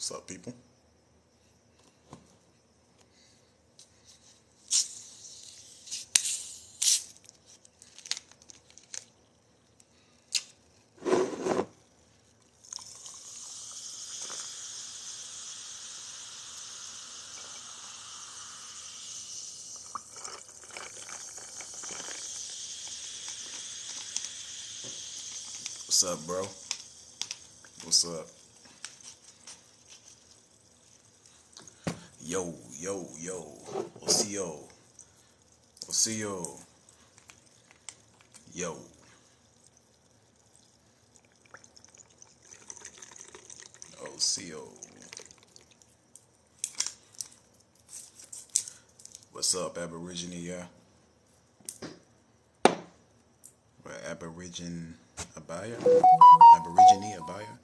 What's up, people? What's up, bro? What's up? Yo, yo, yo. What's yo? What's yo? Yo. OCO. What's up, Aborigine? Yeah. What, Aborigine Abaya? Aborigine Abaya?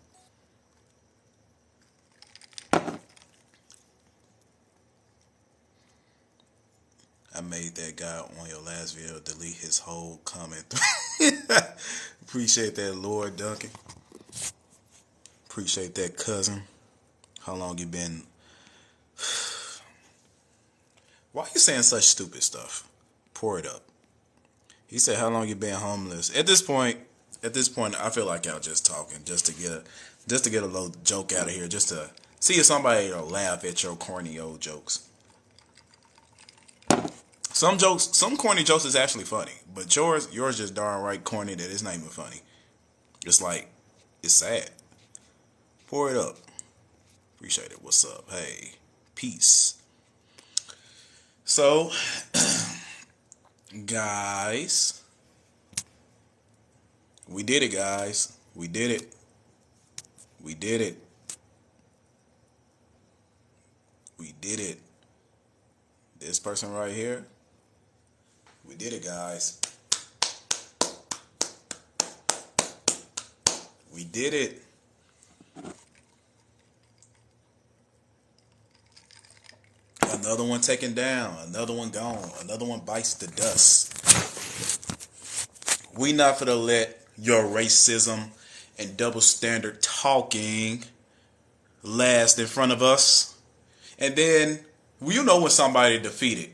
I made that guy on your last video delete his whole comment. Appreciate that, Lord Duncan. Appreciate that, cousin. How long you been? Why you saying such stupid stuff? Pour it up. He said, "How long you been homeless?" At this point, I feel like y'all just talking, just to get a little joke out of here, just to see if somebody will laugh at your corny old jokes. Some corny jokes is actually funny, but yours just darn right corny that it's not even funny. It's like, it's sad. Pour it up. Appreciate it. What's up? Hey, peace. So, guys, we did it, guys. We did it. We did it. We did it. This person right here. We did it, guys. We did it. Another one taken down. Another one gone. Another one bites the dust. We not gonna let your racism and double standard talking last in front of us. And then, you know when somebody defeated.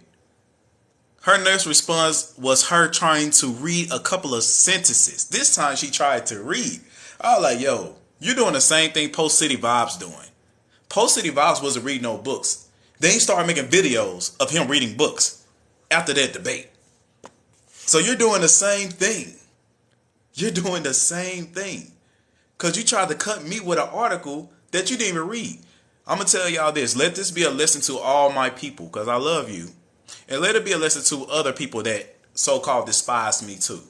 Her next response was her trying to read a couple of sentences. This time she tried to read. I was like, yo, you're doing the same thing Post City Vibes doing. Post City Vibes wasn't reading no books. Then he started making videos of him reading books after that debate. So you're doing the same thing. You're doing the same thing. Because you tried to cut me with an article that you didn't even read. I'm going to tell y'all this. Let this be a lesson to all my people, because I love you. And let it be a lesson to other people that so-called despise me too.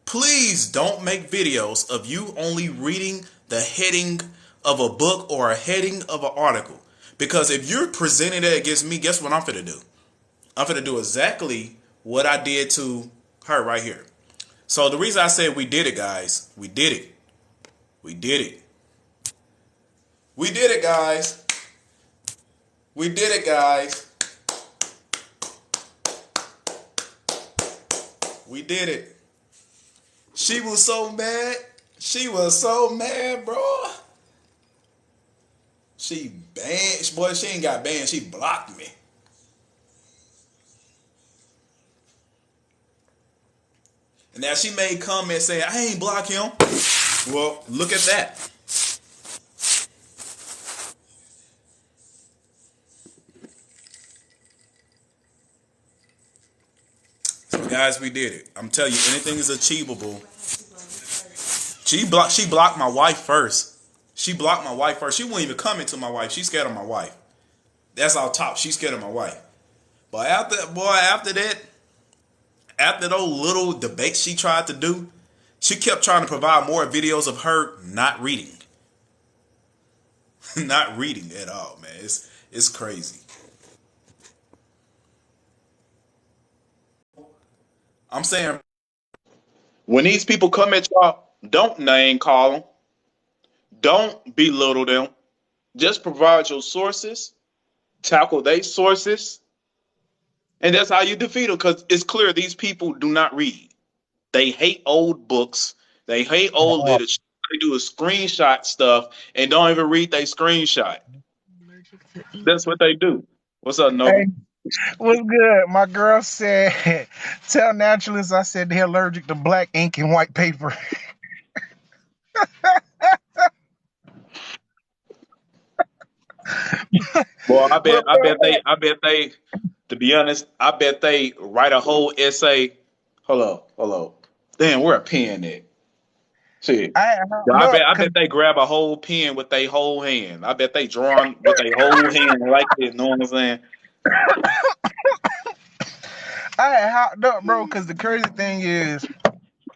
Please don't make videos of you only reading the heading of a book or a heading of an article. Because if you're presenting that against me, guess what I'm finna do? I'm finna do exactly what I did to her right here. So the reason I said we did it, guys, we did it. We did it. We did it, guys. We did it, guys. We did it. She was so mad. She was so mad, bro. She banned. Boy, she ain't got banned. She blocked me. And now she made comments saying, I ain't block him. Well, look at that. So guys, we did it. I'm telling you, anything is achievable. She blocked my wife first. She blocked my wife first. She won't even comment to my wife. She's scared of my wife. That's our top. She's scared of my wife. But after that, after those little debates she tried to do, she kept trying to provide more videos of her not reading. Not reading at all, man. It's crazy. I'm saying, when these people come at y'all, don't name call them. Don't belittle them. Just provide your sources, tackle their sources, and that's how you defeat them. Because it's clear these people do not read. They hate old books. They hate old literature. they do is screenshot stuff and don't even read they screenshot. Allergic to ink. That's what they do. What's up, Hey, Noble? what's good? My girl said, tell naturalists I said they're allergic to black ink and white paper. Well, But bro, I bet they. To be honest, I bet they write a whole essay. Hold up. Damn, where a pen at? Shit. Yeah, look, I cause bet they grab a whole pen with their whole hand. I bet they drawing with their whole hand like this. Know what I'm saying? I had hopped up, bro, because the crazy thing is,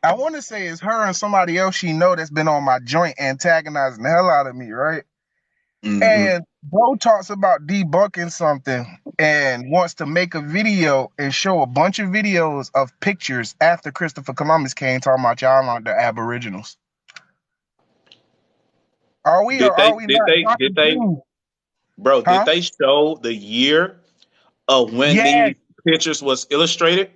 I want to say it's her and somebody else she know that's been on my joint antagonizing the hell out of me, right? Hmm. And bro talks about debunking something and wants to make a video and show a bunch of videos of pictures after Christopher Columbus came talking about y'all aren't the Aboriginals. Are we or are we not Did talking they, through? bro? Did Huh? they show the year of when Yes, these pictures was illustrated?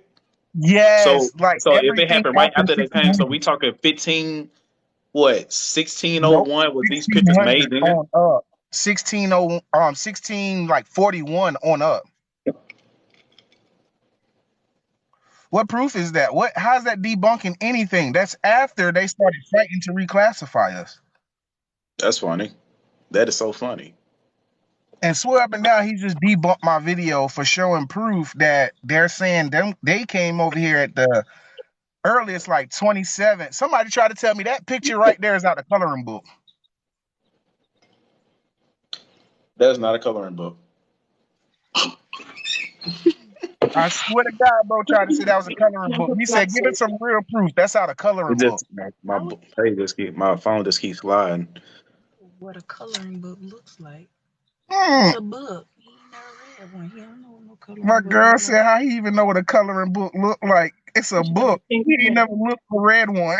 yes. So, Like if it everything happened right after after they came, so 1600. we talking 15, what, Nope. 1601 was these pictures made 1600 then? on up. 16 like 41 on up. What proof is that? How's that debunking anything? That's after they started fighting to reclassify us. That's funny. That is so funny. And swear up and down, he just debunked my video for showing proof that they're saying them they came over here at the earliest, like 27. Somebody tried to tell me that picture right there is out the coloring book. That's not a coloring book. I swear to God, bro, tried to say that was a coloring book. He said, give it some real proof. That's out a It coloring book. just I would my phone just keeps sliding. know what a coloring book looks like. Hmm. It's a book. He ain't never read one. He don't know what no My coloring book girl look like. said, how he even know what a coloring book look like? It's a book. He ain't never looked or read one.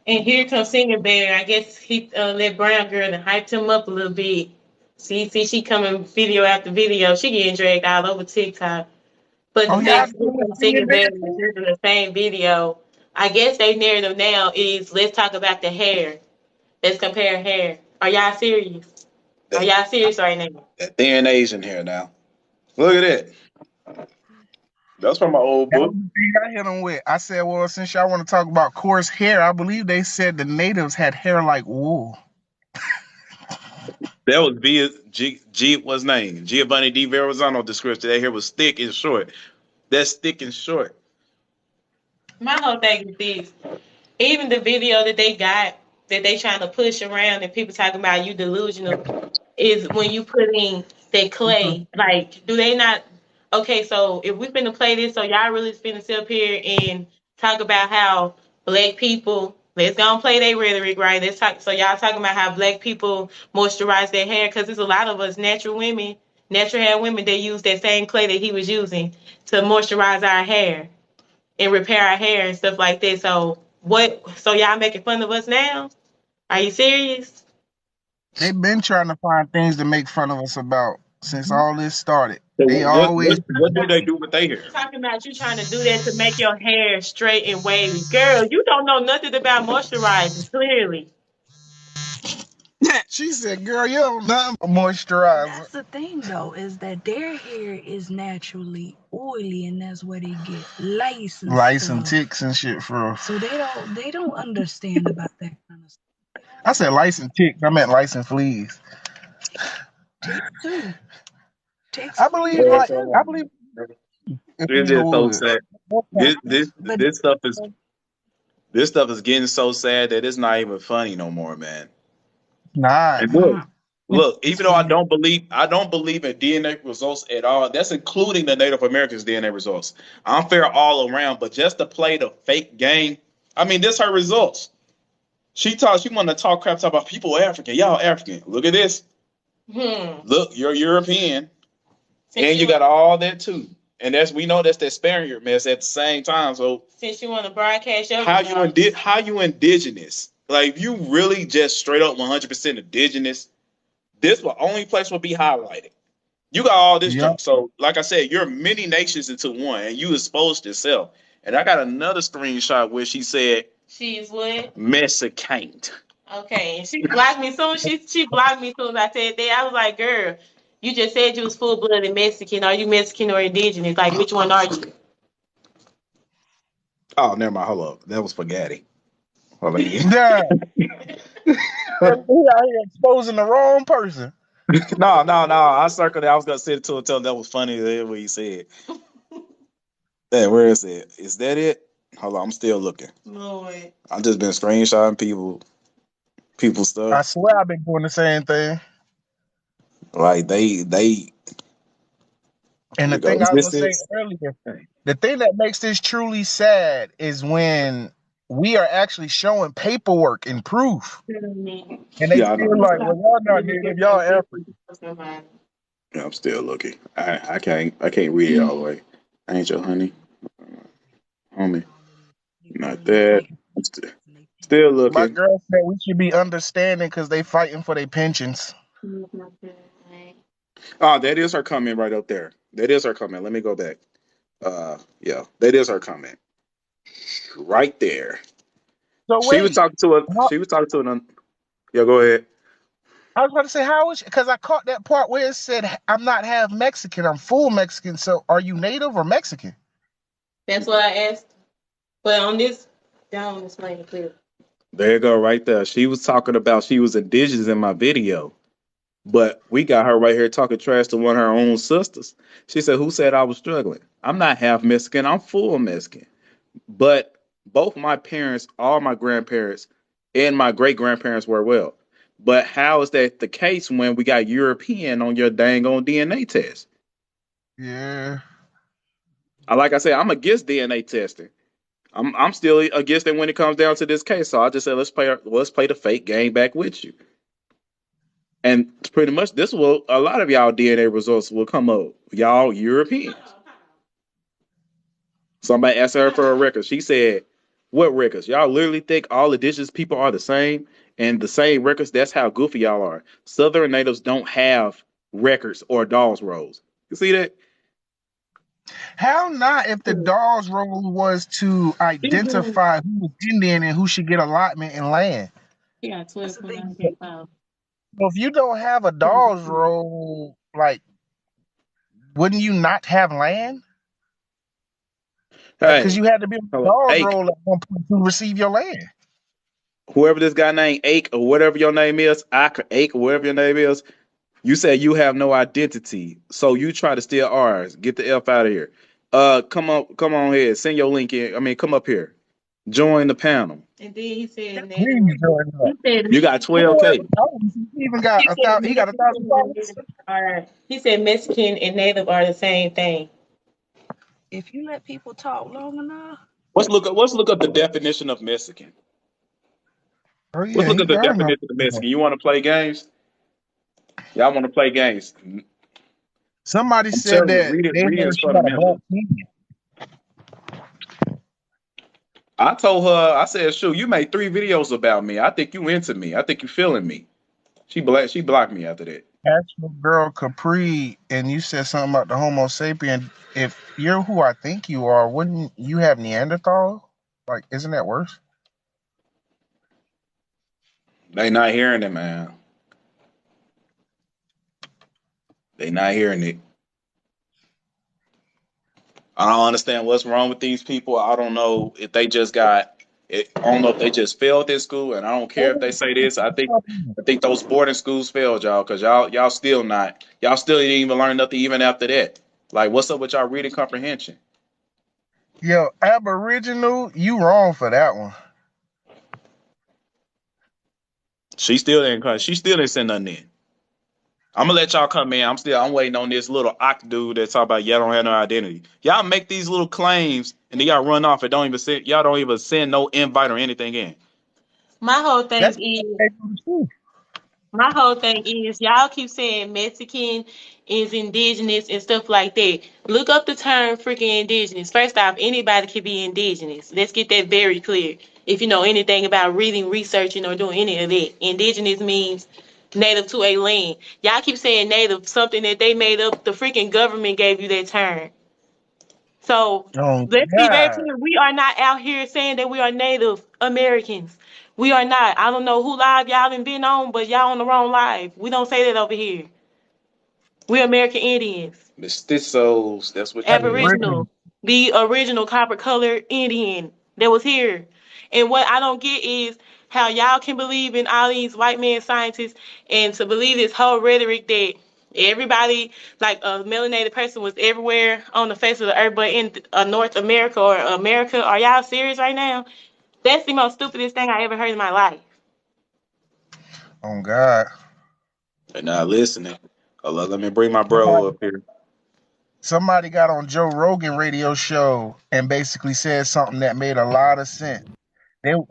And here comes Singing Bear. I guess he let Brown Girl and hyped him up a little bit. See, she coming video after video. She getting dragged all over TikTok. But Oh, the y'all fact seen that the I'm singing Singing bear Bear is too? using the same video, I guess their narrative now is let's talk about the hair. Let's compare hair. Are y'all serious? Are That y'all serious right now? DNA's in here now. Look at it. That's from my old That was book. the thing I hit him with. I said, well, since y'all want to talk about coarse hair, I believe they said the natives had hair like wool. That was what's name? Giovanni Di Verrazzano description. That hair was thick and short. That's thick and short. My whole thing is this. Even the video that they got that they trying to push around and people talking about you delusional is when you put in that clay. Like, do they not? Okay, so if we finna play this, so y'all really finna sit up here and talk about how black people. Let's go and play their rhetoric, right? Let's talk. So y'all talking about how black people moisturize their hair because there's a lot of us natural women, natural hair women that use that same clay that he was using to moisturize our hair and repair our hair and stuff like that. So what? So y'all making fun of us now? Are you serious? They've been trying to find things to make fun of us about since all this started. So They always what do they do with their hair? Talking about you trying to do that to make your hair straight and wavy. Girl, you don't know nothing about moisturizers, clearly. she said, girl, you don't know moisturizer. That's the thing though, is that their hair is naturally oily and that's where they get lice and Lice and stuff. ticks and shit for So they don't understand about that kind of stuff. They I don't said lice and ticks. I meant lice and fleas. ticks too. Ticks I flea believe hair Well, too. I believe if it's we just so go with sad. But This stuff is getting so sad that it's not even funny no more, man. nah. And look, it's even though funny. I don't believe in DNA results at all. That's including the Native Americans' DNA results. I'm fair all around, but just to play the fake game. I mean, this her results. She wanted to talk crap talk about people African. Y'all African. Look at this. Hmm. Look, you're European, Since and you you want, got all that too. And we know that's that Spaniard mess at the same time. So since you want to broadcast your results, how you indigenous? Like if you really just straight up 100% indigenous, this will only place will be highlighted. You got all this Yep. junk. So like I said, you're many nations into one, and you exposed yourself. And I got another screenshot where she said She's what? Mexican. Okay, and she blocked me soon. She blocked me soon as I said that. I was like, girl, you just said you was full blooded Mexican. Are you Mexican or indigenous? Like, which one are you? Oh, never mind. Hold up. That was spaghetti. Hold on. Yeah. He out here exposing the wrong person. No. I circled it. I was gonna send it to him. Tell him that was funny. What he said. Hey, where is it? Is that it? Hold on. I'm still looking. Lord. I've just been screenshotting people I stuff. swear I've been doing the same thing. Like they. And Here the we go. thing Is I was this gonna say it? earlier, the thing that makes this truly sad is when we are actually showing paperwork and proof, and they Yeah, I know. feel like, well, y'all not native, y'all African. Yeah, I'm still looking. I can't read it all the way. Ain't your honey, homie? Not that. I'm still My looking. girl said we should be understanding because they fighting for their pensions. Oh, that is her comment right up there. That is her comment. Let me go back. Yeah, that is her comment right there. So She was wait, talking to a. how, She was talking to an. Yeah, go ahead. I was about to say how is because I caught that part where it said I'm not half Mexican, I'm full Mexican. So are you native or Mexican? That's what I asked. But on this, down explain it clear. There you go, right there. She was talking about she was indigenous in my video, but we got her right here talking trash to one of her own sisters. She said, "Who said I was struggling? I'm not half Mexican. I'm full Mexican." But both my parents, all my grandparents, and my great grandparents were well. But how is that the case when we got European on your dang on DNA test? Yeah. Like I said, I'm against DNA testing. I'm still against it when it comes down to this case. So I just said let's play the fake game back with you. And pretty much this will a lot of y'all DNA results will come up. Y'all Europeans. Somebody asked her for a record. She said, "What records? Y'all literally think all indigenous people are the same and the same records? That's how goofy y'all are. Southern natives don't have records or dolls rolls. You see that? How not if the dog's role was to identify who was Indian and who should get allotment in land? Yeah, That's the thing. 12.9. So if you don't have a dog's role, like, wouldn't you not have land? Because Hey, you had to be on the hello, dog's Ake, role at one point to receive your land. whoever this guy named Ake or whatever your name is, Ake or whatever your name is, you said you have no identity, so you try to steal ours. Get the F out of here. Come on here. Send your link in. I mean, come up here. Join the panel. And then he said native. Please join He up. said You got 12K. He even got he said he got 1,000 followers. He said Mexican and native are the same thing. If you let people talk long enough, Let's look up the definition of Mexican. Oh Let's yeah, look he at the got definition of Mexican. You want to play games? Y'all want to play games? Somebody I'm said telling you, that they read it heard is she got a black fundamental. king. I told her, I said, shoot, you made 3 videos about me. I think you into me. I think you feeling me. She blocked me after that. Actual girl Capri, and you said something about the Homo sapien. If you're who I think you are, wouldn't you have Neanderthal? Like, isn't that worse? They not hearing it, man. They not hearing it. I don't understand what's wrong with these people. I don't know if they just got it. I don't know if they just failed at school, and I don't care if they say this. I think those boarding schools failed y'all because y'all still not y'all still didn't even learn nothing even after that. Like, what's up with y'all reading comprehension? Yo, Aboriginal, you wrong for that one. She still didn't send nothing in. I'm gonna let y'all come in. I'm waiting on this little oct dude that talk about y'all don't have no identity. Y'all make these little claims and then y'all run off and y'all don't even send no invite or anything in. My whole That's thing is y'all keep saying Mexican is indigenous and stuff like that. Look up the term freaking indigenous. First off, anybody can be indigenous. Let's get that very clear. If you know anything about reading, researching, or doing any of that, indigenous means native to a land. Y'all keep saying native, something that they made up. The freaking government gave you that term. So Oh let's be very God. clear. We are not out here saying that we are Native Americans. We are not. I don't know who live y'all been on, but y'all on the wrong live. We don't say that over here. We're American Indians. Mestizos, that's what you is. Aboriginal. Aboriginal. The original copper colored Indian that was here. And what I don't get is how y'all can believe in all these white man scientists and to believe this whole rhetoric that everybody, like a melanated person, was everywhere on the face of the earth, but in North America or America. Are y'all serious right now? That's the most stupidest thing I ever heard in my life. Oh God. They're not listening. Hold on, let me bring my bro up here. Somebody got on Joe Rogan radio show and basically said something that made a lot of sense.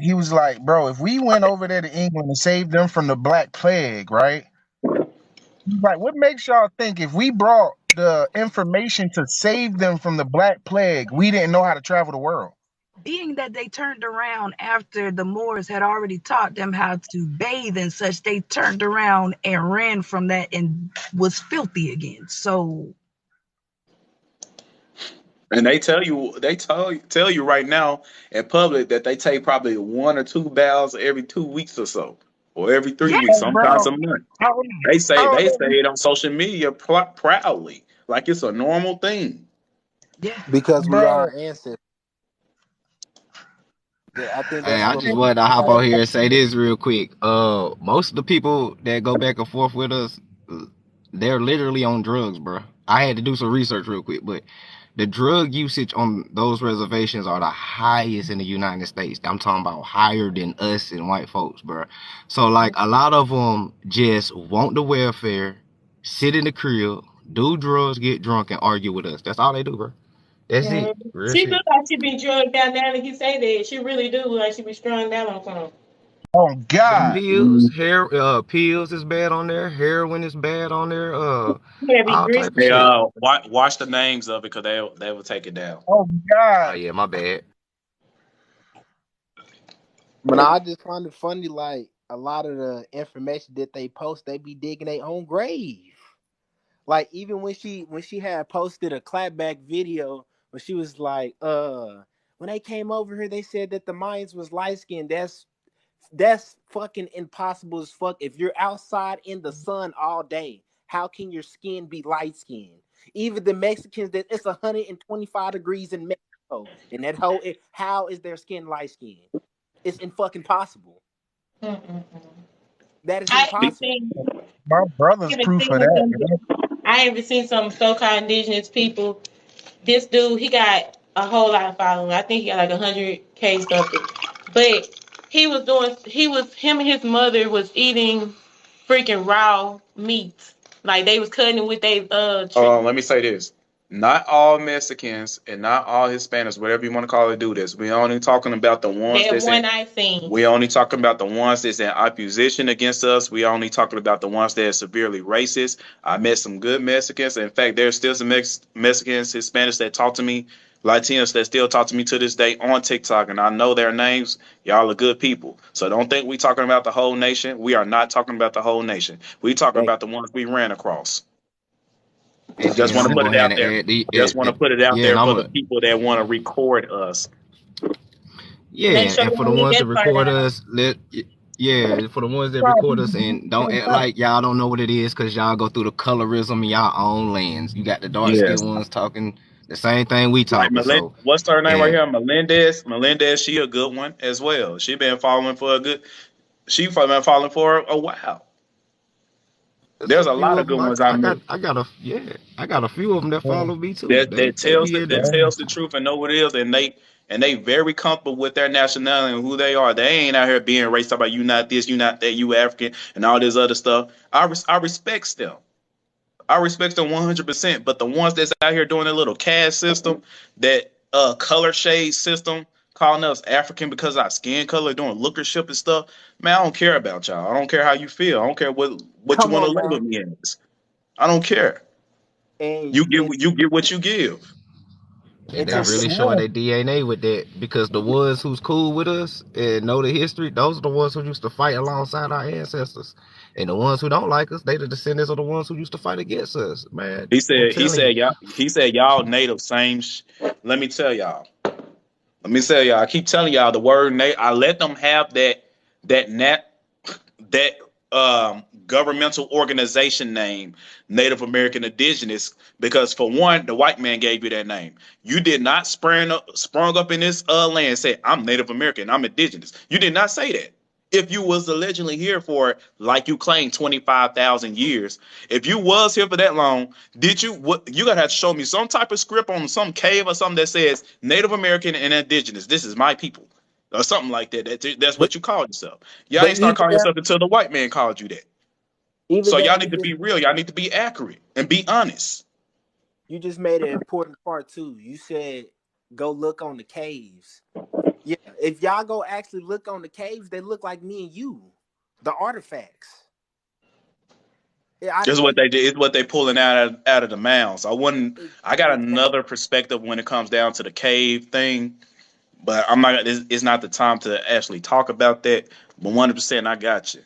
He was like, bro, if we went over there to England and saved them from the Black Plague, right? He's like, what makes y'all think if we brought the information to save them from the Black Plague, we didn't know how to travel the world? Being that they turned around after the Moors had already taught them how to bathe and such, they turned around and ran from that and was filthy again. So And they tell you right now in public that they take probably 1 or 2 baths every 2 weeks or so, or every 3 weeks, yeah, Hey, sometimes bro, a month. how, They say how they old say it on social media proudly, like it's a normal thing. yeah. Because we bro, are ancestors. I think Hey, that's I what just wanted to people hop don't on here and say this real quick. Most of the people that go back and forth with us, they're literally on drugs, bro. I had to do some research real quick, but the drug usage on those reservations are the highest in the United States. I'm talking about higher than us and white folks, bro. So like a lot of them just want the welfare, sit in the crib, do drugs, get drunk, and argue with us. That's all they do, bro. That's it. Real She look shit. like she be drugged down now that you say that. She really do look like she be strung down on something. oh The God. pills, pills is bad on there. Heroin is bad on there. You gotta be All type of Hey, greasy. shit. watch the names of it because they will take it down. Oh Oh God. yeah, my bad. But I just find it funny, like a lot of the information that they post, they be digging their own grave. Like even when she had posted a clapback video where she was like, when they came over here, they said that the Mayans was light skinned. That's fucking impossible as fuck. If you're outside in the sun all day, how can your skin be light skinned? Even the Mexicans, that it's 125 degrees in Mexico, and that whole how is their skin light skinned? It's in fucking possible. Mm-mm-mm. That is I haven't impossible. seen, My brother's haven't proof of seen that. some. Man. I haven't seen some so-called indigenous people. This dude, he got a whole lot of followers. I think he got like 100K something. But him and his mother was eating freaking raw meat. Like they was cutting it with their Let me say this. Not all Mexicans and not all Hispanics, whatever you want to call it, do this. We only talking about the ones that that's in. one I seen. We only talking about the ones that's in opposition against us. We only talking about the ones that are severely racist. I met some good Mexicans. In fact, there's still some Mexicans, Hispanics that talk to me, Latinos that still talk to me to this day on TikTok, and I know their names. Y'all are good people. So don't think we talking about the whole nation. We are not talking about the whole nation. We talking Hey, about the ones we ran across. And Just then want I'm to gonna put go it ahead out and there. add the Just want to put it out yeah, and there I'm for the a people that want to record us. Make yeah, sure and for the y'all leave ones that that part record out. us, yeah, for the ones that Y'all record people us do and don't the act same thing. like y'all don't know what it is because y'all go through the colorism in y'all own lands. You got the dark Yes. skinned ones talking the same thing we Like talking. So what's her name right and here? Melendez. Melendez, she a good one as well. She been following for a good. She been following for a while. there's There's a a few lot of of good them. ones I met I got a few of them that follow me too. that They tells be in that there. tells the truth and know what it is, and they very comfortable with their nationality and who they are. They ain't out here being racist about you not this, you not that, you African, and all this other stuff. I respect them. I respect them 100%. But the ones that's out here doing a little caste system, that color shade system, calling us African because of our skin color, doing lookership and stuff, man, I don't care about y'all. I don't care how you feel. I don't care what you come want to on label now. me as. I don't care. And You get what you give. And It they I took really it. showing swear. their DNA with that because the ones who's cool with us and know the history, those are the ones who used to fight alongside our ancestors. And the ones who don't like us, they the descendants of the ones who used to fight against us. Man, He I'm said, telling you. he said, y'all native same. Let me tell y'all. Let me tell y'all. I keep telling y'all the word native. I let them have that nat that governmental organization name, Native American Indigenous, because for one, the white man gave you that name. You did not sprung up in this land and say, I'm Native American, I'm indigenous. You did not say that. If you was allegedly here for, like you claim, 25,000 years, if you was here for that long, did you, what, you gotta have to show me some type of script on some cave or something that says Native American and indigenous, this is my people, or something like that. That's But what you call yourself. Y'all but ain't start even calling that, yourself until the white man called you that. even So that, y'all need to be real. Y'all need to be accurate and be honest. you just made an important part too. You said go look on the caves. Yeah, if y'all go actually look on the caves, they look like me and you. The artifacts. Yeah, This is what they did. It's what they pulling out of the mounds. I wouldn't. I got exactly. another perspective when it comes down to the cave thing, but I'm not. It's not the time to actually talk about that. But 100%, I got you.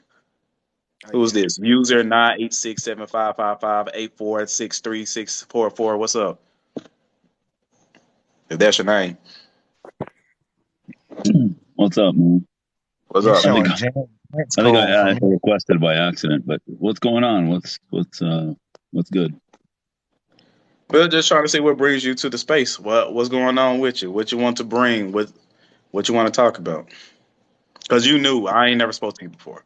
Oh Who's yeah. this? User 986755584636444. What's up? If that's your name, What's up, man? what's It's up? I think showing James I think code for I me. requested by accident, but what's going on? What's good? We're just trying to see what brings you to the space. What's going on with you? What you want to bring? What you want to talk about? Because you knew I ain't never spoke to you before.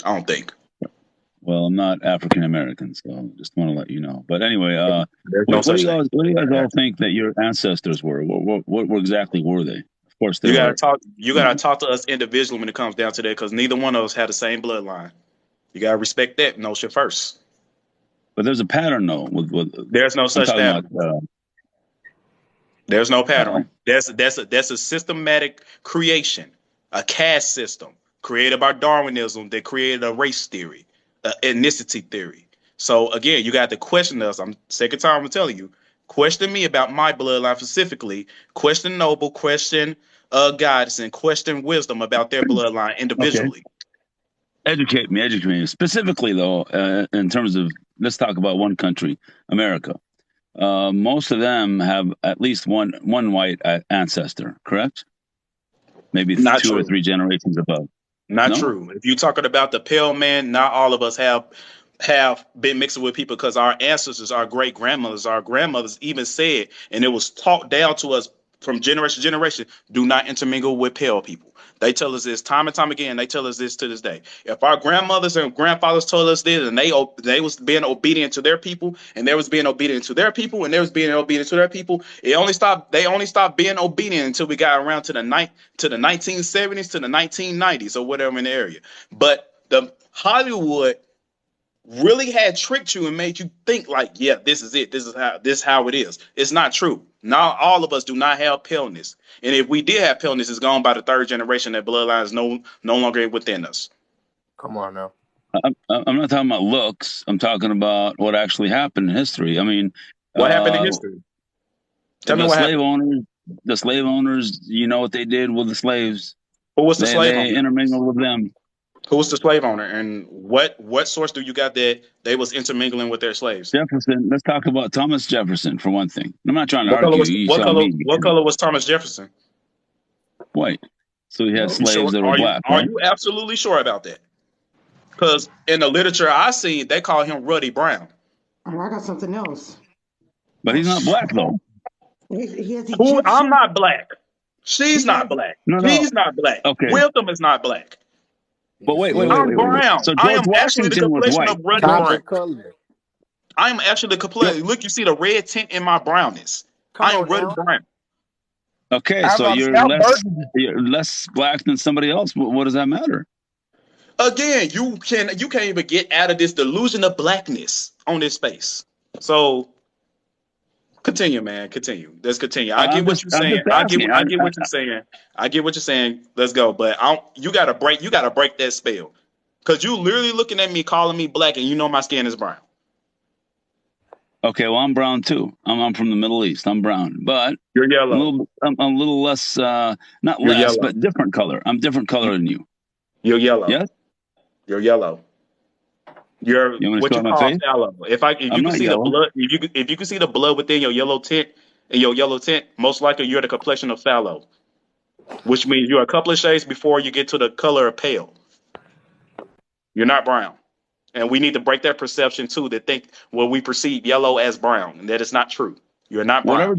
I don't think. Well, I'm not African American, so just want to let you know. But anyway, There's no such thing. what do you guys Yeah. all think that your ancestors were? What exactly were they? Of course, they You gotta were. talk. You You gotta know, talk to us individually when it comes down to that, because neither one of us had the same bloodline. You gotta respect that notion first. but there's a pattern though. With There's no I'm such talking about. pattern. There's no pattern. Oh, That's a systematic creation, a caste system created by Darwinism that created a race theory, ethnicity theory. So again, you got to question us. I'm second time I'm telling you, question me about my bloodline specifically. Question Noble, question Goddess, and question Wisdom about their bloodline okay. individually. Educate me. Specifically though, in terms of let's talk about one country, America. Most of them have at least one white ancestor, correct? Maybe Not two or true. three generations above. Not No, true. If you're talking about the pale man, not all of us have been mixing with people, because our ancestors, our great grandmothers, our grandmothers even said, and it was taught down to us from generation to generation, do not intermingle with pale people. They tell us this time and time again. They tell us this to this day. If our grandmothers and grandfathers told us this, and they was being obedient to their people, and they was being obedient to their people, and they was being obedient to their people, they only stopped being obedient until we got around to the 1970s, to the 1990s, or whatever in the area. But the Hollywood really had tricked you and made you think like, yeah, this is it. This is how it is. It's not true. Not all of us do not have paleness. And if we did have paleness, it's gone by the third generation. That bloodline is no longer within us. Come on now. I'm not talking about looks. I'm talking about what actually happened in history. I mean, What happened in uh, history? Tell me the what slave happened. owners, the slave owners. You know what they did with the slaves? Who was the slave They owner? intermingled with them. Who was the slave owner? And what source do you got that they was intermingling with their slaves? Jefferson. Let's talk about Thomas Jefferson for one thing. I'm not trying to What color argue. was You what tell color me. what color was Thomas Jefferson? White. So he had You sure? slaves that were Are you black, are right? you absolutely sure about that? Because in the literature I see, they call him Ruddy Brown. And I got something else. But he's not black though. He has Who? I'm Egyptian. not black. She's He has not black. No, no. He's not black. Okay. Wisdom is not black. But You wait, see? I'm brown. So I George am actually the Washington was complexion white, of Ruddy correct? Brown. Copper color. I am actually the complexion. Look, you see the red tint in my brownness. Come I am on Ruddy now. Brown. Okay, I was so about to say, I'm burgundy. you're less black than somebody else. What does that matter? Again, you can't even get out of this delusion of blackness on this space. So continue, man. Continue. Let's continue. I get what you're I'm saying. just asking. I get what you're saying. I get what you're saying. Let's go. But you gotta break that spell. Cause you literally looking at me calling me black and you know my skin is brown. Okay, well, I'm brown too. I'm from the Middle East. I'm brown, but You're yellow. I'm a little less, not You're less, yellow. but different color. I'm different color than you. You're yellow. Yes? You're yellow. You're You want me to what show you my call face? sallow. If I'm you can not see the yellow. blood, if you can see the blood within your yellow tint, most likely you're the complexion of sallow, which means you're a couple of shades before you get to the color of pale. You're not brown. And we need to break that perception too, to think what we perceive yellow as brown, and that is not true. You're not brown.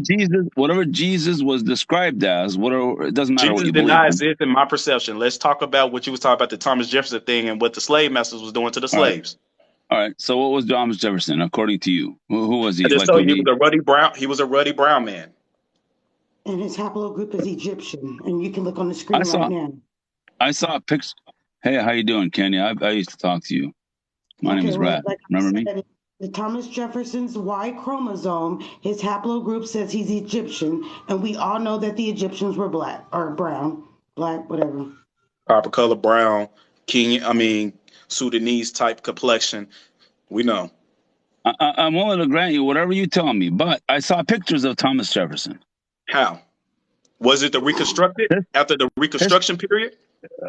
Whatever Jesus was described as, whatever, it doesn't matter what Jesus you did believe not in. exist in my perception. Let's talk about what you was talking about, the Thomas Jefferson thing and what the slave masters was doing to the All right. slaves. All right. So what was Thomas Jefferson, according to you? Who was I he? just Like, told was you he was he? a ruddy brown. He was a ruddy brown man. And his haplogroup is Egyptian. And you can look on the I screen right saw now. I saw a picture. Hey, how you doing, Kenya? I used to talk to you. My name Okay, is well, Rat. like I Remember me? said, the Thomas Jefferson's Y chromosome, his haplogroup says he's Egyptian, and we all know that the Egyptians were black or brown, black, whatever. Proper color brown, Sudanese type complexion. We know. I'm willing to grant you whatever you tell me, but I saw pictures of Thomas Jefferson. How? Was it the reconstructed His, after the his, Reconstruction period?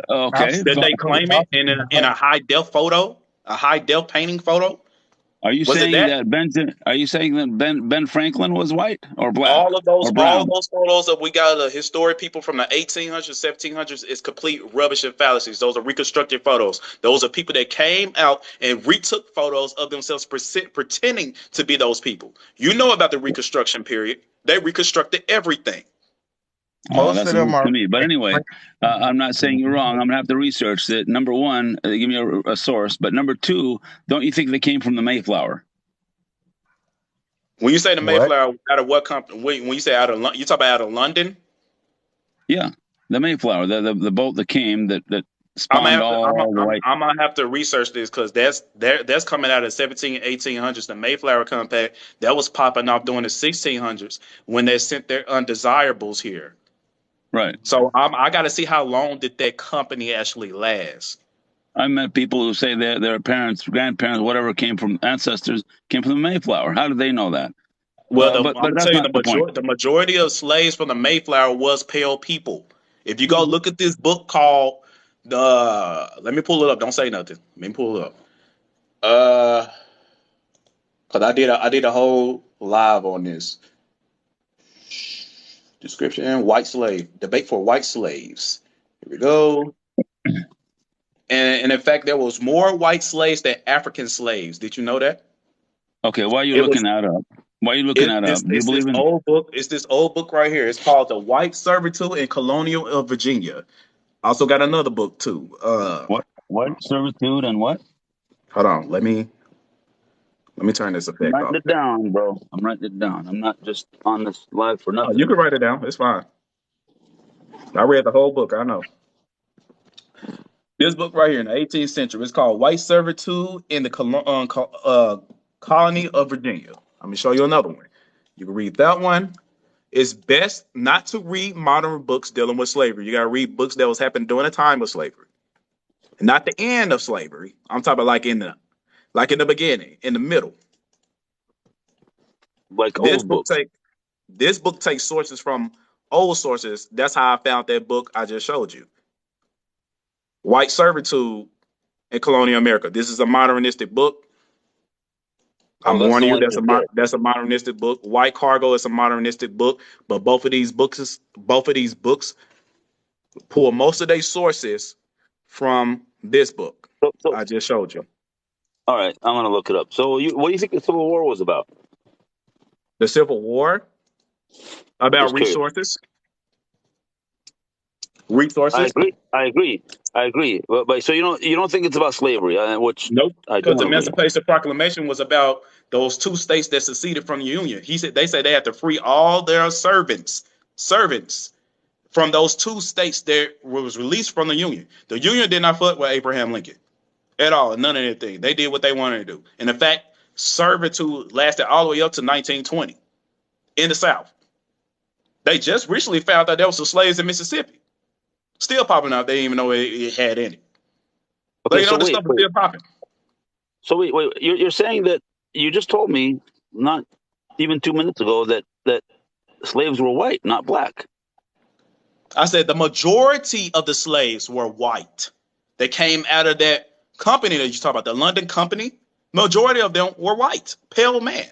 I'll okay. Did show they claim it in a high def photo? A high def painting photo? Are you Was it saying that? that Ben Franklin was white or black or All brown? those photos that we got of historic people from the 1800s, 1700s is complete rubbish and fallacies. Those are reconstructed photos. Those are people that came out and retook photos of themselves pretending to be those people. You know about the Reconstruction period. They reconstructed everything. Most That's of them news are to me. But anyway, I'm not saying you're wrong. I'm gonna have to research that. Number one, give me a source. But number two, don't you think they came from the Mayflower? When you say the what? Mayflower, out of what company? When you say out of you talk about out of London? Yeah, the Mayflower, the boat that came that I'm gonna spawned have to. all the white. I'm gonna have to research this because that's coming out of 1800s. The Mayflower Compact that was popping off during the 1600s when they sent their undesirables here. Right. So I got to see how long did that company actually last. I met people who say their parents, grandparents, whatever ancestors came from the Mayflower. How did they know that? Well, But I'm gonna that's tell you not the point. the majority of slaves from the Mayflower was pale people. If you go Mhm. look at this book called let me pull it up. Don't say nothing. Let me pull it up. Cause I did a whole live on this description. White slave debate for white slaves. Here we go. And in fact, there was more white slaves than African slaves. Did you know that? Okay, why are you It was looking that up? Why are you looking that up? Do you it's this believe in old book. It's this old book right here. It's called The White Servitude and Colonial of Virginia. Also got another book too. what? What servitude and what? Hold on. Let me turn this I'm effect writing off. it down, bro. I'm writing it down. I'm not just on this live for Oh, you nothing. can write it down. It's fine. I read the whole book. I know. This book right here in the 18th century. It's called White Servitude in the Colony of Virginia. Let me show you another one. You can read that one. It's best not to read modern books dealing with slavery. You got to read books that was happening during the time of slavery, not the end of slavery. I'm talking about like in the beginning, in the middle. Like This old book books. take this book takes sources from old sources. That's how I found that book I just showed you. White Servitude in Colonial America. This is a modernistic book. Oh, I'm that's the warning you, one you just read. that's a modernistic book. White Cargo is a modernistic book, but both of these books pull most of their sources from this book So, I just showed you. all right, I'm gonna look it up. So, what do you think the Civil War was about? The Civil War about Just curious. resources, I resources. agree. I agree. I agree. But so you don't think it's about slavery, which Nope, I because don't the agree. Emancipation Proclamation was about those two states that seceded from the Union. They said they had to free all their servants from those two states that was released from the Union. The Union did not fuck with Abraham Lincoln at all. None of anything. They did what they wanted to do. And in fact, servitude lasted all the way up to 1920 in the South. They just recently found out there was some slaves in Mississippi. Still popping out. They didn't even know it had any. So Okay, you know so the stuff is wait. still popping. So wait. You're saying that you just told me not even 2 minutes ago that slaves were white, not black. I said the majority of the slaves were white. They came out of that company that you talk about, the London Company. Majority of them were white, pale man.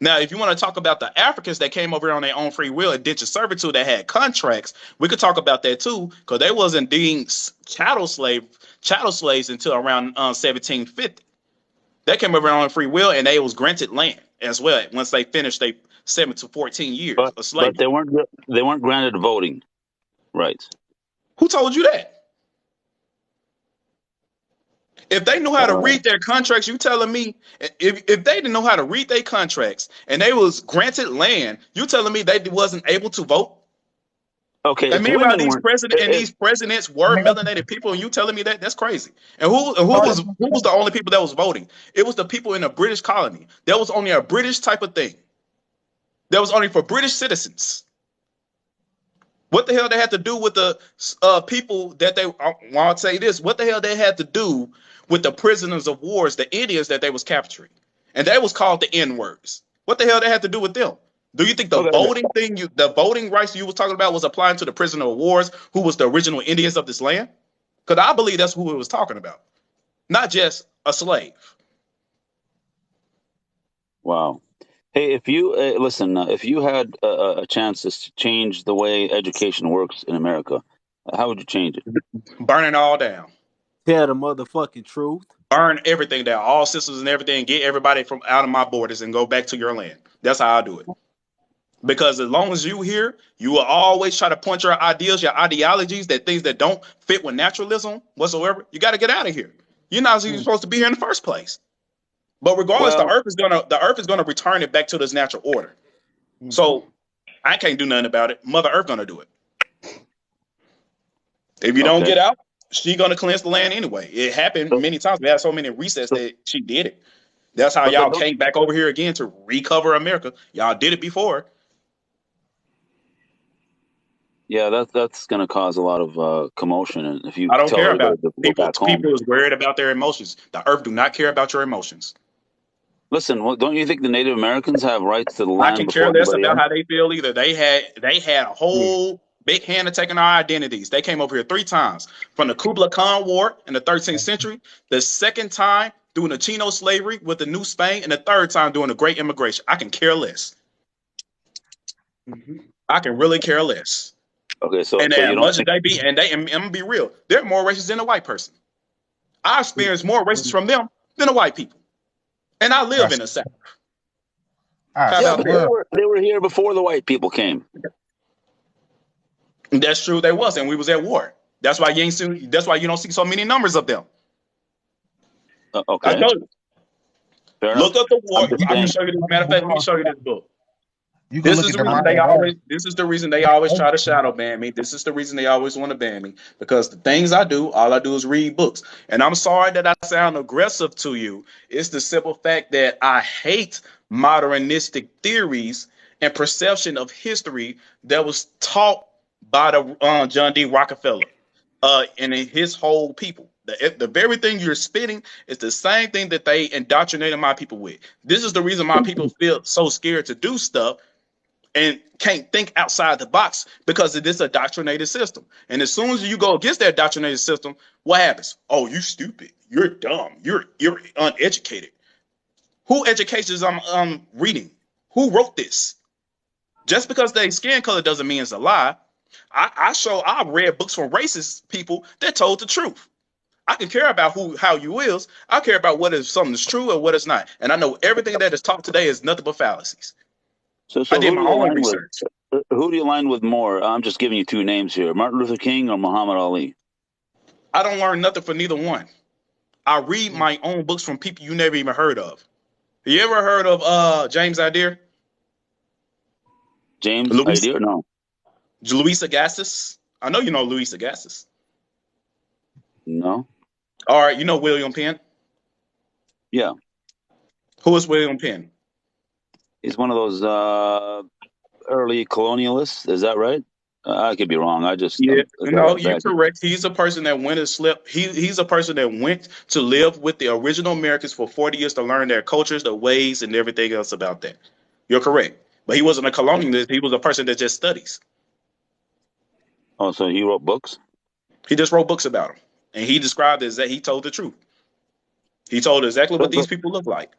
Now, if you want to talk about the Africans that came over here on their own free will, indentured servitude, that had contracts, we could talk about that too, because they wasn't being chattel slaves until around 1750. They came over on free will, and they was granted land as well once they finished their 7 to 14 years of But slavery. they weren't granted voting rights. Who told you that? If they knew how to read their contracts, you telling me if they didn't know how to read their contracts and they was granted land, you telling me they wasn't able to vote? Okay, And if meanwhile, women weren't, these presidents were melanated people, and you telling me that? That's crazy. And who was the only people that was voting? It was the people in the British colony. That was only a British type of thing. That was only for British citizens. What the hell they had to do with the people that they? I'll say this. What the hell they had to do with the prisoners of wars, the Indians that they was capturing, and they was called the N-words. What the hell they had to do with them? Do you think the okay, the voting rights you was talking about was applying to the prisoner of wars who was the original Indians of this land? Because I believe that's who it was talking about, not just a slave. wow. Hey, if you listen, if you had a chance to change the way education works in America, how would you change it? Burn it all down. Tell the motherfucking truth. Burn everything down, all systems and everything. Get everybody from out of my borders and go back to your land. That's how I do it. Because as long as you here, you will always try to point your ideas, your ideologies, that things that don't fit with naturalism whatsoever. You got to get out of here. You're not even supposed to be here in the first place. But regardless, Well, the earth is gonna return it back to this natural order. So I can't do nothing about it. Mother Earth gonna do it. If you don't okay. get out, she gonna cleanse the land anyway. It happened So, many times. We had so many resets so, that she did it. That's how but y'all don't, came back over here again to recover America. Y'all did it before. yeah, that's going to cause a lot of commotion, and if you I don't tell care everybody about to go people. back home. People is worried about their emotions. The earth do not care about your emotions. Listen, don't you think the Native Americans have rights to the I land can before care less everybody about else? how they feel either. They had a whole big hand in taking our identities. They came over here 3 times. From the Kublai Khan War in the 13th century, the second time during the Chino slavery with the New Spain, and the third time during the Great Immigration. I can care less. I can really care less. Okay, so And you as don't much as think? they be, and I'm gonna be real, they're more racist than a white person. I experience more racist from them than the white people. And I live I, in the South. I How Yeah, about but that? swear. they were here before the white people came. That's true. They was, and we was at war. That's why you ain't seen. That's why you don't see so many numbers of them. I Okay, told you. fair enough. Look up the I'm war. just I can saying. show you this. Matter of fact, let me show you this book. You can This look is at the the reason Maya Dog. This is the reason they always try to shadow ban me. This is the reason they always want to ban me, because the things I do, all I do is read books. And I'm sorry that I sound aggressive to you. It's the simple fact that I hate modernistic theories and perception of history that was taught by the John D. Rockefeller and his whole people. The very thing you're spitting is the same thing that they indoctrinated my people with. This is the reason my people feel so scared to do stuff and can't think outside the box, because of this indoctrinated system. And as soon as you go against that indoctrinated system, what happens? Oh, you stupid. You're dumb. You're uneducated. Who educations I'm reading? Who wrote this? Just because they skin color doesn't mean it's a lie. I read books from racist people that told the truth. I can care about how you is. I care about what is something is true and what is not. And I know everything that is taught today is nothing but fallacies. I So did who my do you own align with? research. Who do you align with more? I'm just giving you two names here: Martin Luther King or Muhammad Ali. I don't learn nothing from neither one. I read my own books from people you never even heard of. You ever heard of James Adair? James, Luis idea? No, Luis Agassiz? I know you know Luis Agassiz. no. All right, you know William Penn. Yeah, Who is William Penn? he's one of those early colonialists. Is that right? I could be wrong. I just Yeah, I got no, a you're bad. correct. He's a person that went and slept. He's a person that went to live with the original Americans for 40 years to learn their cultures, their ways, and everything else about that. You're correct. But he wasn't a colonialist. He was a person that just studies. Oh, so he wrote books. He just wrote books about them, and he described it as that he told the truth. He told exactly what these people look like.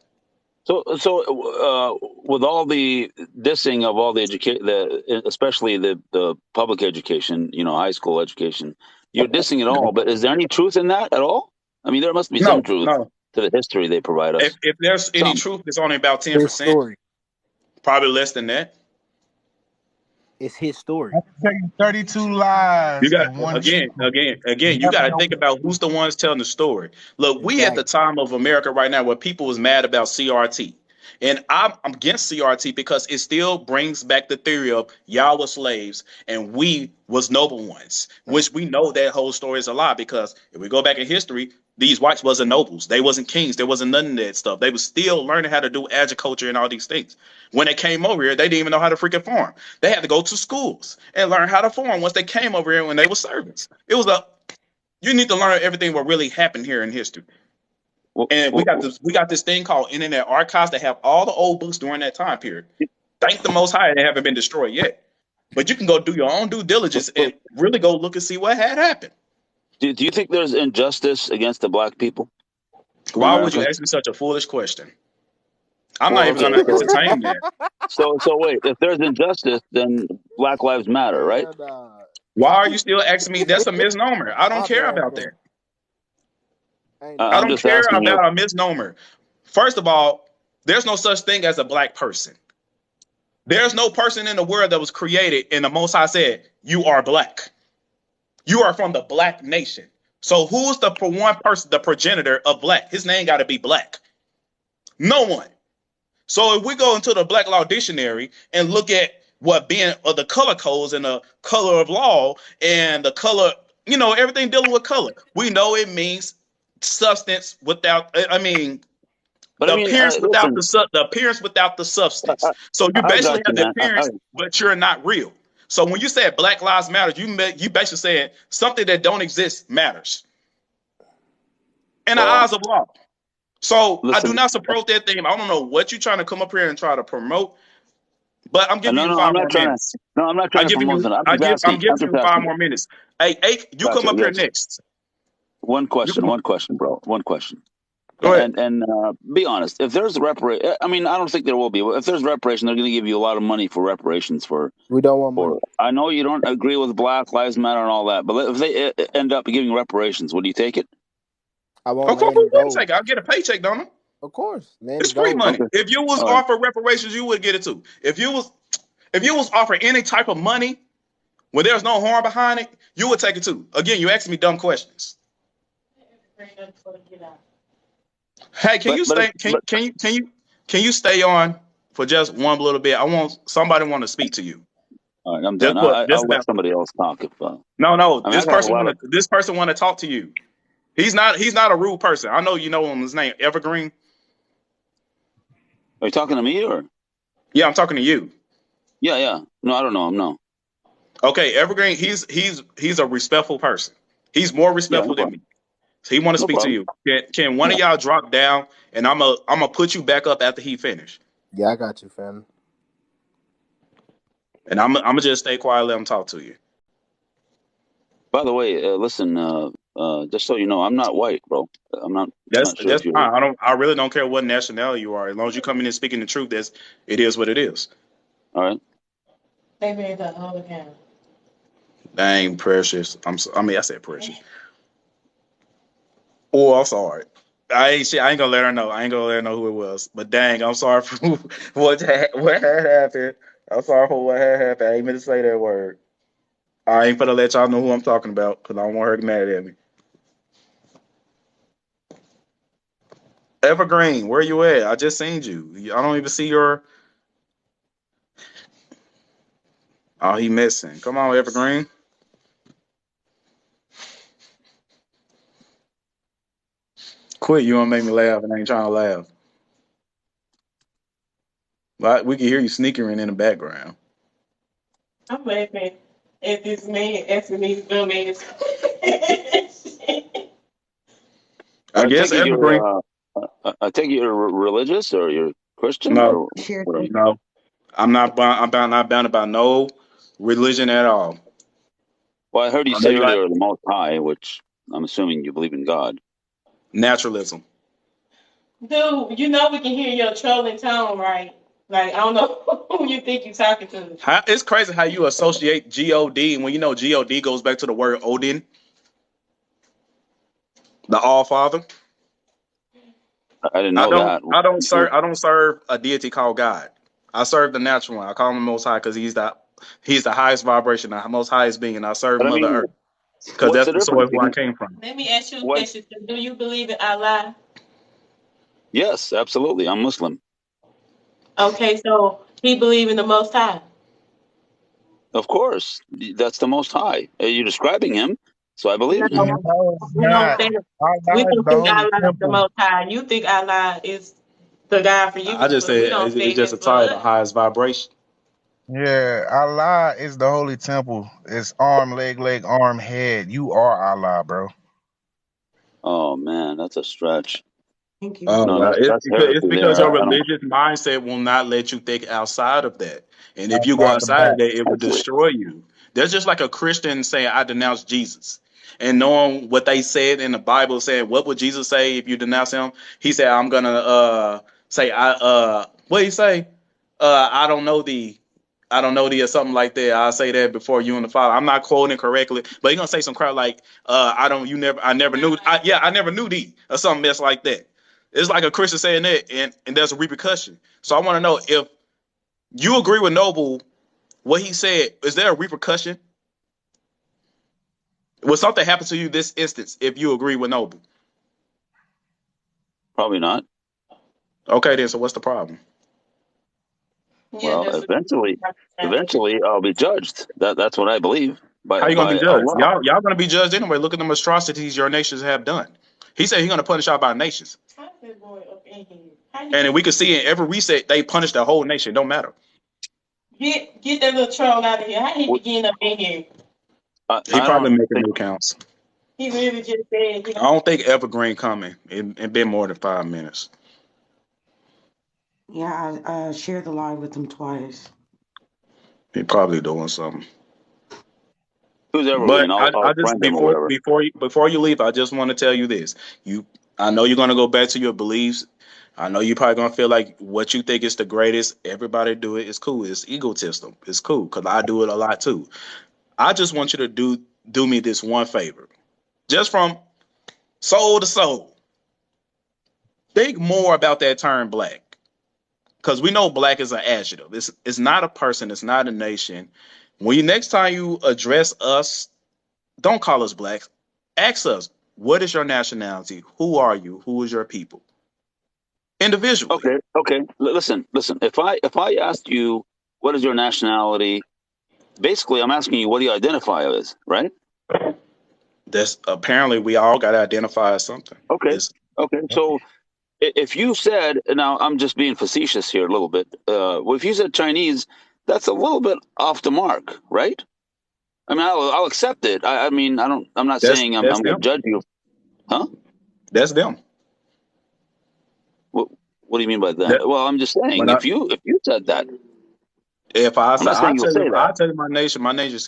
With all the dissing of all the especially the public education, high school education, you're dissing it all. But is there any truth in that at all? I mean, there must be some No, truth no. to the history they provide us. If there's any Some. truth, it's only about His 10%, story. probably less than that. It's his story. I can tell you 32 lies You got and one again, truth. you got to think about who's the ones telling the story. Look, we at the Exactly. time of America right now where people was mad about CRT. And I'm against CRT because it still brings back the theory of y'all were slaves and we was noble ones, which we know that whole story is a lie because if we go back in history, these whites wasn't nobles. They wasn't kings. There wasn't none of that stuff. They was still learning how to do agriculture and all these things. When they came over here, they didn't even know how to freaking farm. They had to go to schools and learn how to farm once they came over here when they were servants. It was you need to learn everything what really happened here in history. And we got this thing called Internet Archives that have all the old books during that time period. Thank the Most High they haven't been destroyed yet. But you can go do your own due diligence and really go look and see what had happened. Do you think there's injustice against the black people? Why would you ask me such a foolish question? I'm not Well, even going to okay. entertain that. So wait, if there's injustice, then Black Lives Matter, right? Why are you still asking me? That's a misnomer. I don't My care bad, about man. that. Ain't I I'm don't just care asking you. about a misnomer. First of all, there's no such thing as a black person. There's no person in the world that was created and the Most High said, you are black. You are from the black nation. So who's the one person, the progenitor of black? His name got to be black. No one. So if we go into the Black Law Dictionary and look at what being the color codes and the color of law and the color, everything dealing with color, we know it means substance without. But I The mean, appearance without listen, the appearance without the substance. So you I basically got you, have the man. appearance, but you're not real. So when you say Black Lives Matter, you basically saying something that don't exist matters in the Well, eyes of law. So I do listen. not support that thing. I don't know what you're trying to come up here and try to promote, but I'm giving No, you no, I'm 5 not more trying to. minutes. No, I'm not I trying to giving promote you that. I'm I'm giving just you five asking. more minutes. Hey, you come Gotcha. up here Yes. next. One You question. come up. One question, bro. One question. Go ahead. And be honest. If there's reparation, I mean, I don't think there will be. If there's reparation, they're going to give you a lot of money for reparations We don't want money. I know you don't agree with Black Lives Matter and all that, but if they end up giving reparations, would you take it? I want Of course land we and would gold. take it. I'll get a paycheck, don't I? Of course, land It's and free gold. money. Okay. If you was All right. offered reparations, you would get it too. If you was offered any type of money where there's no harm behind it, you would take it too. Again, you asking me dumb questions. Hey, can But you but if, stay? Can you stay on for just one little bit? Somebody want to speak to you. all right, I'm Just done. what? Just I'll let about somebody else talk. no. I mean, I got a lot of. This person want to talk to you. He's not a rude person. I know you know him. His name Evergreen. Are you talking to me or? Yeah, I'm talking to you. Yeah. No, I don't know him. No. Okay, Evergreen. He's a respectful person. He's more Yeah, no respectful than problem. me. So he want to No speak to problem. you. Can one Yeah. of y'all drop down and I'm a put you back up after he finish. Yeah, I got you, fam. And I'm gonna just stay quiet, let him talk to you. By the way, listen. Just so you know, I'm not white, bro. I'm not sure That's if you're. fine. I really don't care what nationality you are. As long as you come in and speaking the truth, it is what it is. All right. They made the other account. Dang, precious. I said precious. Oh, I'm sorry. I ain't gonna let her know. I ain't gonna let her know who it was. But dang, I'm sorry for what had happened. I'm sorry for what had happened. I ain't meant to say that word. I ain't gonna let y'all know who I'm talking about because I don't want her to get mad at me. Evergreen, where you at? I just seen you. I don't even see your. Oh, he missing. Come on, Evergreen. Quit. You want to make me laugh and I ain't trying to laugh. But we can hear you sneakering in the background. I'm laughing And this man asking these dumb ass. I guess evergreen. I take it you're religious or you're Christian No, or Share what are you? no, I'm not. Not bound about no religion at all. Well, I heard you I know say you like earlier the Most High, which I'm assuming you believe in God. naturalism. Dude, you know we can hear your trolling tone, right? Like, I don't know who you think you're talking to. It's crazy how you associate God when you know God goes back to the word Odin, the All Father. I didn't I know don't. that. I don't serve a deity called God. I serve the natural one. I call him the Most High because he's the highest vibration, the most highest being. And I serve But I Mother mean, Earth because what's that's the the difference? source where I came from. Let me ask you a What? question. Do you believe in Allah? Yes, absolutely. I'm Muslim. Okay, so he believe in the Most High. Of course, that's the Most High. You're describing him, so I believe in him. No, No, it's we don't not. think we Allah is don't the think holy Allah is the temple. Most High. You think Allah is the God for I you, just but we said don't it's think just that's a for title, the us. highest vibration. Yeah, Allah is the holy temple. It's arm, leg, arm, head. You are Allah, bro. Oh man, that's a stretch. Thank you. Oh No, well, that's it's heresy because there. your I don't. religious mindset will not let you think outside of that, and if you go Outside the outside of box. that, it will Actually, destroy you. That's just like a Christian saying, "I denounce Jesus," and knowing what they said in the Bible, saying, "What would Jesus say if you denounce him?" He said, "I'm gonna say what did he say? I don't know thee." I don't know thee or something like that. I'll say that before you and the Father. I'm not quoting correctly, but he's gonna say some crap like, I never knew, I never knew thee or something mess like that. It's like a Christian saying that, and there's a repercussion. So I want to know if you agree with Noble, what he said, is there a repercussion? Will something happen to you this instance if you agree with Noble? probably not. Okay, then, so what's the problem? Yeah, Well, that's what eventually, I'll be judged. That's what I believe How you gonna be by judged? Allah. Y'all gonna be judged anyway. Look at the atrocities your nations have done. He said he's gonna punish y'all by nations. How's that boy up in here? How And you then we can see in every reset they punish the whole nation. Don't matter. get that little troll out of here? How he What- begin up in here? He I probably don't making think. new accounts. He really just said, I don't think Evergreen coming. It been more than 5 minutes. Yeah, I shared the live with them twice. He probably doing something. Who's But Evergreen? I'll I just friend him or whatever. before you leave, I just want to tell you this. I know you're gonna go back to your beliefs. I know you're probably gonna feel like what you think is the greatest. Everybody do it. It's cool. It's egotism. It's cool because I do it a lot too. I just want you to do me this one favor, just from soul to soul. Think more about that term black, because we know black is an adjective. It's not a person. It's not a nation. When you next time you address us, don't call us blacks. Ask us, what is your nationality? Who are you? Who is your people? Individually. Okay, okay. Listen. If I asked you what is your nationality, basically I'm asking you what do you identify as, right? That's apparently we all got to identify as something. Okay, It's okay. So if you said, now I'm just being facetious here a little bit. Well, if you said Chinese, that's a little bit off the mark, right? I mean, I'll accept it. I mean, I don't. I'm not saying I'm that's going to them. judge you, huh? That's them. What do you mean by That that? Well, I'm just saying when I if you said that, if I I'm say not saying you'll say that. I tell you my nation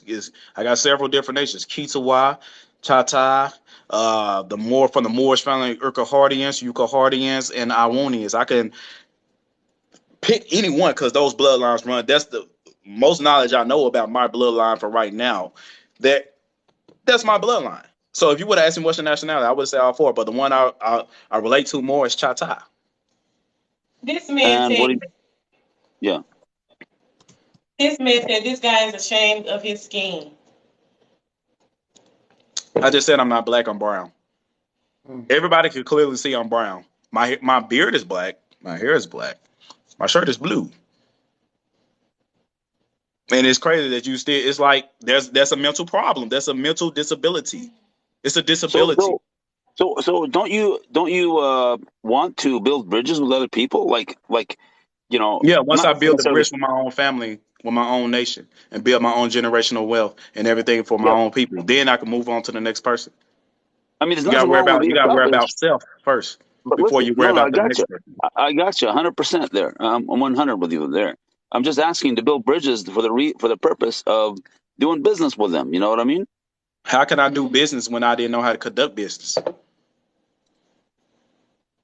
is I got several different nations. Kitawa, Chata, the Moor from the Moorish family, Urquhartians, Yucahartians, and Iwanians. I can pick any one because those bloodlines run. That's the most knowledge I know about my bloodline for right now. That that's my bloodline. So if you would have asked me what's your nationality, I would say all four. But the one I relate to more is Chata. this man And said, what do you, yeah. this guy is ashamed of his skin. I just said I'm not black. I'm brown. Mm. Everybody can clearly see I'm brown. My beard is black. My hair is black. My shirt is blue. And it's crazy that you still. It's like that's a mental problem. That's a mental disability. It's a So disability. so so don't you want to build bridges with other people? Like You know, Yeah, once not I build the necessarily. bridge for my own family, with my own nation, and build my own generational wealth and everything for my Yeah, own people, then I can move on to the next person. I mean, there's nothing wrong with You being gotta worry about selfish. self first But before listen, you worry no, about I the got you. next person. I got you 100% there. I'm 100 with you there. I'm just asking to build bridges for the purpose of doing business with them. You know what I mean? How can I do business when I didn't know how to conduct business?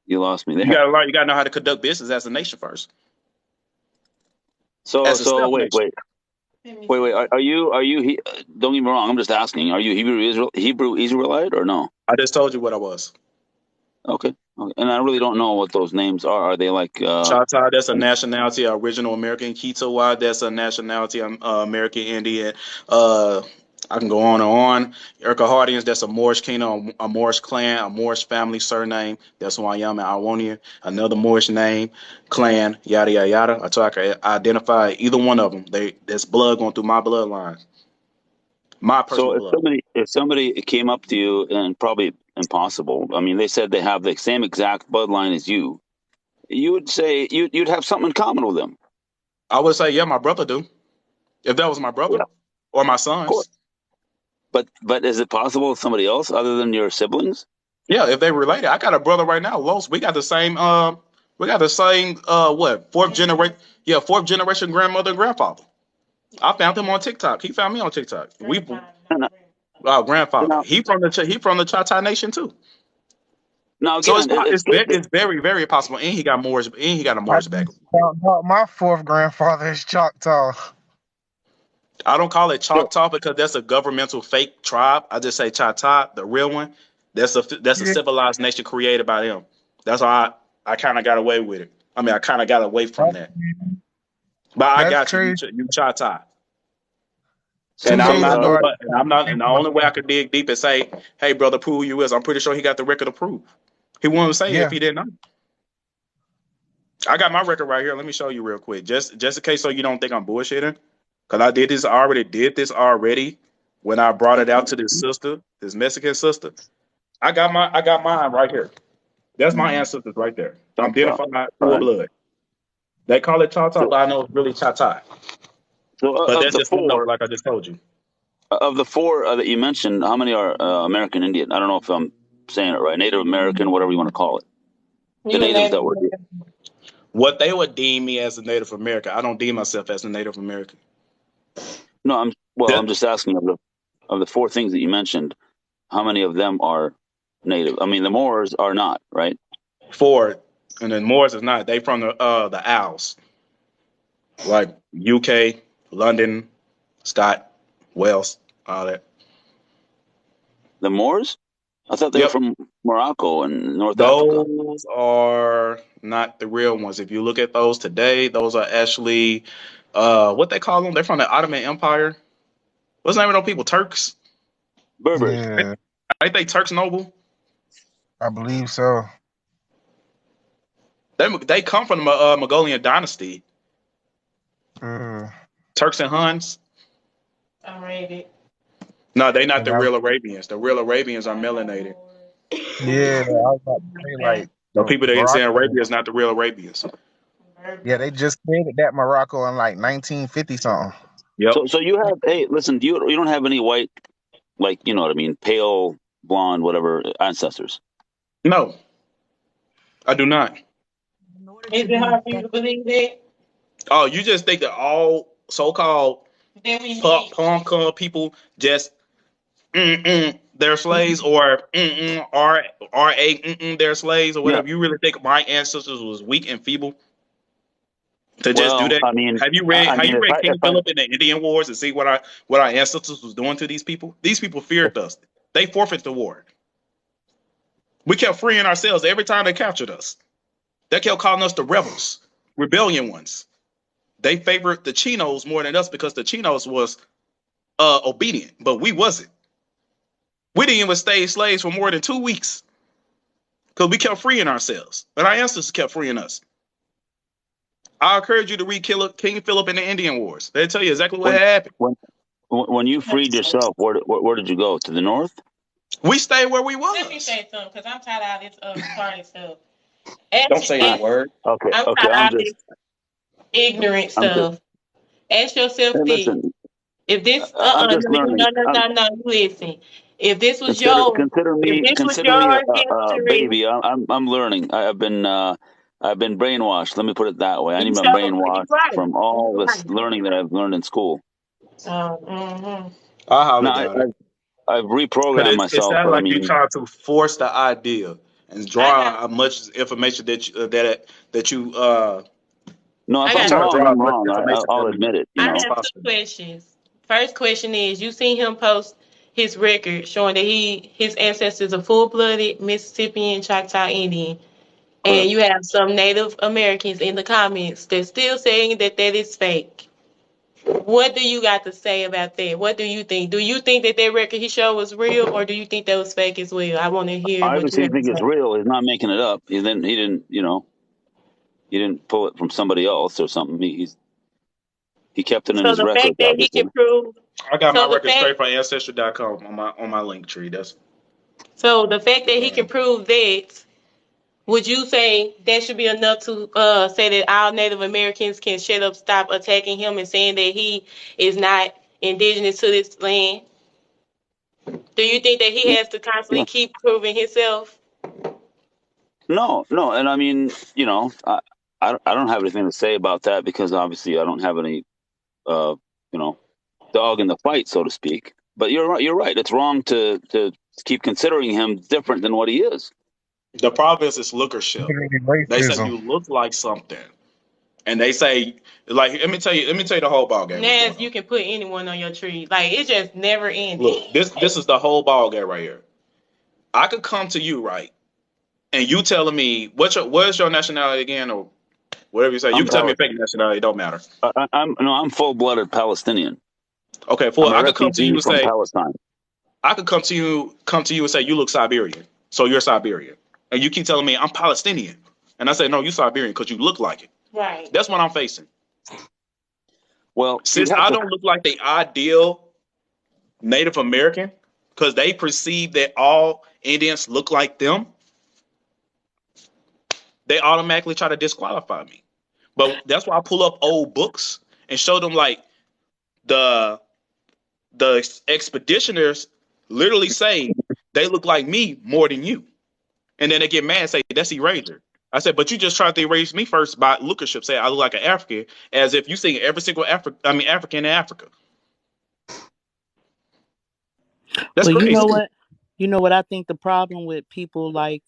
You lost me You there. gotta learn. You gotta know how to conduct business as a nation first, So, as a so self wait, nation. wait, wait, wait. Are you? Don't get me wrong. I'm just asking. Are you Hebrew Israelite or no? I just told you what I was. Okay. Okay. And I really don't know what those names are. Are they like? Choctaw, that's a nationality, original American. Kitawa, that's a nationality, American Indian. Uh, I can go on and on. Urquhartians, that's a Moorish kingdom, a Moorish clan, a Moorish family surname. That's who I am at Iwonia. Another Moorish name, clan, yada yada yada. So I can identify either one of them. There's blood going through my bloodline, my So personal blood. if somebody came up to you and probably impossible. I mean, they said they have the same exact bloodline as you. You would say you'd have something in common with them. I would say, yeah, my brother do. If that was my brother Yeah, or my of course. sons. But is it possible with somebody else other than your siblings? Yeah, if they related, I got a brother right now, Los. We got the same what, fourth generation, yeah, fourth generation grandmother and grandfather. I found him on TikTok. He found me on TikTok. We And, grandfather. now, He from the Choctaw Nation too. now So again, it's good. it's very very possible. And he got a I Moorish just background. found out my fourth grandfather is Choctaw. I don't call it So, Choctaw because that's a governmental fake tribe. I just say Choctaw, the real one. That's a Yeah, civilized nation created by them. That's why I kind of got away with it. I mean, I kind of got away from that's, that. But I that's got you. crazy. You Choctaw, so, and 2 days so ago, I I'm not. think And the about only way I could dig deep and say, "Hey, brother, prove who you is." I'm pretty sure he got the record to prove. He wouldn't say it if yeah. he didn't know. I got my record right here. Let me show you real quick, just in case, so you don't think I'm bullshitting. Cause I did this already when I brought it out to this sister, this Mexican sister. I got mine right here. That's my ancestors right there. Choctaw. Identified All full right. blood. They call it Choctaw, So, but I know it's really Choctaw. so But of that's the just one number, four, like I just told you. that you mentioned, how many are American Indian? I don't know if I'm saying it right. Native American, whatever you want to call it. The You a natives that Native were here. American. What they would deem me as a Native American, I don't deem myself as a Native American. No, I'm The just asking of the four things that you mentioned, how many of them are native? I mean, the Moors are not, right? Ford, and then Moors is not. They from the Isles, like UK, London, Scott, Wales, all that. The Moors? I thought they were Yep. from Morocco and North Africa. Those are not the real ones. If you look at those today, those are actually what they call them. They're from the Ottoman Empire. What's the name of those people? Turks. Berbers. Yeah, Ain't they Turks noble? I believe so. They come from the Mongolian dynasty. Uh, Turks and Huns. Arabic. No, they not the and I, real Arabians. The real Arabians are melanated. yeah, I was about to say like The people that say Morocco. Arabia is not the real Arabians. Yeah, they just created that Morocco in like 1950 something. Yep. So you have, hey, listen, you don't have any white, like, you know what I mean, pale, blonde, whatever ancestors. No, I do not. In order Is to it be hard for you to believe that? Oh, you just think that all so-called That we mix. punk people just they're slaves, or they're slaves, or Yeah. whatever. You really think my ancestors was weak and feeble to just do Well, that? I mean, Have you read if King I, Philip in the Indian Wars and see what our ancestors was doing to these people? These people if, feared us. They forfeited the war. We kept freeing ourselves every time they captured us. They kept calling us the rebels, rebellion ones. They favored the Chinos more than us because the Chinos was obedient, but we wasn't. We didn't even stay slaves for more than 2 weeks because we kept freeing ourselves, and our ancestors kept freeing us. I encourage you to read King Philip in the Indian Wars. They tell you exactly what when, happened. when, when you freed yourself, where did you go? To the north? We stayed where we Let me was. say something, because I'm tired of all this party stuff. Don't say Uh, the Actually, word. okay, I'm okay, tired of all this. ignorant I'm just, stuff. Ask yourself hey, this. listen, If this, I'm just learning. no, listen. If this was Consider your, consider if me this was consider me your a history, baby. I'm learning. I've been brainwashed. Let me put it that way. I you need my show, you brainwashed right. from all You this right. learning that I've learned in school. Mhm. I highly Now doubt it. I've But reprogrammed it myself, sounds but I like you mean, trying to force the idea and I draw got, out much information that you no, if I you I'm got trying to wrong, draw out I'm much wrong. information I'll from me admit it. You I know. as have two possible. questions. First question is, you seen him post his record showing that his ancestors are full-blooded Mississippian Choctaw Indian, and Correct. you have some Native Americans in the comments that's still saying that that is fake. What do you got to say about that? What do you think? Do you think that that record he showed was real, or do you think that was fake as well? I want to hear I what you obviously have to think say. it's real. He's not making it up. He didn't. You know, he didn't pull it from somebody else or something. He kept it in So his the fact records, that he obviously. can prove, I got my so the record fact, straight from ancestral.com on my link tree. That's so the fact that he can prove that, would you say that should be enough to say that all Native Americans can shut up, stop attacking him, and saying that he is not indigenous to this land? Do you think that he has to constantly Yeah. keep proving himself? No, no, and I mean, you know, I don't have anything to say about that because obviously I don't have any, uh, you know, dog in the fight, so to speak. But you're right. You're right. It's wrong to keep considering him different than what he is. the problem is lookership. Literally They say racism. you look like something, and they say like let me tell you the whole ball game. What's going Nas, on? you can put anyone on your tree. Like, it just never ended. Look, this is the whole ball game right here. I could come to you right, and you telling me what's your nationality again, or whatever you say. You I'm can tell me Pal- a fake nationality. It don't matter. I'm no, I'm full blooded Palestinian. Okay, I'm for a I could come to you refugee and from say Palestine. I could come to you and say you look Siberian, so you're Siberian, and you keep telling me I'm Palestinian, and I say no, you Siberian because you look like it. Right. That's what I'm facing. Well, you'd Since have I to. don't look like the ideal Native American, because they perceive that all Indians look like them, they automatically try to disqualify me. But that's why I pull up old books and show them like the the expeditioners literally say they look like me more than you. And then they get mad and say, that's eraser. I said, but you just tried to erase me first by lookership, say I look like an African, as if you sing every single African in Africa. That's Well, crazy. you know what I think the problem with people like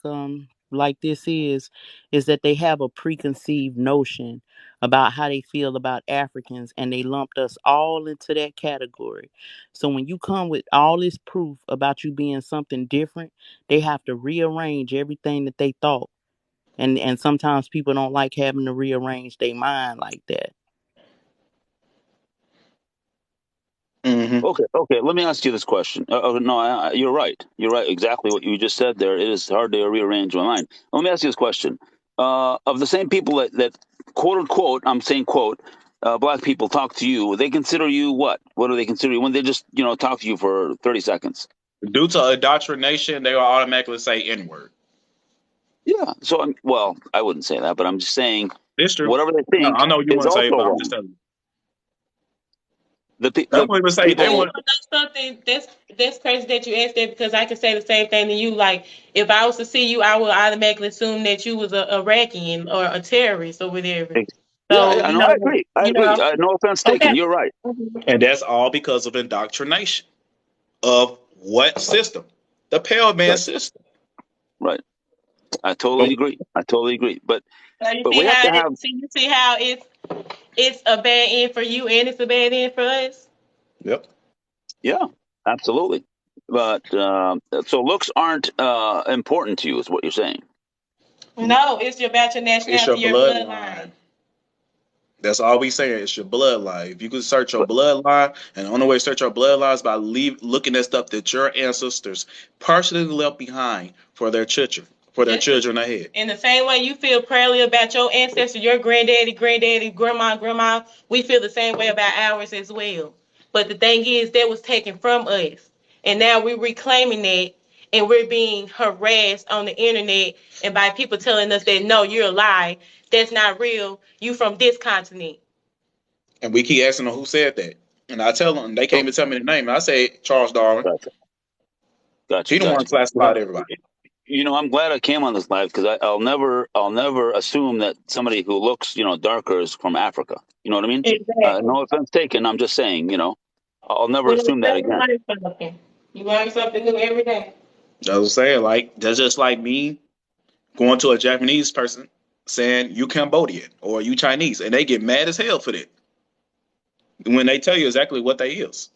this is that they have a preconceived notion about how they feel about Africans, and they lumped us all into that category. So when you come with all this proof about you being something different, they have to rearrange everything that they thought. And sometimes people don't like having to rearrange their mind like that. Mm-hmm. Okay, okay. Let me ask you this question. No, you're right. You're right. Exactly what you just said there. It is hard to rearrange my mind. Let me ask you this question. Of the same people that quote unquote, I'm saying quote, black people talk to you, they consider you what? What do they consider you when they just talk to you for 30 seconds? Due to indoctrination, they will automatically say N word. Yeah. So, well, I wouldn't say that, but I'm just saying It's true. whatever they No, I think know what you is want to say, also but I'm just wrong. telling you. The That's what they would say. They people. Okay, would. you know something? That's crazy that you asked that, because I can say the same thing to you. Like, if I was to see you, I would automatically assume that you was a Iraqi or a terrorist or whatever. Yeah, So yeah, no, I agree. I agree. No offense okay. taken. You're right. And that's all because of indoctrination of what system? The Pale Man Right. system. Right. I But totally agree. I totally agree. So you But see we have how to have. you see how it's a bad end for you and it's a bad end for us. yep. Yeah, absolutely. But so looks aren't important to you, is what you're saying. No, it's about your It's your nationality, your bloodline. bloodline. That's all we saying. It's your bloodline. If you could search your But bloodline, and the only way to search your bloodline is by looking at stuff that your ancestors partially left behind for their Just children ahead. in the same way you feel proudly about your ancestors, your granddaddy, grandma, we feel the same way about ours as well. But the thing is, that was taken from us, and now we're reclaiming it, and we're being harassed on the internet and by people telling us that no, you're a lie, that's not real, you from this continent. And we keep asking them who said that. And I tell them, they can't So, even tell me the name. I say Charles Darwin. gotcha, gotcha, He the one gotcha. classified everybody. I'm glad I came on this live because I'll never assume that somebody who looks, darker is from Africa. You know what I mean? Exactly. No offense taken. I'm just saying, I'll never Well, assume that you again. learn something. You learn something new every day. I was saying, like, that's just like me going to a Japanese person saying you Cambodian or you Chinese, and they get mad as hell for that when they tell you exactly what they is.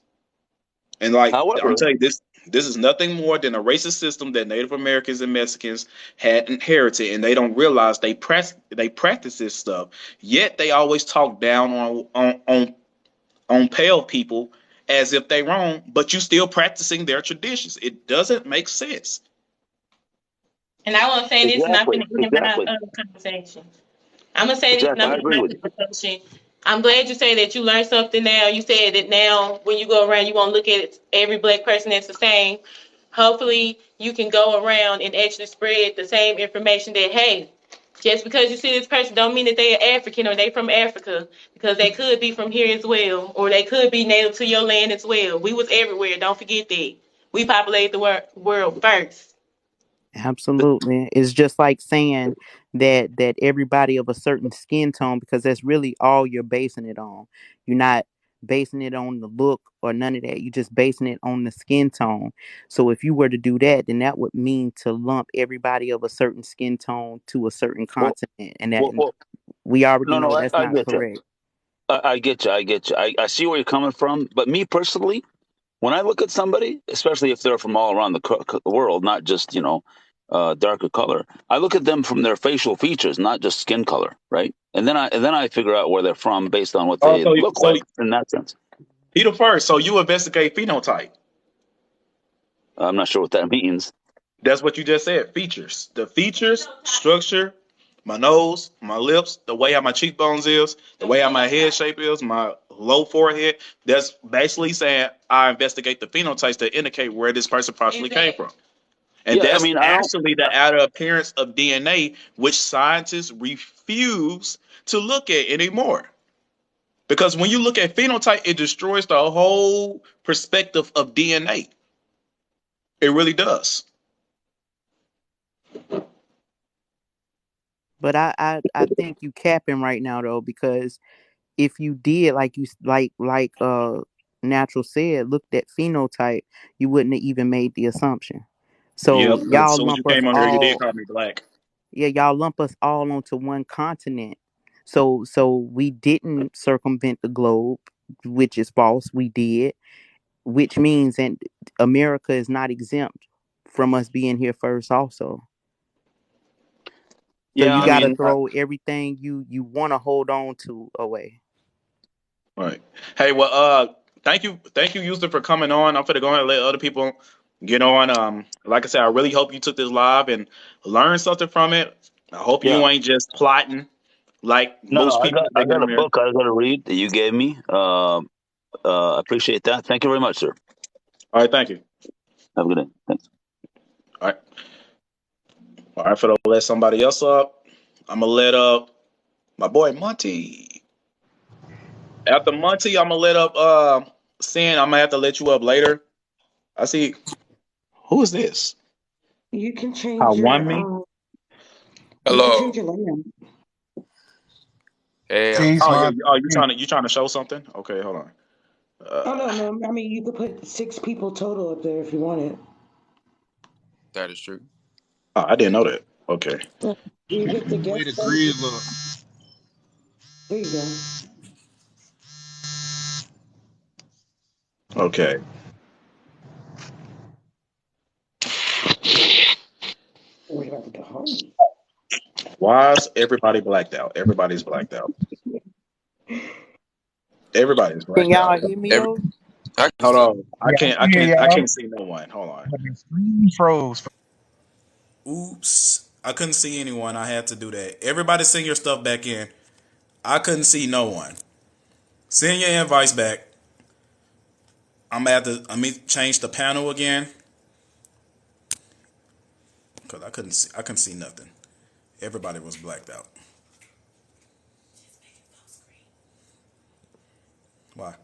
And like I'm However, telling you, this is nothing more than a racist system that Native Americans and Mexicans had inherited, and they don't realize they practice this stuff. Yet they always talk down on pale people as if they wrong, but you still practicing their traditions. It doesn't make sense. And I want to say this, and I'm exactly, going to end my exactly, conversation. I'm gonna say this, and exactly. I'm I gonna agree end with you. my conversation. I'm glad you say that you learned something now. You said that now when you go around, you won't look at every black person as the same. Hopefully, you can go around and actually spread the same information that hey, just because you see this person don't mean that they are African or they from Africa, because they could be from here as well, or they could be native to your land as well. We was everywhere. Don't forget that. We populated the world first. Absolutely. It's just like saying that everybody of a certain skin tone, because that's really all you're basing it on. You're not basing it on the look or none of that. You're just basing it on the skin tone. So if you were to do that, then that would mean to lump everybody of a certain skin tone to a certain Well, continent. And that well, we already no, know no, that's I not get you. correct. I get you. I get you. I see where you're coming from. But me personally, when I look at somebody, especially if they're from all around the world, not just darker color, I look at them from their facial features, not just skin color, right? And then I figure out where they're from based on what Oh, they so look so like in that sense. he the first. So you investigate phenotype. I'm not sure what that means. That's what you just said. Features. The features, structure, my nose, my lips, the way how my cheekbones is, the way how my head shape is, my low forehead. That's basically saying I investigate the phenotypes that indicate where this person possibly came from. And Yeah, I that's mean, I don't. actually the outer appearance of DNA, which scientists refuse to look at anymore. Because when you look at phenotype, it destroys the whole perspective of DNA. It really does. But I think you capping right now though, because if you did like natural said, looked at phenotype, you wouldn't have even made the assumption. Yep. So Because as y'all soon as you lump us came on here, you did all, call me black. yeah, y'all lump us all onto one continent. So we didn't circumvent the globe, which is false. We did, which means that America is not exempt from us being here first also. So Yeah, you I Right. got to mean, throw everything you want to hold on to away. Right. Hey, well, thank you, Houston, for coming on. I'm gonna go ahead and let other people get on. Like I said, I really hope you took this live and learned something from it. I hope yeah. you ain't just plotting like No, no, most I people got that I get got on a there. book I got to read that you gave me. Appreciate that. Thank you very much, sir. All right, thank you. Have a good day. Thanks. All right, all right. For to let somebody else up, I'm gonna let up my boy Monty. After Monty, I'm gonna let up Sin. I'm gonna have to let you up later. I see. Who is this? You can I change won your me. you can Hello. change your layout. Hey, I'm Peace, Oh yeah. man. Oh, you trying to show something? Okay, hold on. Oh Uh, no, no. I mean, you could put 6 people total up there if you wanted. that is true. oh, I didn't know that. Okay. You hit the Way guest to button. grid look. There you go. Okay. What about the home? Why is everybody blacked out? Everybody's blacked out. Everybody's Can blacked y'all out. hear me Every though? I can Hold still. on. I Yeah, I can't. I can hear can't. I y'all, can't see no one. Hold on. but the screen froze. Oops. I couldn't see anyone. I had to do that. Everybody send your stuff back in. I couldn't see no one. Send your invites back. I'm gonna have to. Let me change the panel again. Cause I couldn't see nothing. Everybody was blacked out. Why?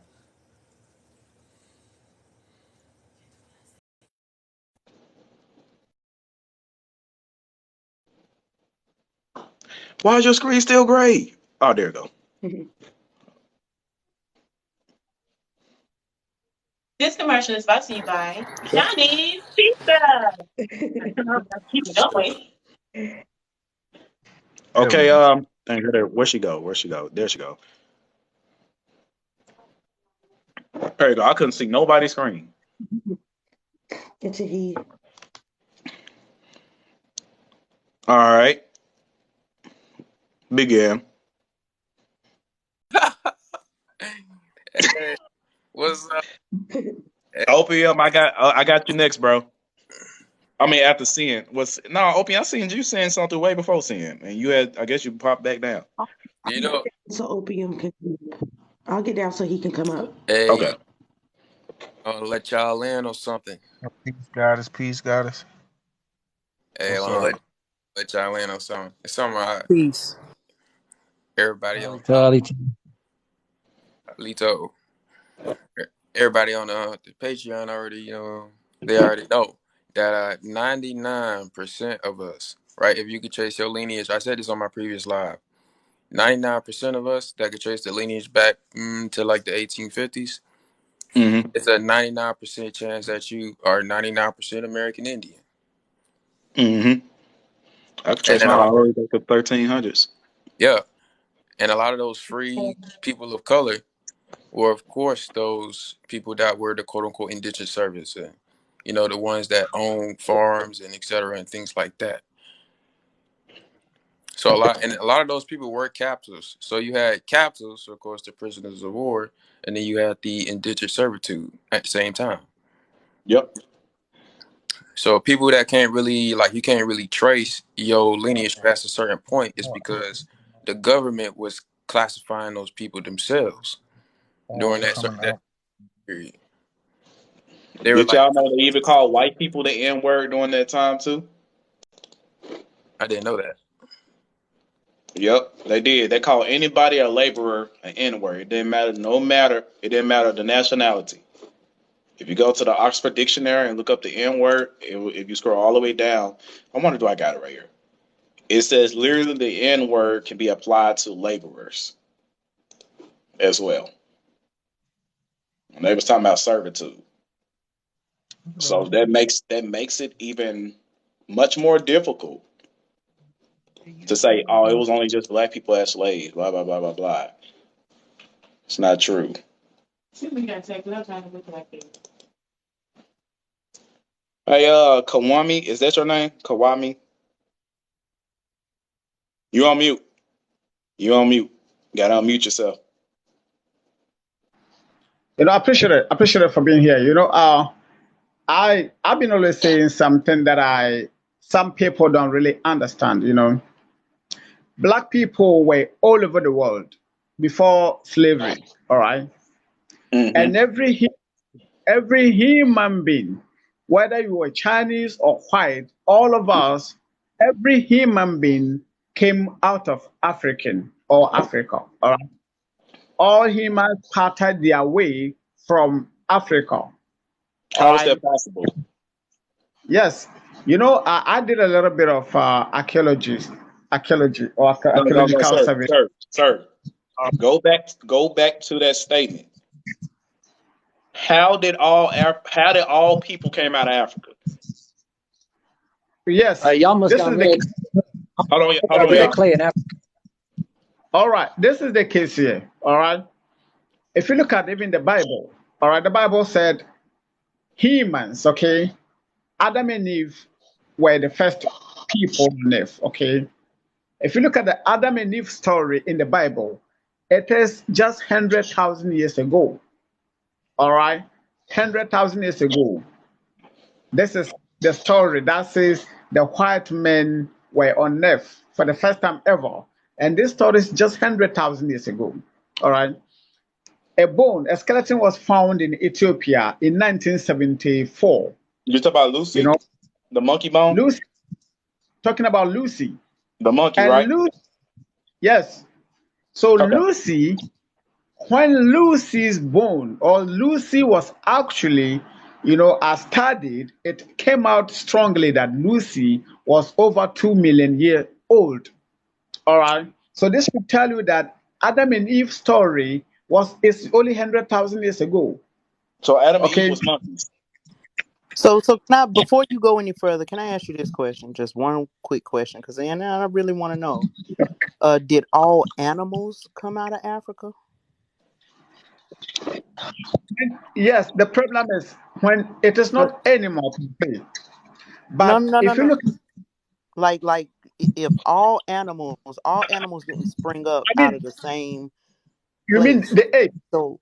Why is your screen still gray? Oh, there you go. This commercial is brought to you by Johnny's Pizza. Keep it going. Okay, There we go. where'd she go? Where'd she go? There she go. There you go. I couldn't see nobody's screen. It's a he. All right. Begin. Hey, what's up? OPM, I got you next, bro. I mean, after seeing OPM, I seen you saying something way before seeing, and you had, I guess you popped back down. You know, So opium can. I'll get down so he can come up. hey, Okay. I'll let y'all in on something. Peace, goddess. Peace, goddess. Hey, I What's want to up? let y'all in on something. It's something Peace. everybody on Alito. Lito, everybody on the Patreon already, they already know that 99% of us, right? If you could trace your lineage, I said this on my previous live. 99% of us that could trace the lineage back to like the 1850s. Mm-hmm. It's a 99% chance that you are 99% American Indian. Mm-hmm. I could And trace then mine all the way back to 1300s. yeah, and a lot of those free people of color were, of course, those people that were the quote unquote indigent servants, and the ones that own farms and et cetera and things like that. So a lot of those people were captives. So you had captives, of course, the prisoners of war, and then you had the indigent servitude at the same time. Yep. So people that you can't really trace your lineage past a certain point is because the government was classifying those people themselves during that period. They were Did like, y'all know they even called white people the N word during that time too? I didn't know that. Yep, they did. They called anybody a laborer an N word. It didn't matter. It didn't matter the nationality. If you go to the Oxford Dictionary and look up the N word, if you scroll all the way down, I wonder do I got it right here. It says literally the N word can be applied to laborers as well. And they was talking about servitude. So that makes it even much more difficult to say, oh, it was only just black people as slaves, blah blah blah blah blah. It's not true. We gotta take no time to look like it. Hey, Kawami, is that your name? Kawami? You on mute. You on mute. You gotta unmute yourself. I appreciate it for being here. I've been always saying something that some people don't really understand. Black people were all over the world before slavery. All right, Mm-hmm. and every human being, whether you were Chinese or white, all of us, every human being came out of African or Africa. All right, all humans parted their way from Africa. All How is right. that possible? Yes. I did a little bit of archaeology or No, archaeological sir, survey. sir. Go back to that statement. How did all people came out of Africa? Yes. Y'all must This got is the red, case. Hold on, red y'all. clay in Africa. All right. This is the case here. All right. If you look at even the Bible, all right, the Bible said humans, okay, Adam and Eve were the first people on earth, okay. If you look at the Adam and Eve story in the Bible, it is just 100,000 years ago. All right, 100,000 years ago. This is the story that says the white men were on earth for the first time ever. And this story is just 100,000 years ago. All right. A skeleton was found in Ethiopia in 1974. You talk about You Lucy, know, the monkey bone? Lucy, talking about Lucy. The monkey, And right? Lucy, yes. So Okay. Lucy, when Lucy's born, or Lucy was actually, as studied, it came out strongly that Lucy was over 2 million years old. All right. So this would tell you that Adam and Eve's story is only 100,000 years ago. So Adam and Eve Okay. was monkeys. So now, before you go any further, can I ask you this question? Just one quick question, because I really want to know. Did all animals come out of Africa? Yes, the problem is when it is No, not animal per se. no, But no, no, if you no. look, Like if all animals didn't spring up I out mean, of the same you mean place. the ape? So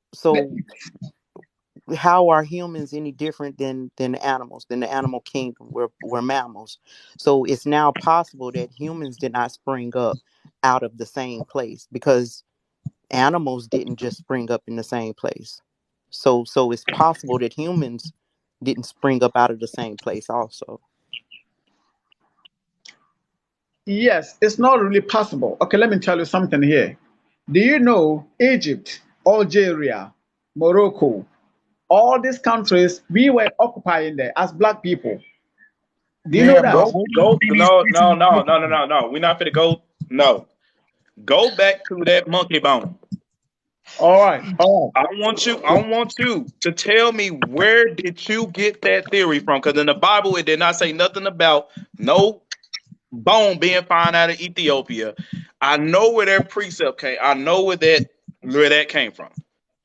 how are humans any different than animals, than the animal kingdom? We're mammals. So it's now possible that humans did not spring up out of the same place, because animals didn't just spring up in the same place. So it's possible that humans didn't spring up out of the same place also. Yes, it's not really possible. Okay, let me tell you something here. Do you know Egypt, Algeria, Morocco, all these countries, we were occupying there as black people? Do you know Yeah, but that? Go, where do you go. see these No, places no, no, no, no, located? no, no. We're not finna go. No. Go back to that monkey bone. All right, all I want you to tell me, where did you get that theory from? Because in the Bible it did not say nothing about no bone being found out of Ethiopia. I know where that precept came. I know where that came from.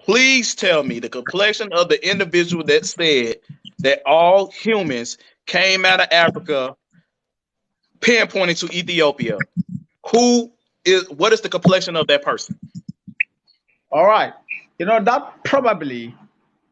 Please tell me the complexion of the individual that said that all humans came out of Africa, pinpointing to Ethiopia. What is the complexion of that person? all right. That probably,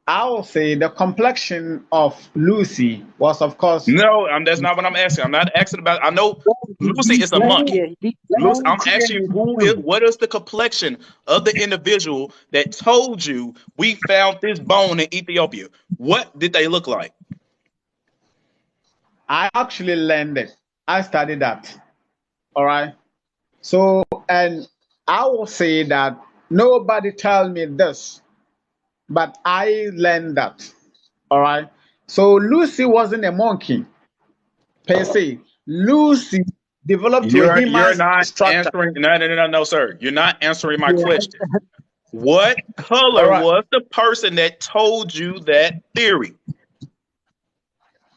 I will say the complexion of Lucy was, of course, No, that's not what I'm asking. I'm not asking about. I know Lucy is a monkey. Lucy, Who I'm asking you, created this theory? what is the complexion of the individual that told you we found this bone in Ethiopia? What did they look like? I actually learned it. I studied that. All right. So, and I will say that nobody tell me this, but I learned that. All right. So Lucy wasn't a monkey per se. Lucy developed to a human You're not structure. answering. No, no, no, no, no, sir. You're not answering my Yeah, question. What All color right. was the person that told you that theory?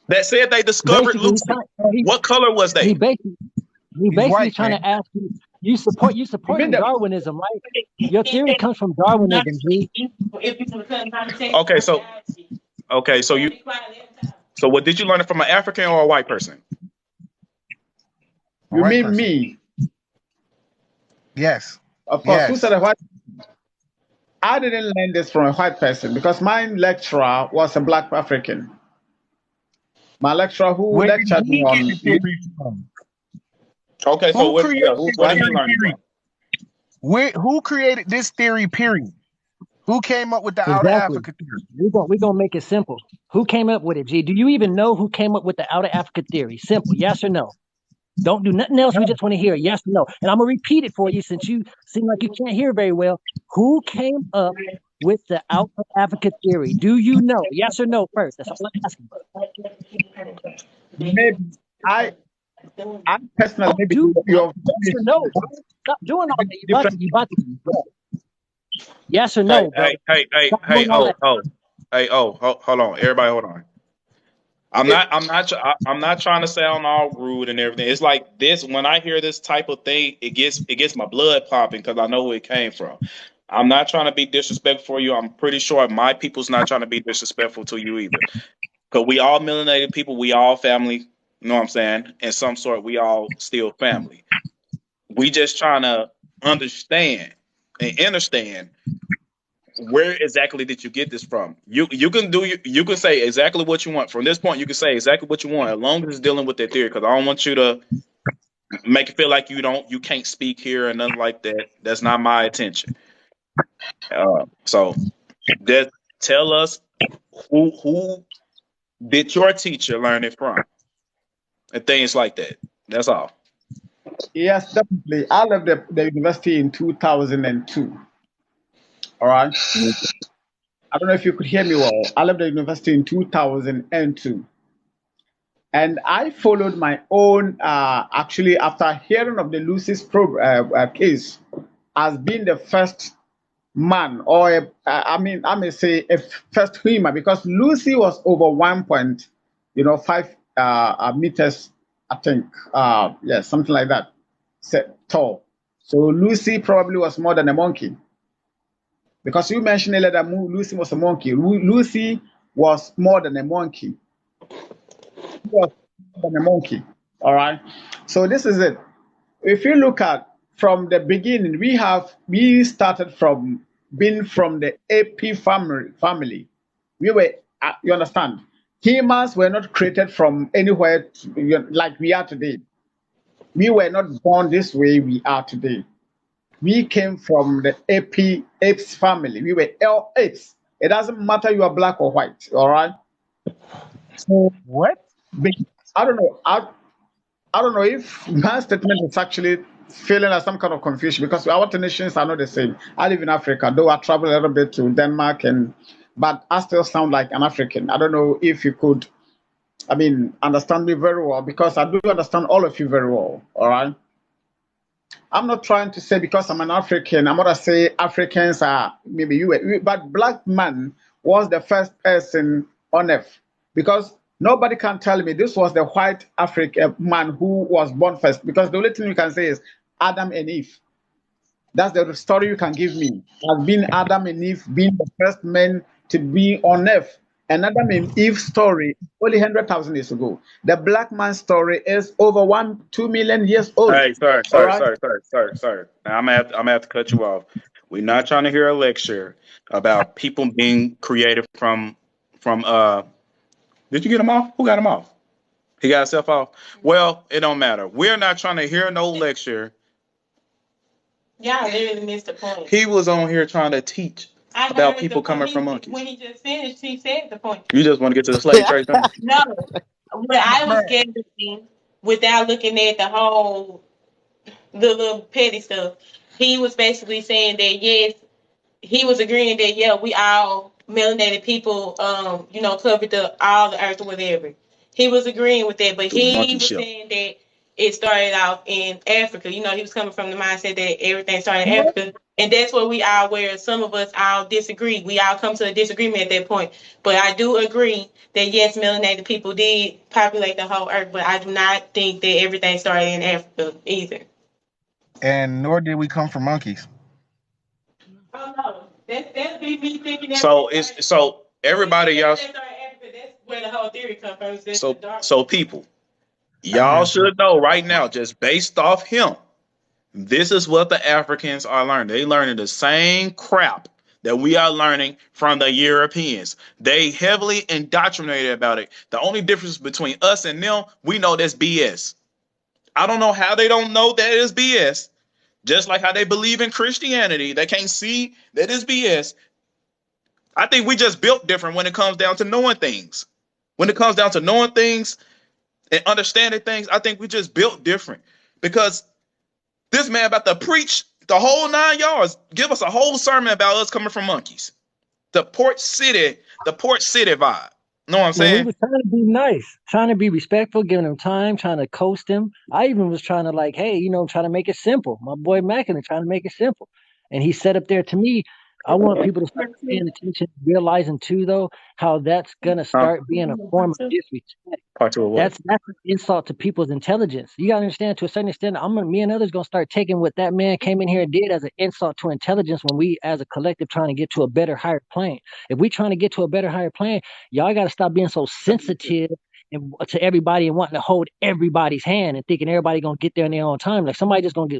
That said they discovered basically Lucy. What color was he they? basically he He's basically white, trying man. to ask you, you You mean supporting that? Darwinism, right? Your theory comes from Darwinism, G. Okay, so so what, did you learn it from an African or a white person? A You white mean person. me? Yes. Of course. Who said Yes. a white? I didn't learn this from a white person because my lecturer was a black African. My lecturer who Where did lectured me he get on. the theory from? Okay, so Who created this where did he theory, learn it from? period? Who created this theory, period? Who came up with the outer Exactly. Africa theory? We're gonna make it simple. Who came up with it, G? Do you even know who came up with the outer Africa theory? Simple, yes or no. Don't do nothing else. We just want to hear a yes or no. And I'm gonna repeat it for you since you seem like you can't hear very well. Who came up with the outer Africa theory? Do you know? Yes or no first. That's all I'm asking. Maybe I I personally, Don't maybe do you're yes or no, bro. Stop doing all that. different. You about to yes or Hey, no, bro. hey, hey, hey, Stop hey, doing all that. hold on. Everybody hold on. I'm not trying to sound all rude and everything. It's like this, when I hear this type of thing, it gets my blood popping because I know where it came from. I'm not trying to be disrespectful for you. I'm pretty sure my people's not trying to be disrespectful to you either. Because we all melanated people, we all family, you know what I'm saying? In some sort, we all still family. We just trying to understand and understand, where exactly did you get this from? You can say exactly what you want. From this point, you can say exactly what you want, as long as it's dealing with that theory. Because I don't want you to make it feel like you can't speak here and nothing like that. That's not my intention. So just tell us, who did your teacher learn it from, and things like that. That's all. Yes, definitely. I left the university in 2002. All right. I don't know if you could hear me well. I left the university in 2002. And I followed my own, actually, after hearing of the Lucy's case, as being the first man, or I mean, I may say a first human, because Lucy was over 1.5 meters, I think. Yeah, something like that, tall. So Lucy probably was more than a monkey, because you mentioned earlier that Lucy was a monkey. Lucy was more than a monkey. She was more than a monkey. All right. So this is it. If you look at from the beginning, we started from being from the AP family. We were, you understand, humans were not created from anywhere like we are today. We were not born this way we are today. We came from the apes family. We were all apes. It doesn't matter you are black or white. All right. So What? I don't know. I don't know if my statement is actually feeling like some kind of confusion, because our two nations are not the same. I live in Africa, though I travel a little bit to Denmark, but I still sound like an African. I don't know if you could, I mean, understand me very well, because I do understand all of you very well. All right. I'm not trying to say because I'm an African, I'm going to say Africans are maybe you, but black man was the first person on earth, because nobody can tell me this was the white African man who was born first, because the only thing you can say is Adam and Eve. That's the story you can give me. Has been Adam and Eve being the first men to be on earth. And Adam and Eve story only 100,000 years ago. The black man story is over 2 million years old. Hey, sir, All sir, right. sir, sir, sir, sir. Now, I'm gonna have to cut you off. We're not trying to hear a lecture about people being created from. Did you get him off? Who got him off? He got himself off. Well, it don't matter. We're not trying to hear no lecture. Y'all literally missed the point. He was on here trying to teach I about heard people the point. coming from monkeys. When he just finished, he said the point. You just want to get to the slave trade thing? No, what I was Man, gathering without looking at the little petty stuff, he was basically saying that yes, he was agreeing that yeah, we all melanated people, covered all the earth or whatever. He was agreeing with that, but The he monkey was ship. saying that it started off in Africa. You know, he was coming from the mindset that everything started in Africa, and that's where we are. Where some of us all disagree. We all come to a disagreement at that point. But I do agree that yes, melanated people did populate the whole earth, but I do not think that everything started in Africa either. and nor did we come from monkeys. Oh no, that's be me thinking So it's so everybody y'all. that's where the whole theory comes from. That's So the dark. so people, y'all Man, should know right now, just based off him, this is what the Africans are learning. They learning the same crap that we are learning from the Europeans. They heavily indoctrinated about it. The only difference between us and them, we know that's BS. I don't know how they don't know that it's BS. Just like how they believe in Christianity, they can't see that it's BS. I think we just built different when it comes down to knowing things. When it comes down to knowing things and understanding things, I think we just built different. Because this man about to preach the whole 9 yards, give us a whole sermon about us coming from monkeys. The Port City vibe. Know what I'm And we saying? was trying to be nice, trying to be respectful, giving him time, trying to coast him. I even was trying to like, hey, trying to make it simple. My boy Mackin trying to make it simple. And he set up there to me. I want people to start paying attention, realizing too, though, how that's gonna Huh? start being a form of disrespect. Part two of what? That's an insult to people's intelligence. You gotta understand to a certain extent. Me and others gonna start taking what that man came in here and did as an insult to intelligence when we, as a collective, trying to get to a better, higher plane. If we trying to get to a better, higher plane, y'all gotta stop being so sensitive and to everybody and wanting to hold everybody's hand and thinking everybody gonna get there in their own time. Like somebody's gonna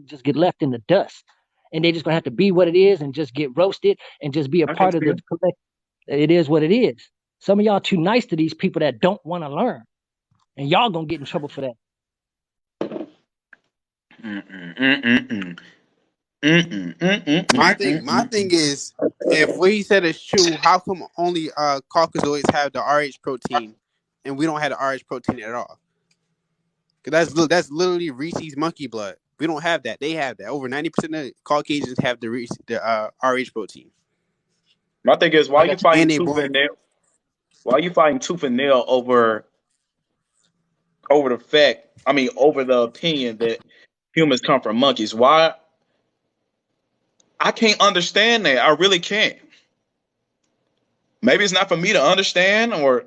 just get left in the dust, and they just gonna have to be what it is and just get roasted and just be a Okay, part of the collective. It is what it is. Some of y'all too nice to these people that don't want to learn. And y'all gonna get in trouble for that. My thing is, if what he said is true, how come only Caucasoids have the RH protein, and we don't have the RH protein at all? Because that's literally Reese's monkey blood. We don't have that. They have that. Over 90% of Caucasians have the RH protein. My thing is, why I you got you. fighting And they tooth born. and nail? Why you fighting tooth and nail over the fact? I mean, over the opinion that humans come from monkeys. Why? I can't understand that. I really can't. Maybe it's not for me to understand, or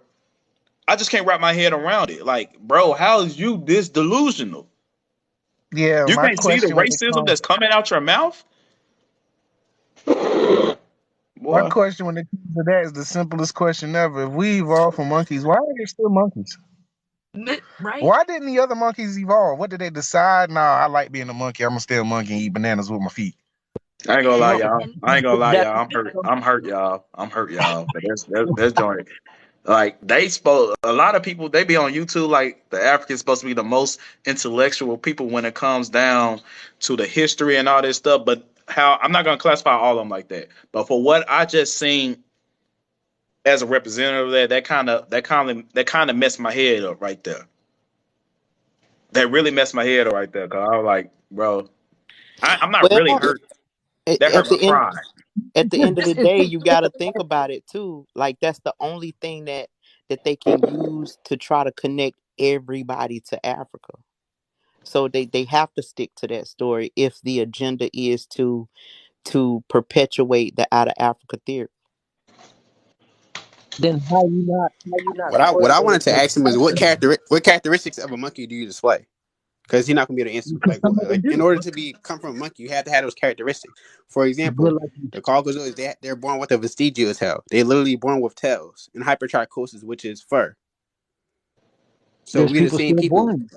I just can't wrap my head around it. Like, bro, how is you this delusional? Yeah, You my can't see the question when it racism comes that's coming out your mouth, my boy. question when it comes to that is the simplest question ever. If we evolved from monkeys, why are there still monkeys? Right? Why didn't the other monkeys evolve? What did they decide? Nah, I like being a monkey. I'm gonna stay a monkey and eat bananas with my feet. I ain't gonna lie, And, No, y'all. and I ain't gonna lie, that y'all. I'm hurt. I'm hurt, y'all. I'm hurt, y'all. But that's joint. Like they spoke. A lot of people they be on YouTube. Like the Africans supposed to be the most intellectual people when it comes down to the history and all this stuff. But how I'm not gonna classify all of them like that. But for what I just seen as a representative of that kind of messed my head up right there. That really messed my head up right there. Cause I was like, bro, I'm not really Well, hurt. That hurt at my the end pride. of the day, you got to think about it too. Like that's the only thing that they can use to try to connect everybody to Africa. So they have to stick to that story if the agenda is to perpetuate the out of Africa theory. then how you not What I correlated wanted to with ask him is what characteristics of a monkey do you display? Because he's not gonna be able to answer. because some of them Like in do. order to be come from a monkey, you have to have those characteristics. For But example, like the Caucasoids they're born with a vestigial tail. They're literally born with tails, and hypertrichosis, which is fur. So there's we're the people same still people. born.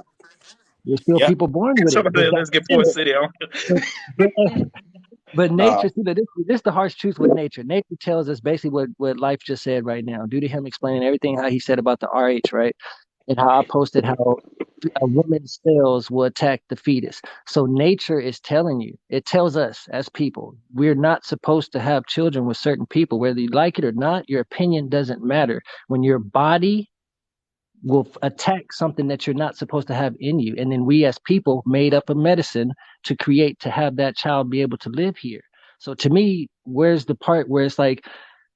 There's still Yeah. people born with it. Somebody But said, let's get Port City on. but, but, but Uh, nature, see, this is the harsh truth with nature. Nature tells us basically what life just said right now, due to him explaining everything how he said about the RH, right? And how I posted how a woman's cells will attack the fetus. So nature is telling you, it tells us as people, we're not supposed to have children with certain people. Whether you like it or not, your opinion doesn't matter. When your body will attack something that you're not supposed to have in you. And then we as people made up a medicine to create to have that child be able to live here. So to me, where's the part where it's like,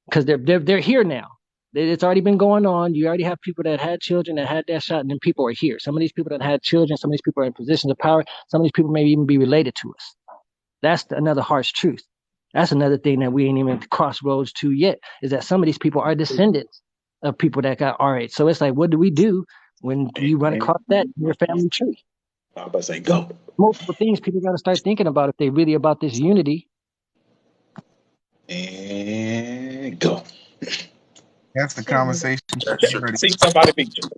because they're here now. It's already been going on. You already have people that had children that had that shot, and then people are here. Some of these people that had children, some of these people are in positions of power. Some of these people may even be related to us. That's another harsh truth. That's another thing that we ain't even crossroads to yet, is that some of these people are descendants of people that got RH. So it's like, what do we do when you run and across that in your family tree? I'm about to say go Multiple things people got to start thinking about if they really about this unity. and go. That's the conversation for everybody. See somebody beat you.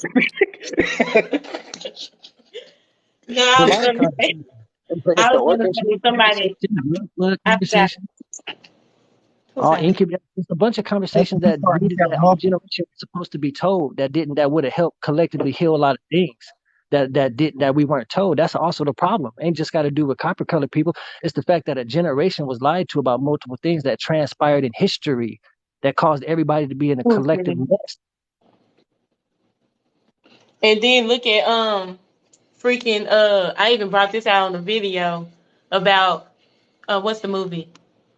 No, It's a I was lot of gonna say, conversations. It's I the was gonna organ say conversation, somebody. blood flood I forgot. conversation, Who's all that? incubator. It's a bunch of That's conversations when you that start needed, to have that our multiple. generation was supposed to be told, that would have helped collectively heal a lot of things that we weren't told. That's also the problem. Ain't just got to do with copper colored people. It's the fact that a generation was lied to about multiple things that transpired in history that caused everybody to be in a collective mess. And then look at freaking I even brought this out on the video about what's the movie?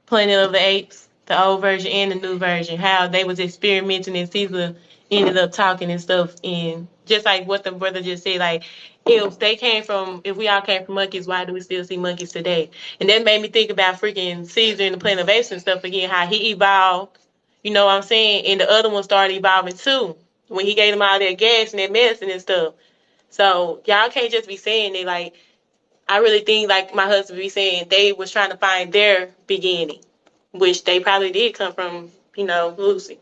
Planet of the Apes, the old version and the new version, how they was experimenting and Caesar ended up talking and stuff, and just like what the brother just said, like if we all came from monkeys, why do we still see monkeys today? And that made me think about freaking Caesar and the Planet of Apes and stuff again, how he evolved, you know what I'm saying? And the other one started evolving too when he gave them all that gas and that medicine and stuff. So y'all can't just be saying they like. I really think like my husband be saying they was trying to find their beginning, which they probably did come from, Lucy.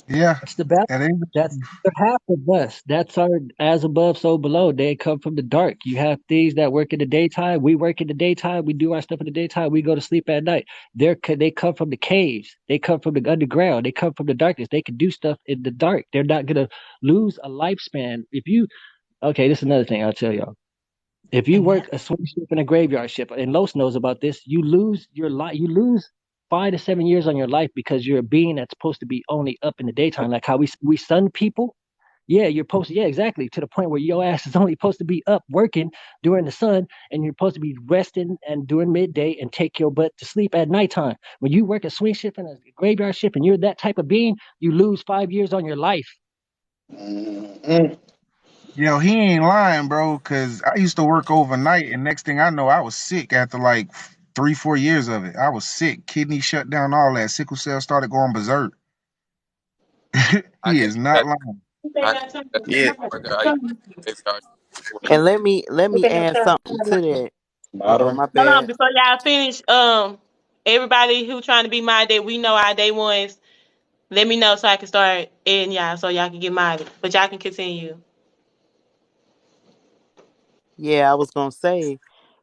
Yeah, That's the balance. that is. That's the half of us. That's our as above, so below. They come from the dark. You have things that work in the daytime. We work in the daytime. We do our stuff in the daytime. We go to sleep at night. They come from the caves. They come from the underground. They come from the darkness. They can do stuff in the dark. They're not gonna lose a lifespan. Okay, this is another thing I'll tell y'all. If you work a swing shift and a graveyard shift, and Los knows about this, you lose your life. You lose 5 to 7 years on your life because you're a being that's supposed to be only up in the daytime. Like how we sun people. Yeah, you're supposed to, yeah, exactly. To the point where your ass is only supposed to be up working during the sun and you're supposed to be resting and during midday and take your butt to sleep at nighttime. When you work a swing shift and a graveyard shift and you're that type of being, you lose 5 years on your life. Mm. Yo, he ain't lying, bro, because I used to work overnight, and next thing I know, I was sick after like 3, 4 years of it. I was sick, kidney shut down, all that. Sickle cell started going berserk. I He can is not attest. lying. I can attest to Yeah. that, brother. I used to graveyard before. Hold And let me add something to that. Modern. My on, bad. before y'all finish, everybody who trying to be modded, we know our day ones. Let me know so I can start adding y'all so y'all can get modded. But y'all can continue. Yeah, I was gonna say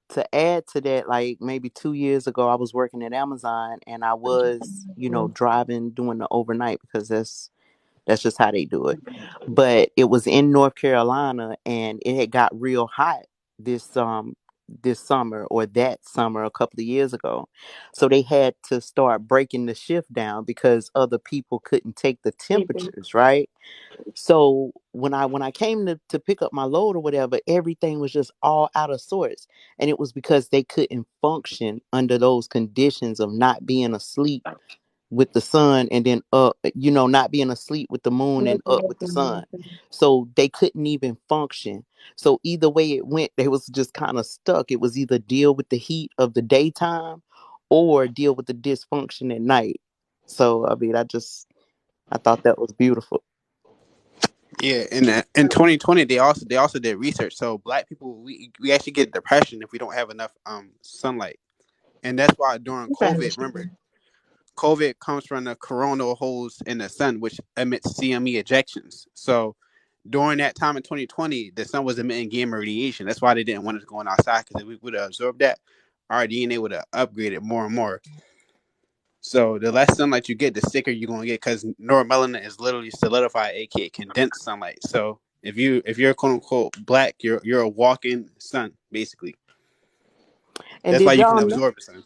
to add to that, like maybe 2 years ago, I was working at Amazon and I was, driving doing the overnight because that's just how they do it. But it was in North Carolina and it had got real hot this summer or that summer a couple of years ago. So they had to start breaking the shift down because other people couldn't take the temperatures, right? So when I came to pick up my load or whatever, everything was just all out of sorts. And it was because they couldn't function under those conditions of not being asleep with the sun and then up, not being asleep with the moon and up with the sun. So they couldn't even function. So either way it went, they was just kind of stuck. It was either deal with the heat of the daytime or deal with the dysfunction at night. So I mean, I thought that was beautiful. Yeah, in 2020 they also did research. So black people we actually get depression if we don't have enough sunlight, and that's why during COVID, remember, COVID comes from the coronal holes in the sun, which emits CME ejections. So during that time in 2020, the sun was emitting gamma radiation. That's why they didn't want us going outside because if we would have absorbed that, our DNA would have upgraded more and more. So the less sunlight you get, the sicker you're gonna get because neuromelanin is literally solidified, aka condensed sunlight. So if you're quote unquote black, you're a walking sun basically. And That's why you can absorb the sun.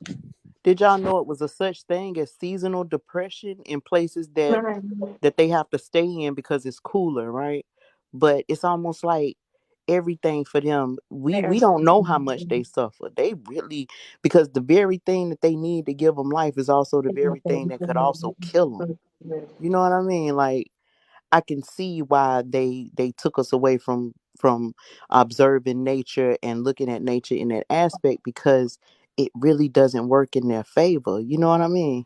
did y'all know it was a such thing as seasonal depression in places that they have to stay in because it's cooler, right? But it's almost like everything for them, we don't know how much they suffer. They really, because the very thing that they need to give them life is also the very thing that could also kill them. You know what I mean? Like I can see why they took us away from observing nature and looking at nature in that aspect because it really doesn't work in their favor. You know what I mean?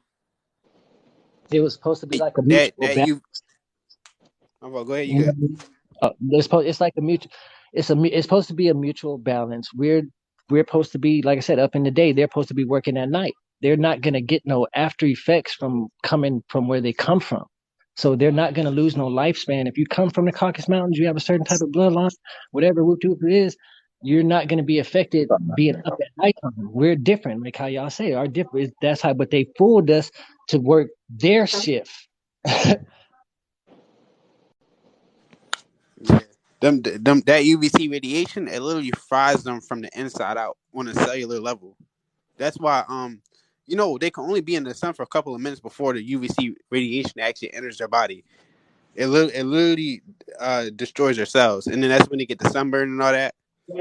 It was supposed to be like a That mutual that balance. you. Oh, well, go ahead. You You know good? what I mean? It's like a mutual. It's supposed to be a mutual balance. We're supposed to be, like I said, up in the day. They're supposed to be working at night. They're not gonna get no after effects from coming from where they come from. So they're not gonna lose no lifespan. If you come from the Caucasus Mountains, you have a certain type of bloodline, whatever whoop whoop it is, you're not gonna be affected being up at nighttime. We're different, like how y'all say, our different. That's how, but they fooled us to work their shift. Yeah. Them that UVC radiation, it literally fries them from the inside out on a cellular level. That's why they can only be in the sun for a couple of minutes before the UVC radiation actually enters their body. It literally destroys their cells, and then that's when they get the sunburn and all that.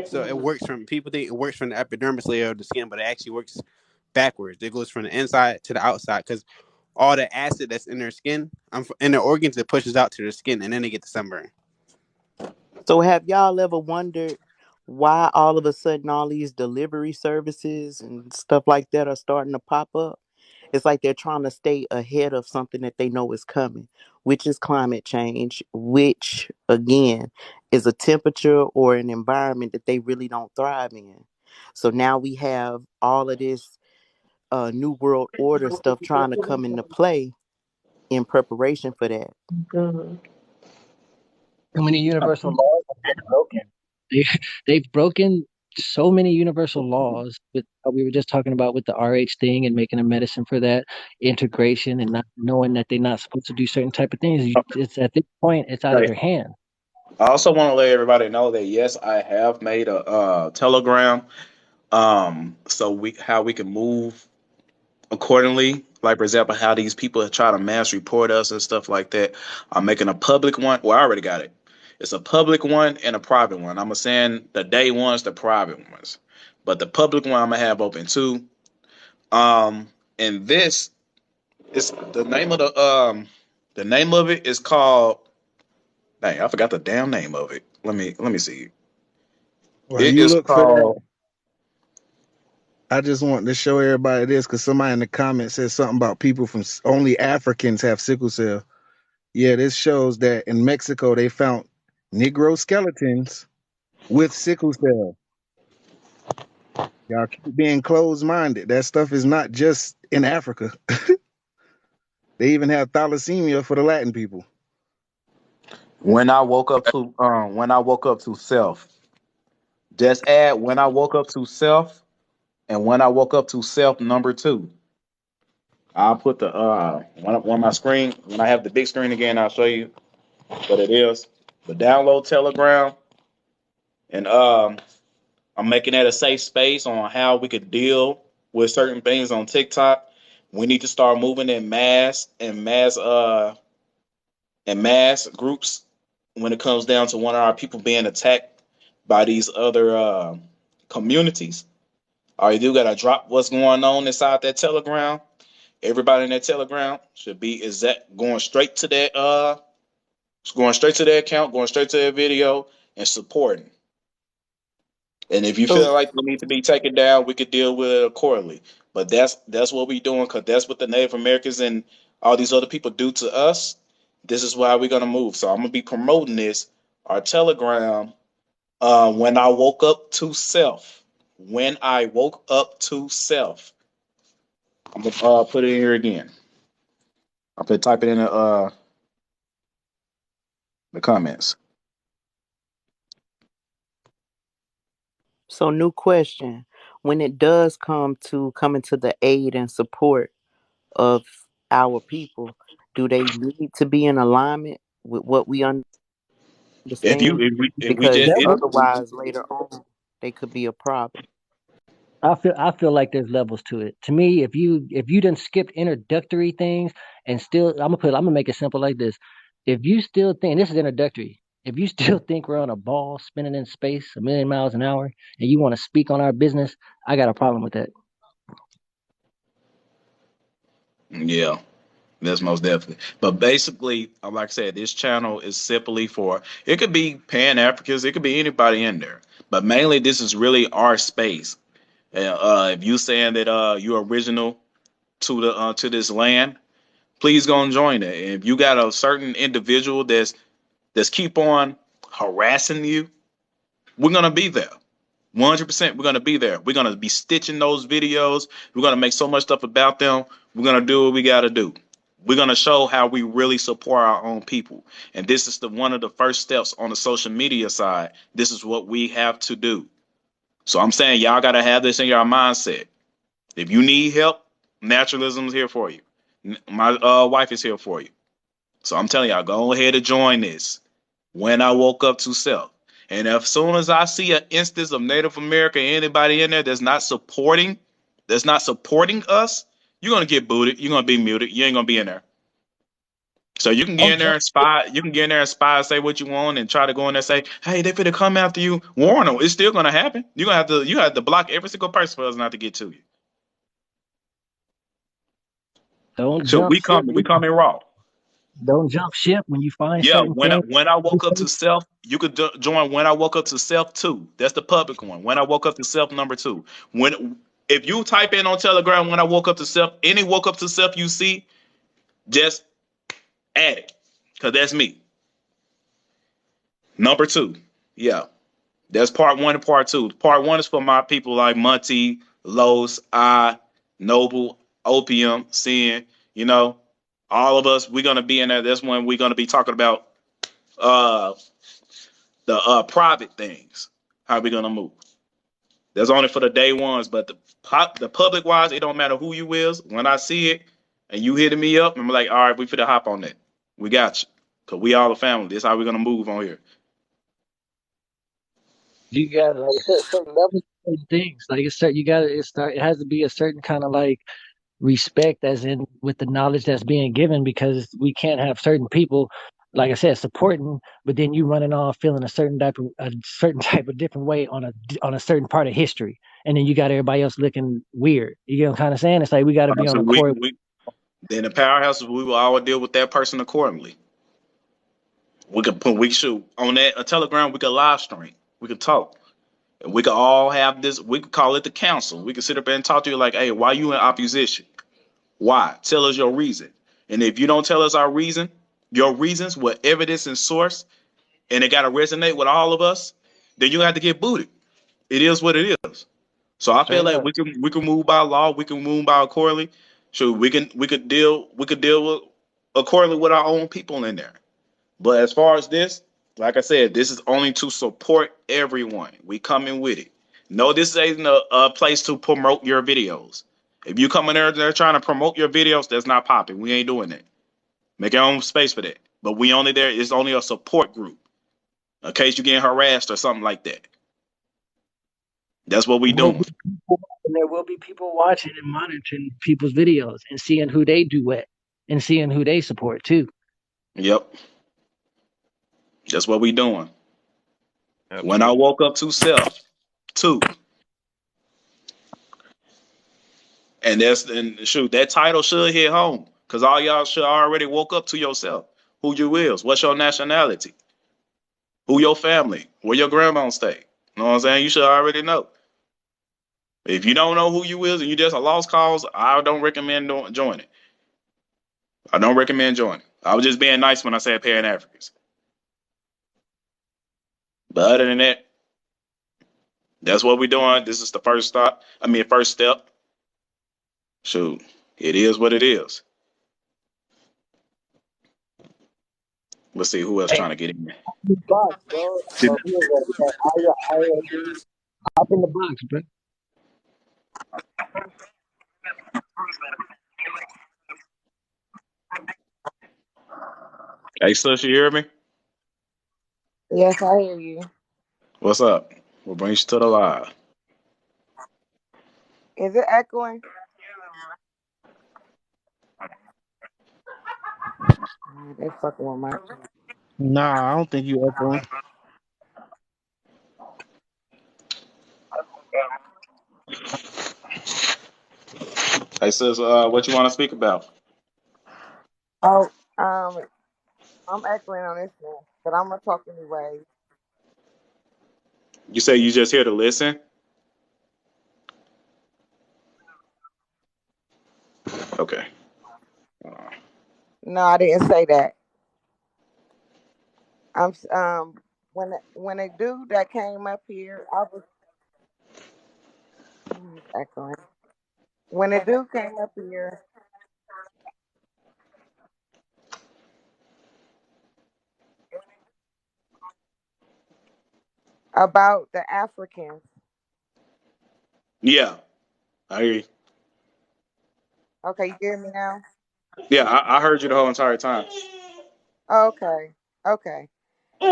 So it works from people think it works from the epidermis layer of the skin, but it actually works backwards. It goes from the inside to the outside because all the acid that's in their skin, in their organs, it pushes out to their skin, and then they get the sunburn. So have y'all ever wondered why all of a sudden all these delivery services and stuff like that are starting to pop up? It's like they're trying to stay ahead of something that they know is coming, which is climate change, which again is a temperature or an environment that they really don't thrive in. So now we have all of this new world order stuff trying to come into play in preparation for that. Too many universal laws have been broken. They, they've broken so many universal laws with what we were just talking about with the RH thing and making a medicine for that integration and not knowing that they're not supposed to do certain type of things. It's at this point, it's out of Right. their hand. I also want to let everybody know that yes, I have made a Telegram. So we can move accordingly. Like for example, how these people try to mass report us and stuff like that. I'm making a public one. Well, I already got it. It's a public one and a private one. I'm gonna send the day ones, the private ones, but the public one I'm gonna have open too. And this is the name of it is called. Dang, I forgot the damn name of it. Let me see. Well, It you is look for that. called. I just want to show everybody this because somebody in the comments said something about people from only Africans have sickle cell. Yeah, this shows that in Mexico they found Negro skeletons with sickle cell. Y'all keep being closed minded. That stuff is not just in Africa. They even have thalassemia for the Latin people. When I woke up to self. Just add when I woke up to self and when I woke up to self number two. I'll put the when my screen when I have the big screen again, I'll show you what it is. But download Telegram and I'm making that a safe space on how we could deal with certain things on TikTok. We need to start moving in mass groups when it comes down to one of our people being attacked by these other communities. All you do gotta drop what's going on inside that Telegram. Everybody in that Telegram should be is that going straight to their account, going straight to their video and supporting. And if you So feel like we need to be taken down, we could deal with it accordingly. But that's what we doing because that's what the Native Americans and all these other people do to us. This is why we're gonna move. So I'm gonna be promoting this. Our Telegram. When I woke up to self. When I woke up to self. I'm gonna put it in here again. I'm gonna type it in the comments. so new question. When it does come to coming to the aid and support of our people, do they need to be in alignment with what we If you understand? if we Because just it, Levels. otherwise later on they could be a problem. I feel like there's levels to it. To me, if you done skipped introductory things and still I'm gonna make it simple like this. If you still think this is introductory, if you still think we're on a ball spinning in space a million miles an hour and you want to speak on our business, I got a problem with that. yeah, that's most definitely. But basically, like I said, this channel is simply for it could be Pan Africans, it could be anybody in there. But mainly, this is really our space. If you saying that you're original to this land, please go and join it. If you got a certain individual that's keep on harassing you, we're gonna be there. 100%, we're gonna be there. We're gonna be stitching those videos. We're gonna make so much stuff about them. We're gonna do what we gotta do. We're gonna show how we really support our own people. And this is the one of the first steps on the social media side. This is what we have to do. So I'm saying y'all gotta have this in your mindset. If you need help, naturalism is here for you. My wife is here for you. So I'm telling y'all, go ahead and join this. When I woke up to self. And as soon as I see an instance of Native American, anybody in there that's not supporting us, you're gonna get booted. You're gonna be muted. You ain't gonna be in there. So you can get Don't in there jump. and spy. You can get in there and spy, say what you want, and try to go in there and say, "Hey, they finna come after you." Warn them. It's still gonna happen. You have to block every single person for us not to get to you. Don't So jump ship. we coming raw. Don't jump ship when you find Yeah, certain things. when I woke up to self, you could join when I woke up to self two. That's the public one. When I woke up to self number two. When if you type in on Telegram when I woke up to self, any woke up to self you see, just add it, cause that's me. Number two. Yeah, that's part one and part two. Part one is for my people like Monty, Los, I, Noble, Opium, Sin. You know, all of us. We're gonna be in there. That's when we're gonna be talking about uh the private things. How we gonna move? That's only for the day ones, but the public wise, it don't matter who you is. When I see it and you hitting me up, I'm like, all right, we finna hop on that. We got you, cause we all a family. This how we gonna move on here. You got like I said, certain levels, certain things. Like it's certain you got to start. It has to be a certain kind of like respect, as in with the knowledge that's being given, because we can't have certain people. like I said, supporting, but then you running off feeling a certain type of different way on a certain part of history, and then you got everybody else looking weird. You know what I'm kind of saying? It's like we got to be on So a core. we in the powerhouses, we will all deal with that person accordingly. We should on that a Telegram. We could live stream. We could talk. And we could all have this. We could call it the council. We could sit up and talk to you like, hey, why you in opposition? Why? Tell us your reason. And if you don't tell us our reason, your reasons with evidence and source, and it got to resonate with all of us, then you have to get booted. It is what it is. So I feel Straight like up. we can move by law. We can move by accordingly. So we could deal with accordingly with our own people in there. But as far as this, like I said, this is only to support everyone. We coming with it. No, this ain't a place to promote your videos. If you come in there trying to promote your videos, that's not popping. We ain't doing that. Make your own space for that. But we only there. It's only a support group in case you getting harassed or something like that. That's what we Will doing. be people, and there will be people watching and monitoring people's videos and seeing who they do what and seeing who they support too. Yep, that's what we doing. When I Absolutely. woke up to self, two, and shoot, that title should hit home because all y'all should already woke up to yourself. Who you is? What's your nationality? Who your family? Where your grandma stay? You know what I'm saying? You should already know. If you don't know who you is and you just a lost cause, I don't recommend joining. I don't recommend joining. I was just being nice when I said Pan Africans. But other than that, that's what we're doing. This is the first stop. I mean, first step. Shoot, it is what it is. Let's see who else Hey, trying to get in. the box, bro. Who is that? Hop in the box, bro. Hey, sis, you hear me? Yes, I hear you. What's up? What brings you to the live? Is it echoing? They fucking with my. Nah, I don't think you echoing. Hey, sis, what you want to speak about? Oh, I'm echoing on this one, but I'm gonna talk anyway. You say you just here to listen? Okay. No, I didn't say that. When a dude that came up here, I was echoing. When a dude came up here about the Africans. Yeah, I hear you. Okay, you hear me now? Yeah, I heard you the whole entire time. Okay, okay.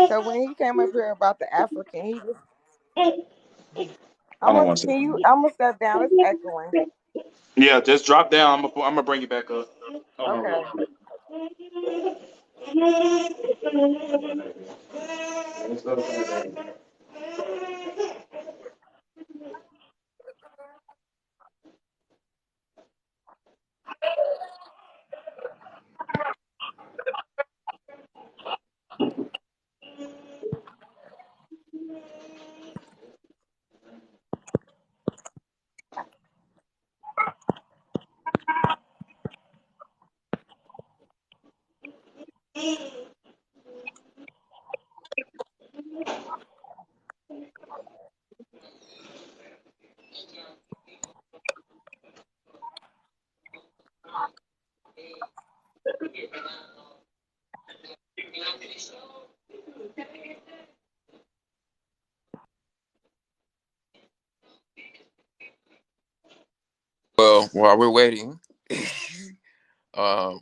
So when he came up here about the African, he was. Hold on one second. I'm gonna step down. It's echoing. Yeah, just drop down. I'm gonna bring you back up. Hold on real Okay. quick. Well, while we're waiting, um,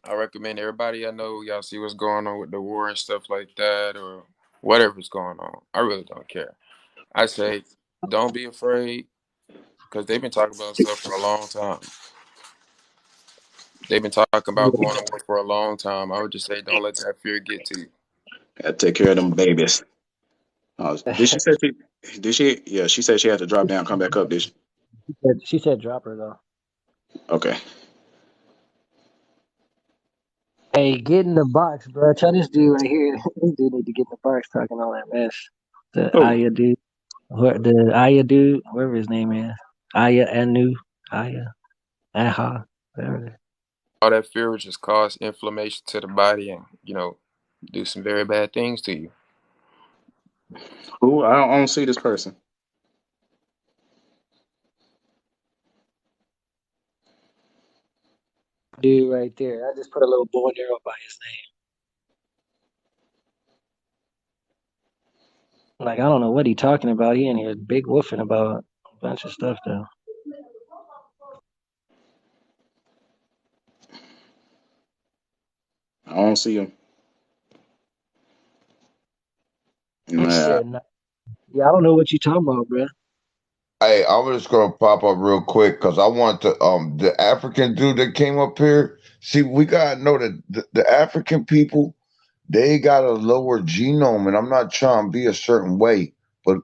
I recommend everybody I know y'all see what's going on with the war and stuff like that, or whatever's going on. I really don't care. I say don't be afraid because they've been talking about stuff for a long time. They've been talking Yeah. about going to war for a long time. I would just say don't let that fear get to you. Gotta take care of them babies. Did she say she? Did she? Yeah, she said she had to drop down, come back up. Did she? She said drop her though. Okay. Hey, get in the box, bro. Tell this dude right here. This dude need to get in the box talking all that mess. The Oh, Aya dude. The Aya dude, whatever his name is. Aya Anu. Aya. Aha. Whatever it is. All that fear would just cause inflammation to the body and, do some very bad things to you. who? I don't see this person. Dude right there. I just put a little bow and arrow by his name. Like I don't know what he talking about. He in here big woofing about a bunch of stuff though. I don't see him. He Nah. said no. Yeah, I don't know what you talking about, bro. Hey, I'm just gonna pop up real quick because I want to the African dude that came up here. See, we gotta know that the African people, they got a lower genome, and I'm not trying to be a certain way, but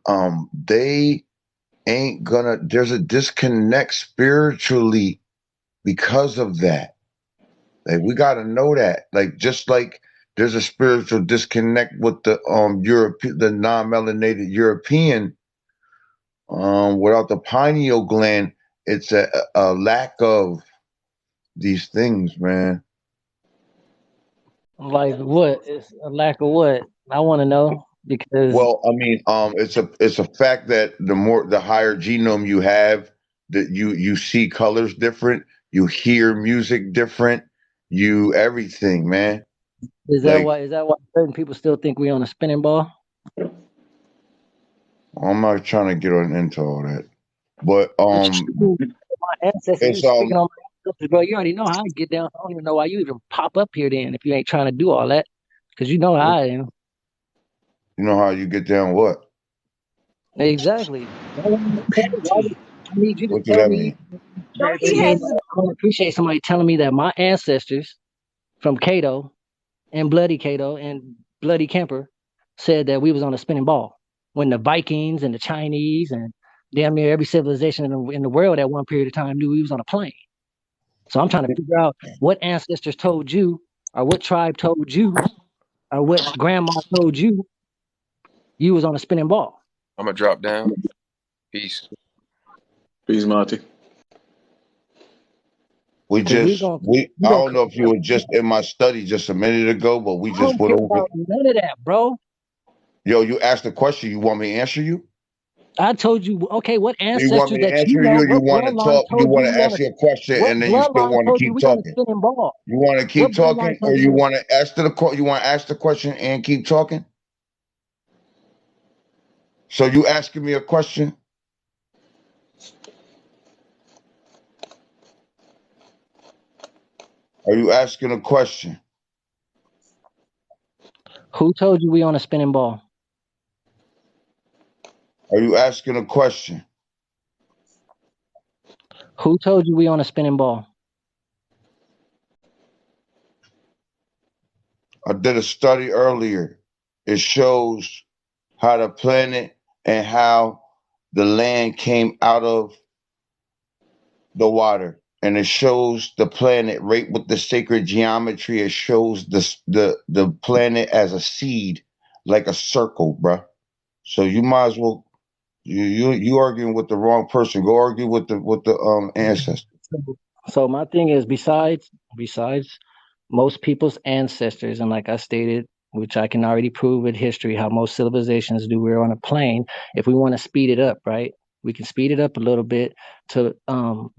they ain't gonna. There's a disconnect spiritually because of that. Like we gotta know that. Like just like there's a spiritual disconnect with the Europe, the non-melanated European. Without the pineal gland, it's a lack of these things, man. Like what? It's a lack of what? I want to know because Well, I mean, it's a fact that the higher genome you have, that you see colors different, you hear music different, you everything, man. Like is that why certain people still think we on a spinning ball? I'm not trying to get into all that, but My ancestors, you it's speaking on my ancestors, bro. You already know how I get down. I don't even know why you even pop up here then if you ain't trying to do all that. Because you know how I am. you know how you get down. Exactly. I need you to What do tell that me. mean? No, I he mean, has. I would appreciate somebody telling me that my ancestors from Cato and Bloody Cato and Bloody Kemper said that we was on a spinning ball when the Vikings and the Chinese and damn near every civilization in the world at one period of time knew we was on a plane. So I'm trying to figure out what ancestors told you, or what tribe told you, or what grandma told you you was on a spinning ball. I'm going to drop down. Peace. Peace, Monty. Because I we gonna don't know if you were just in my study just a minute ago, but we I just don't went care over. about none of that, bro. Yo, you asked a question. You want me to answer you? I told you, okay, what You want ancestors me to that you answer you, know, or you what want to bloodline talk? You told you want we to on ask a you a question, what and then you still bloodline want to told you keep we on a talking? spinning ball? You want to What keep bloodline talking, or told you you that? want to ask you want to ask the question and keep talking? So you asking me a question? Are you asking a question? Who told you we on a spinning ball? Are you asking a question? Who told you we on a spinning ball? I did a study earlier. It shows how the planet and how the land came out of the water, and it shows the planet right with the sacred geometry. It shows the planet as a seed, like a circle, bruh. So you might as well you arguing with the wrong person. Go argue with the ancestor. So my thing is, besides most people's ancestors, and like I stated, which I can already prove with history, how most civilizations do. We're on a plane. If we want to speed it up, right? We can speed it up a little bit to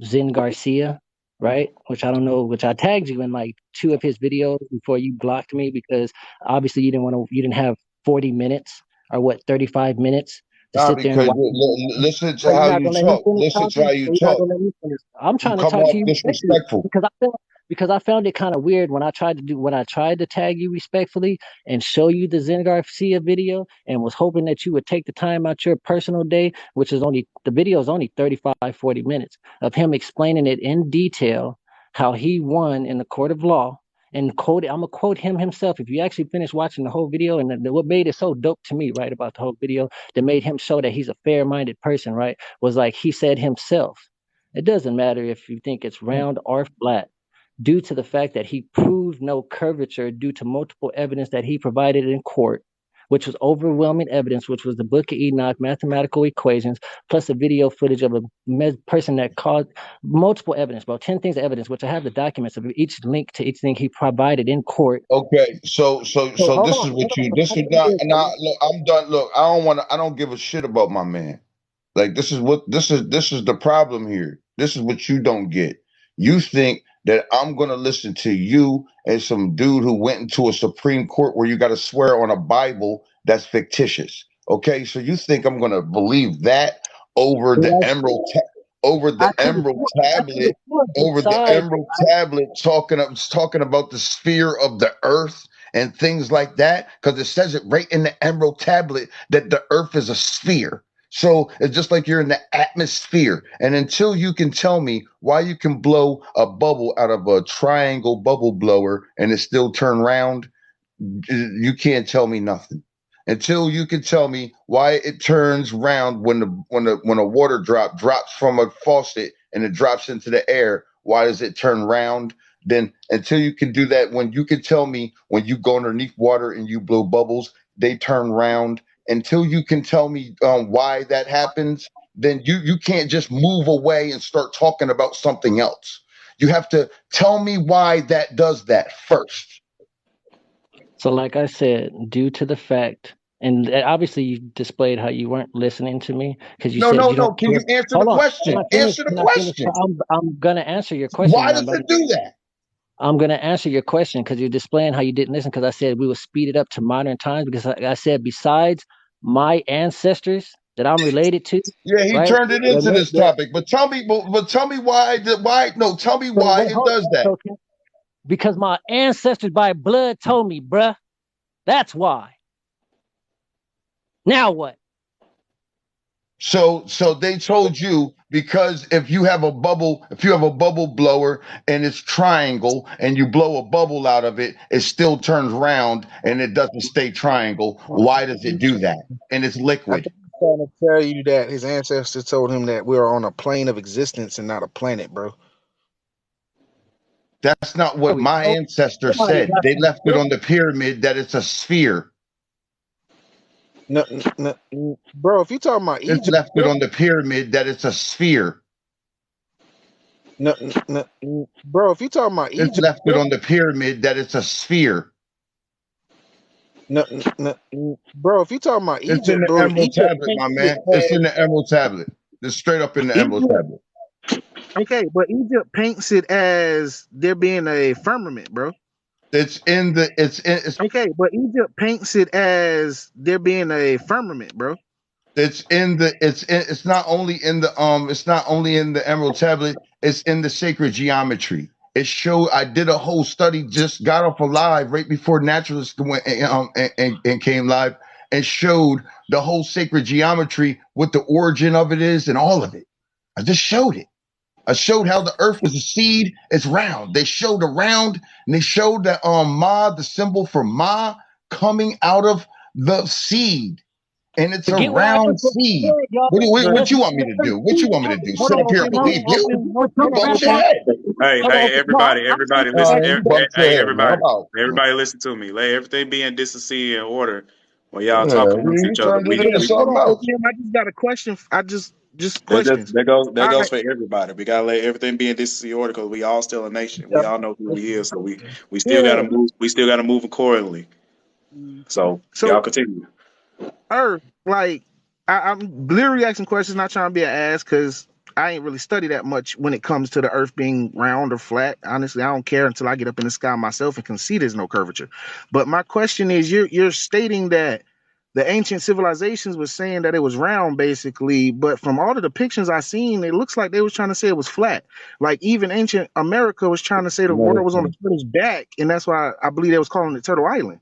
Zen Garcia, right? Which I don't know, which I tagged you in like two of his videos before you blocked me because obviously you didn't have 40 minutes or what 35 minutes to Nah, sit there and because watch. listen to Oh, you're how not you gonna let me talk. finish Listen to how talking? you So you're not talk. gonna let me finish? I'm You trying to come talk to off you respectfully disrespectful. because I found it kind of weird when I tried to tag you respectfully and show you the Zen Garcia video and was hoping that you would take the time out your personal day, which is only the video is only 35, 40 minutes of him explaining it in detail how he won in the court of law and quoted. I'm gonna quote him himself. If you actually finish watching the whole video, and what made it so dope to me, right, about the whole video that made him show that he's a fair-minded person, right, was like he said himself. It doesn't matter if you think it's round or flat, due to the fact that he proved no curvature due to multiple evidence that he provided in court, which was overwhelming evidence, which was the Book of Enoch, mathematical equations, plus a video footage of a person that caused multiple evidence, about 10 things of evidence, which I have the documents of each link to each thing he provided in court. Okay, So so hold this on, is what hold you. on. This is not. Look, I'm done. Look, I don't give a shit about my man. Like this is the problem here. This is what you don't get. You think that I'm gonna listen to you and some dude who went into a Supreme Court where you got to swear on a Bible that's fictitious. Okay, so you think I'm gonna believe that over But the over I the could emerald have tablet, over the besides, emerald tablet, talking about the sphere of the earth and things like that, because it says it right in the emerald tablet that the earth is a sphere. So it's just like you're in the atmosphere. And until you can tell me why you can blow a bubble out of a triangle bubble blower and it still turn round, you can't tell me nothing. Until you can tell me why it turns round when a water drop drops from a faucet and it drops into the air, why does it turn round? Then until you can do that, when you can tell me when you go underneath water and you blow bubbles, they turn round. Until you can tell me why that happens, then you can't just move away and start talking about something else. You have to tell me why that does that first. so like I said, due to the fact, and obviously you displayed how you weren't listening to me because you No, said no, you don't no. Can care. you answer the Hold on, question? Answer the can I finish? question. I'm gonna answer your question, Why and does it do that? I'm gonna answer your question because you're displaying how you didn't listen. Because I said we will speed it up to modern times. Because I said besides my ancestors that I'm related to, Yeah, he right? turned it into this topic. But tell me why no, tell me So why wait, it hold does on, that. Token. Because my ancestors by blood told me, bruh. That's why. Now what? So they told you because if you have a bubble blower and it's triangle and you blow a bubble out of it, it still turns round and it doesn't stay triangle. Why does it do that? And it's I liquid. think he's trying to tell you that his ancestors told him that we're on a plane of existence and not a planet, bro. That's not There what we my go. ancestors Somebody said. got They some left it sense. on the pyramid that it's a sphere. No, bro, if you talking about It's Egypt, left it on the pyramid that it's a sphere. no, bro, if you talking about It's Egypt, left it on the pyramid that it's a sphere. no, bro, if you talking about It's in Egypt, the bro, Emerald Egypt Tablet, paints my it man. It's in as the Emerald Tablet. It's straight up in the Emerald Egypt. Tablet. Okay, but Egypt paints it as there being a firmament, bro. It's in the Okay, but Egypt paints it as there being a firmament, bro. it's not only in the Emerald Tablet. It's in the sacred geometry. It showed. I did a whole study. Just got off of live right before Naturalist went and came live and showed the whole sacred geometry, what the origin of it is, and all of it. I just showed it. I showed how the earth is a seed, it's round. They showed a round and they showed that Ma, the symbol for Ma, coming out of the seed. And it's a Forget what I round just seed. said, y'all. What Let's you get want to me the to first do? What you thing. want me to do? Hold Sit on, up here okay, and no, believe you? hold on, Go hold on. ahead. Hold on, okay, no, Everybody, I'm listen. You asking bust Hey, your head, man. everybody, I'm out. everybody, listen to me. Let everything be in decency and order while y'all Yeah, talk amongst you each other. turned it into Hold something on, else. OPM, I just got a question. I just that just questions. that All goes right, for everybody. We gotta let everything be in decency and order because we all still a nation. We all know who we is, so we still yeah. gotta move. We still gotta move accordingly. So So y'all continue. Earth, like I'm literally asking questions, not trying to be an ass, because I ain't really study that much when it comes to the Earth being round or flat. Honestly, I don't care until I get up in the sky myself and can see there's no curvature. But my question is, you're stating that the ancient civilizations was saying that it was round, basically, but from all the depictions I seen, it looks like they was trying to say it was flat. Like even ancient America was trying to say the world was on the No, turtle's back, and that's why I believe they was calling it Turtle Island.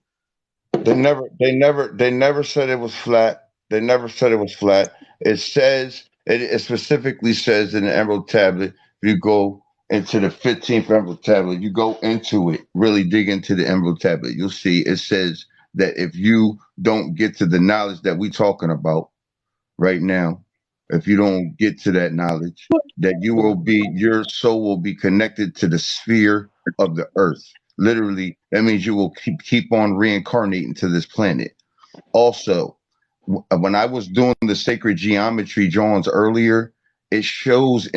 they never said it was flat. They never said it was flat. It specifically says in the Emerald Tablet, if you go into the 15th emerald tablet, you go into it, really dig into the emerald tablet, you'll see it says that if you don't get to the knowledge that we talking about right now, if you don't get to that knowledge, that your soul will be connected to the sphere of the earth. Literally, that means you will keep on reincarnating to this planet. Also, when I was doing the sacred geometry drawings earlier, it shows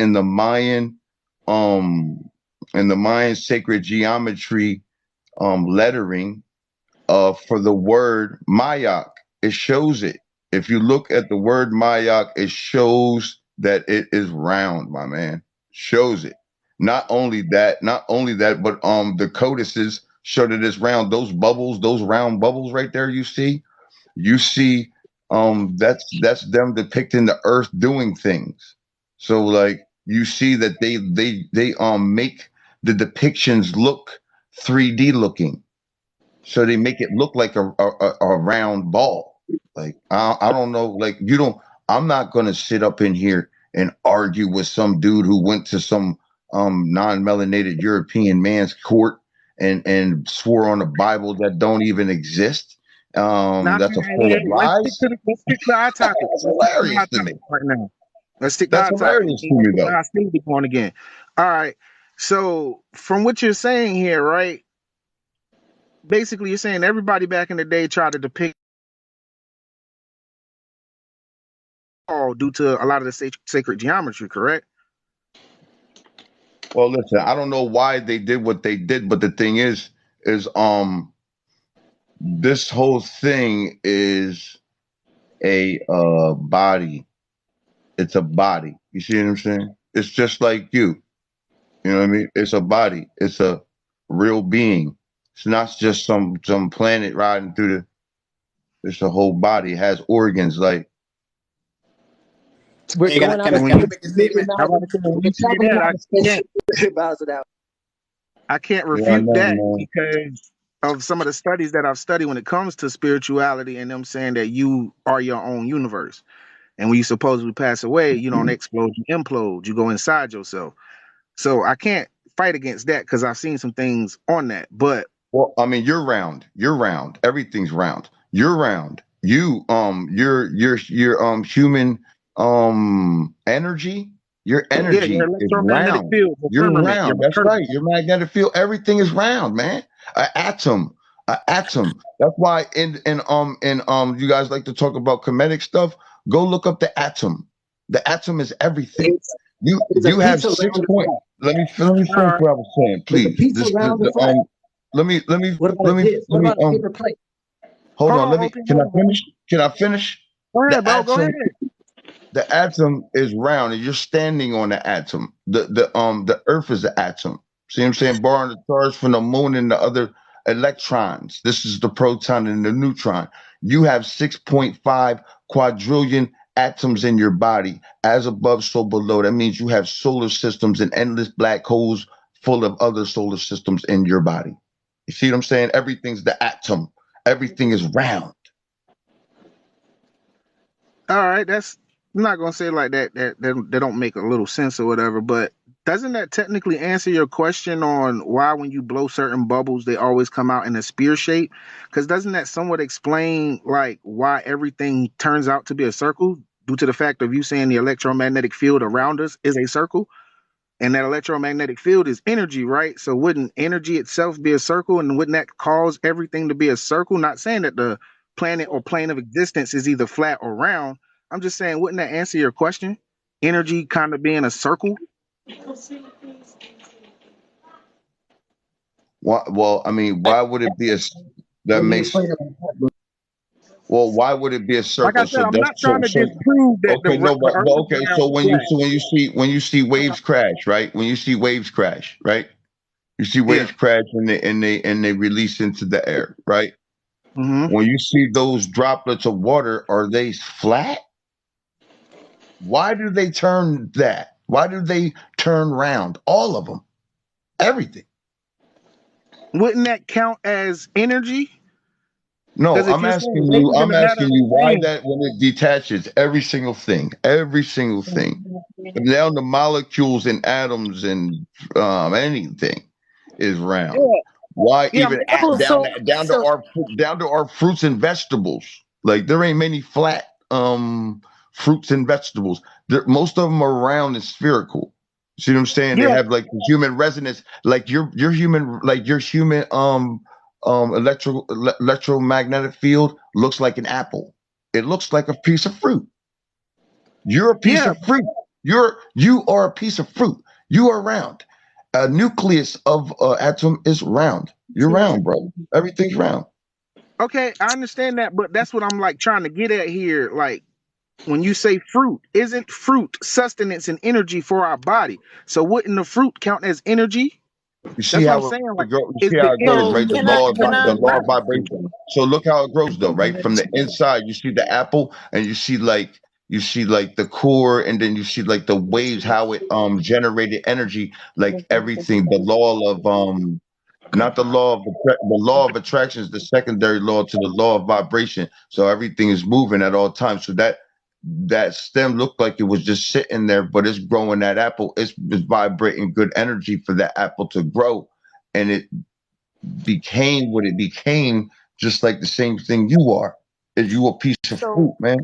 um, in the Mayan sacred geometry lettering for the word Mayak. It shows it. If you look at the word Mayak, it shows that it is round, my man. Shows it. Not only that, but the codices show that it's round. Those bubbles, those round bubbles right there, you see that's them depicting the earth doing things. So like you see that they make the depictions look 3D looking, so they make it look like a round ball. Like I don't know, like you don't. I'm not gonna sit up in here and argue with some dude who went to some non-melanated European man's court and swore on a Bible that don't even exist. Now, That's a full of lies. let's stick to our topic. That's Let's stick to hilarious our to me. topic right now. Let's stick to That's our topic. hilarious to me though. I still be born again. All right. So from what you're saying here, right? Basically, you're saying everybody back in the day tried to depict all due to a lot of the sacred geometry, correct? Well, listen, I don't know why they did what they did, but the thing is this whole thing is a body. It's a body. You see what I'm saying? It's just like you. You know what I mean? It's a body. It's a real being. It's not just some planet riding through the. It's a whole body. It has organs. Like We're Hey, can I, going out can of I, When can I you, space. make a We're statement? I'm about to say, when you say traveling that, out of can't space. Bows it out. I can't yeah, I refute know, that man. because of some of the studies that I've studied when it comes to spirituality and them saying that you are your own universe. And when you supposedly pass away, you don't explode, you implode, you go inside yourself. So I can't fight against that because I've seen some things on that. But Well, I mean, you're round. You're round. Everything's round. You're round. Your human energy. Your yeah, your energy is electromagnetic round. field, your You're firmament, your round. That's curvature. right. Your magnetic field. Everything is round, man. An atom. An atom. That's why in you guys like to talk about comedic stuff. Go look up the atom. The atom is everything. It's, it's a You have pizza 6 around the point. flat. Let me All finish right. what I was saying, It's a please. pizza This around the the flat. let me let me What about a let me disc? What let me about a paper plate? hold Hold on. on, OP. Can Hold I on. finish? Can I finish? Go ahead, The bro. Go ahead. atom, the atom is round, and you're standing on the atom. The Earth is the atom. See what I'm saying? Borrowing the charge from the moon and the other electrons. This is the proton and the neutron. You have 6.5 quadrillion atoms in your body, as above, so below. That means you have solar systems and endless black holes full of other solar systems in your body. You see what I'm saying? Everything's the atom. Everything is round. All right, that's I'm not gonna say it like that. That don't make a little sense or whatever. But doesn't that technically answer your question on why when you blow certain bubbles they always come out in a spear shape? Because doesn't that somewhat explain like why everything turns out to be a circle due to the fact of you saying the electromagnetic field around us is a circle? And that electromagnetic field is energy, right? So wouldn't energy itself be a circle? And wouldn't that cause everything to be a circle? Not saying that the planet or plane of existence is either flat or round. I'm just saying, wouldn't that answer your question? Energy kind of being a circle? Well, I mean, why would it be that Let me makes explain it. well, why would it be a Like I circle? said, So I'm that's not trying to so disprove that okay, no, the earth but is okay, round so or flat. when you see waves crash, right? When you see waves crash, right? You see Yeah. waves crash and they release into the air, right? Hmm. When you see those droplets of water, are they flat? Why do they turn that? Why do they turn round? All of them, everything. Wouldn't that count as energy? No, Because if I'm you're asking saying age you. in I'm a matter asking of you why change, that when it detaches, every single thing, down to molecules and atoms and anything is round. yeah, Why yeah, even So down so to, down to so our down to our fruits and vegetables? Like there ain't many flat fruits and vegetables. Most of them are round and spherical. See what I'm saying? They yeah, have like the human resonance, like your human, like your human electromagnetic field looks like an apple. It looks like a piece of fruit. You're a piece yeah. of fruit. You are a piece of fruit. You are round. A nucleus of atom is round. You're round, bro. Everything's round. Okay, I understand that, but that's what I'm like trying to get at here. Like when you say fruit, isn't fruit sustenance and energy for our body? So wouldn't the fruit count as energy? You see That's what I'm how saying. it Like, grows. You is see the how it grows, so energy right? the can I can The I law of vibration. So look how it grows, though, right? From the inside, you see the apple, and you see like the core, and then you see like the waves, how it generated energy, like everything. The law of not the law of the law of attraction is the secondary law to the law of vibration. So everything is moving at all times. So that stem looked like it was just sitting there, but it's growing that apple. It's vibrating good energy for that apple to grow, and it became what it became, just like the same thing you are. Is you a piece of so fruit, man?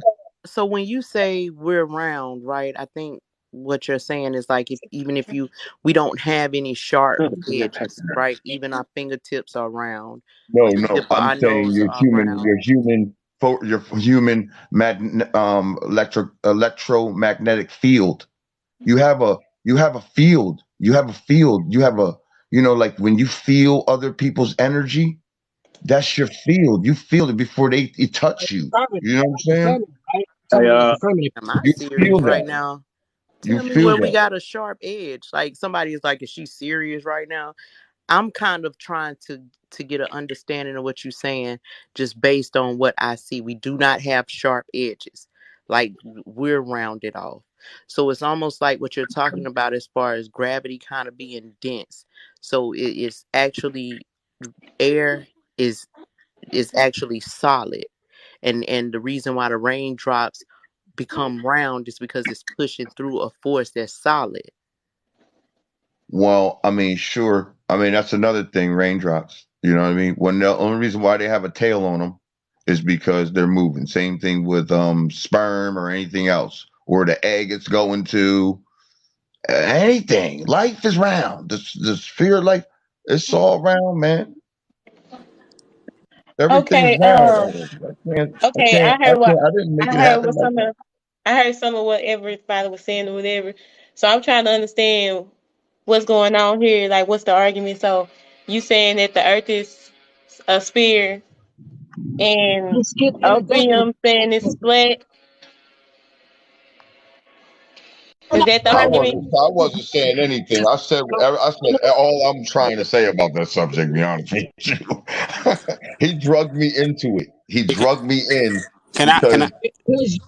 so when you say we're round, right? I think what you're saying is like if even if you we don't have any sharp edges, right? Even our fingertips are round. No, The no. tip of I'm our saying nose are round. your human electromagnetic field. You have a field. You have a field. You have a like when you feel other people's energy, that's your field. You feel it before they touch you. Affirmative, You know what I'm saying? affirmative, right? Talking about affirmative. Am I You serious feel right that. now? You Tell me feel where we that. got a sharp edge. Like somebody's like, is she serious right now? I'm kind of trying to get an understanding of what you're saying just based on what I see. We do not have sharp edges. Like we're rounded off. So it's almost like what you're talking about as far as gravity kind of being dense. So it's actually air is is actually solid. And the reason why the raindrops become round is because it's pushing through a force that's solid. Well, I mean, sure. I mean, that's another thing, raindrops. You know what I mean? When the only reason why they have a tail on them is because they're moving. Same thing with sperm or anything else, or the egg it's going to. Anything. Life is round. The sphere of life, it's all round, man. Everything's Okay, round. okay, I didn't make I it heard happen what like some that. of I heard some of what everybody was saying or whatever. So I'm trying to understand what's going on here, like what's the argument. So you saying that the earth is a sphere and You skipped introductions. Opium saying it's flat. Is that the argument? I wasn't saying anything. I said all I'm trying to say about that subject. To be honest with you, he drugged me into it. He drugged me in Can I because Because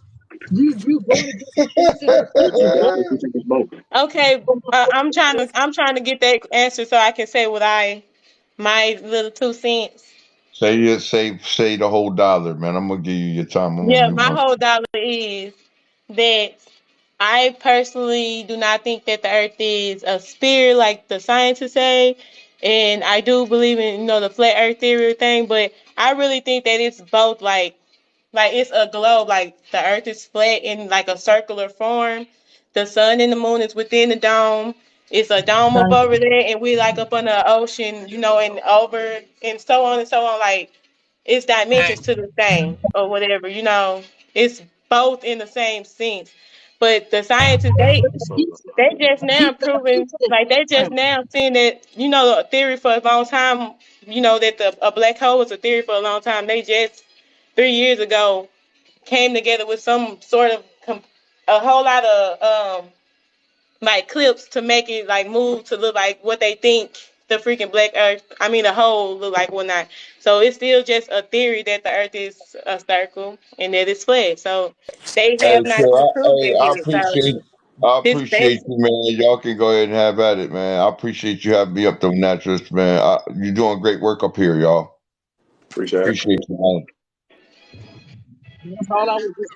you going against the first introduction, brother. Okay, I'm trying to get that answer so I can say what I my little 2 cents. say the whole dollar, man. I'm gonna give you your time. I'm gonna Yeah, mute my my. whole dollar is that I personally do not think that the earth is a sphere like the scientists say. And I do believe in, the flat earth theory thing, but I really think that it's both like it's a globe, like the earth is flat in like a circular form. The sun and the moon is within the dome. It's a dome up over there, and we like up under the ocean, and over and so on and so on. Like it's dimensions to the thing or whatever, It's both in the same sense. But the scientists they just now Keep proving like they just now saying that, a theory for a long time, that a black hole was a theory for a long time. They just 3 years ago came together with some sort of a whole lot of like clips to make it like move to look like what they think the freaking black earth, I mean the whole look like whatnot. So it's still just a theory that the earth is a circle and that it's flat. So they Hey, have not sure. even proved it I yet. So appreciate. I this appreciate that's you, man. Y'all can go ahead and have at it, man. I appreciate you having me up, though, naturalist, man. You're doing great work up here, y'all. Appreciate you, man. That's all I was just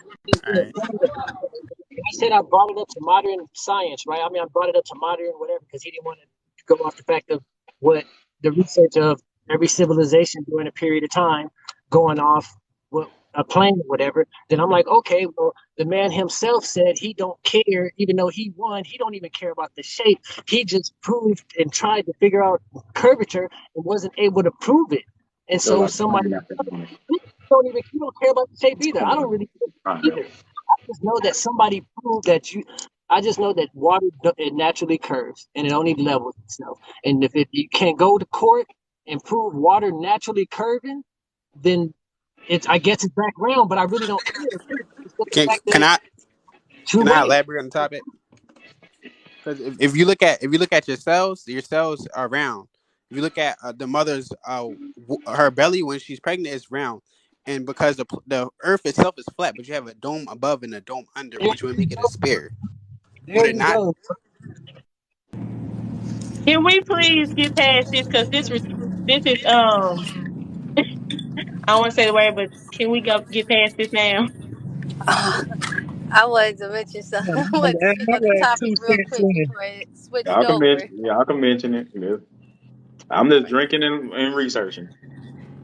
All right. saying. I said I brought it up to modern science, right? I mean, I brought it up to modern whatever because he didn't want to go off the fact of what the research of every civilization during a period of time going off what a plane or whatever. Then I'm like, okay, well, the man himself said he don't care, even though he won, he don't even care about the shape. He just proved and tried to figure out curvature and wasn't able to prove it. And Look so like a somebody plane after morning. you don't care about the shape It's either. I don't cold. really care All right. either. Just know that somebody proved that you. I just know that water it naturally curves and it only levels itself. And if you can go to court and prove water naturally curving, then it's I guess it's back round. But I really don't care. It's just the Can fact that can it's I two can I ways. elaborate on the topic? Because if you look at your cells are round. If you look at the mother's her belly when she's pregnant is round, and because the earth itself is flat, but you have a dome above and a dome under, There which would you make it a go. sphere. Would There it you not? go. Can we please get past this? Because this is I don't want to say the word, but can we go get past this now? I wanted to mention something. I wanted to speak on the Another topic two real cents quick in. before it switched Y'all can over. mention. Y'all can mention it. Yeah. I'm All just right. drinking and researching.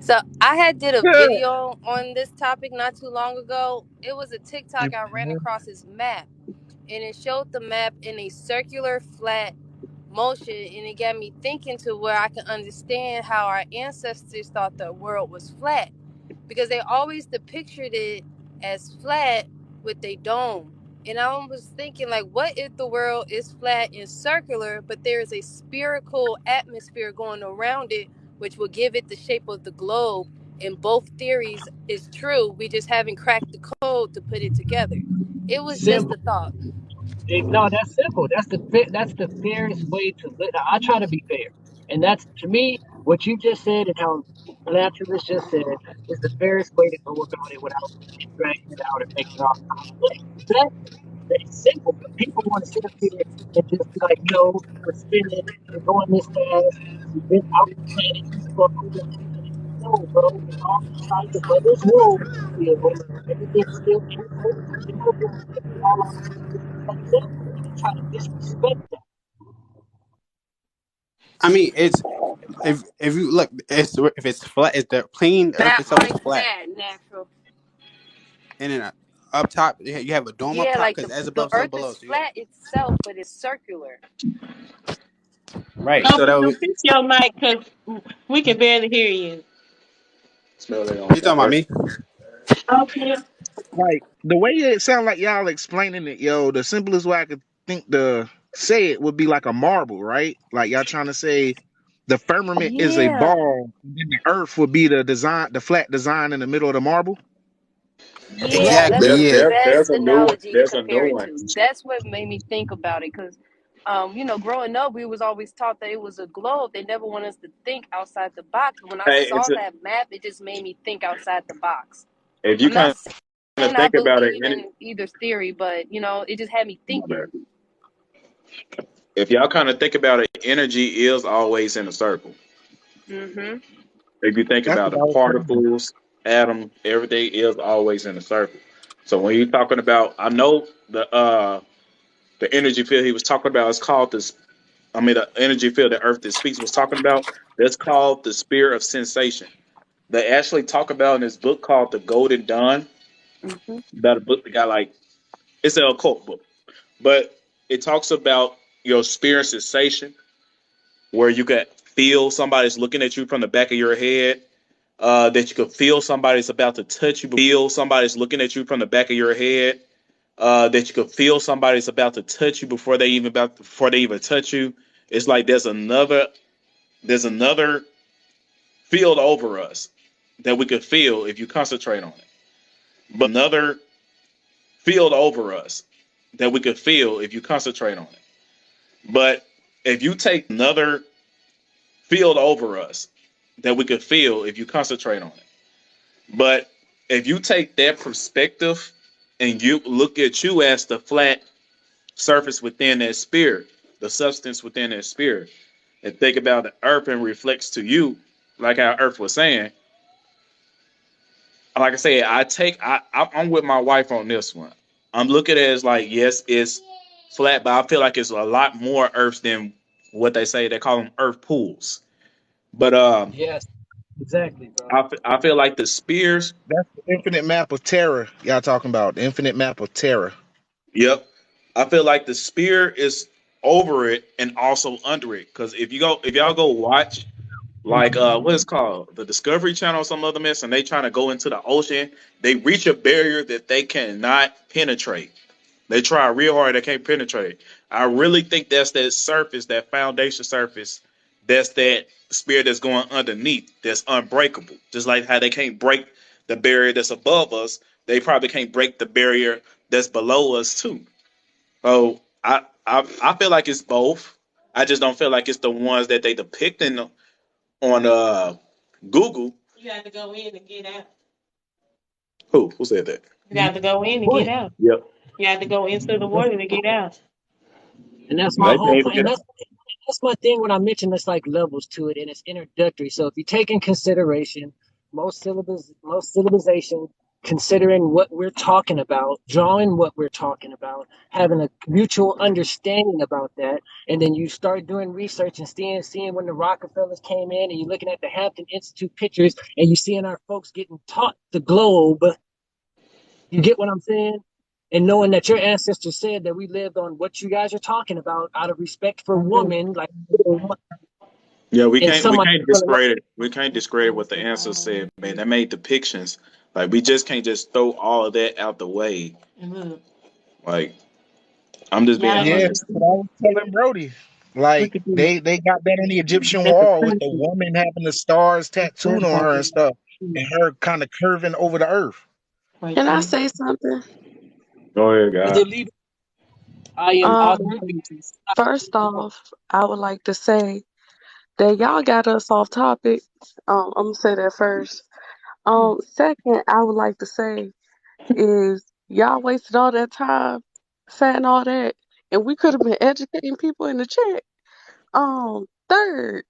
So I had did a Good. video on this topic not too long ago. It was a TikTok I ran across this map, and it showed the map in a circular flat motion, and it got me thinking to where I can understand how our ancestors thought the world was flat, because they always depicted it as flat with a dome. And I was thinking, like, what if the world is flat and circular, but there is a spherical atmosphere going around it, which will give it the shape of the globe? And both theories is true. We just haven't cracked the code to put it together. It was just Simple. a thought. No, that's simple. That's the fairest way to live. I try to be fair, and that's to me what you just said and how Naturalist just said is the fairest way to go about it without dragging it out and making it all complex. That's simple, but people want to sit up here and just be like, no, we're spinning, we're going this fast, we've been out the planet for a million years. No, bro, it's all inside the mother's womb still. Everything's still in the mother's womb. It's all like that, and they try to disrespect that. I mean, it's if you look, if it's flat, if the plane Earth That itself is like flat, that, natural. and then up top you have a dome up Yeah, top like because as the above, so Earth below. is So you flat itself, but it's circular. right. Oh, So that Bruno, would, fix your mic because we can barely hear you. Smell their own you talking about fire. me? Okay. Like the way it sound like y'all explaining it, yo, the simplest way I could think to say it would be like a marble, right? Like y'all trying to say the firmament is a Yeah. ball, and then the earth would be the design, the flat design in the middle of the marble. Yeah, Exactly. that's There's the Yeah. there, best there's a new one. analogy to There's a compare new it one. to. That's what made me think about it because, growing up, we was always taught that it was a globe. They never want us to think outside the box. When I Hey, saw that map, it just made me think outside the box. if you I'm not kind saying of I think about it, believe in either theory, but it just had me thinking. if y'all kind of think about it, energy is always in a circle. Hmm. If you think That's about what the I was saying. particles, atom, everything is always in a circle. So when you're talking about, I know the energy field he was talking about is called this. I mean, the energy field that Earth that speaks was talking about. That's called the sphere of sensation. They actually talk about in this book called The Golden Dawn. Hmm. About a book that got like it's an occult book, but it talks about your sphere of sensation, where you can feel somebody's looking at you from the back of your head. That you could feel somebody's about to touch you. Feel somebody's looking at you from the back of your head. That you could feel somebody's about to touch you before they even touch you. It's like there's another field over us that we could feel if you concentrate on it. Another field over us that we could feel if you concentrate on it. But if you take another field over us that we could feel if you concentrate on it. But if you take that perspective and you look at you as the flat surface within that sphere, the substance within that sphere, and think about the earth and reflects to you, like how Earth was saying, like I said, I'm with my wife on this one. I'm looking at it as like, yes, it's flat, but I feel like it's a lot more Earths than what they say. They call them Earth pools. But Yes, exactly, bro. I feel like the spears. That's the infinite map of terror y'all talking about. The infinite map of terror. Yep, I feel like the spear is over it and also under it. Because if y'all go watch like what is called the Discovery Channel or some other mess, and they trying to go into the ocean, they reach a barrier that they cannot penetrate. They try real hard, they can't penetrate. I really think that's that surface, that foundation surface, that's that spirit that's going underneath, that's unbreakable. Just like how they can't break the barrier that's above us, they probably can't break the barrier that's below us too. So I feel like it's both. I just don't feel like it's the ones that they depict on Google. You have to go in and get out. Who said that? You have to go in and get Point. out. Yep. You have to go into the That's, water to get out. and that's my They whole can't even point. get And out. that's my thing when I mention it's like levels to it and it's introductory. So if you take in consideration most syllabization, considering what we're talking about, drawing what we're talking about, having a mutual understanding about that, and then you start doing research and seeing when the Rockefellers came in and you're looking at the Hampton Institute pictures and you seeing our folks getting taught the globe. You get what I'm saying? And knowing that your ancestors said that we lived on what you guys are talking about out of respect for woman, like, Yeah, and we somebody can't discredit what the answer said, man. They made depictions. Like we just can't just throw all of that out the way. And look, Like I'm just being now Yeah, look, that's honest. what I was telling Brody. Like look at this. they got that on the Egyptian At the wall with the person, woman having the stars the tattooed first on her and body, stuff, and her kind of curving over the earth. right Can I there. say something? Go ahead, Brother God. Levi, I am Um, authentic. First off, I would like to say that y'all got us off topic. I'm gonna say that first. Second, I would like to say is y'all wasted all that time saying all that, and we could have been educating people in the chat. Third,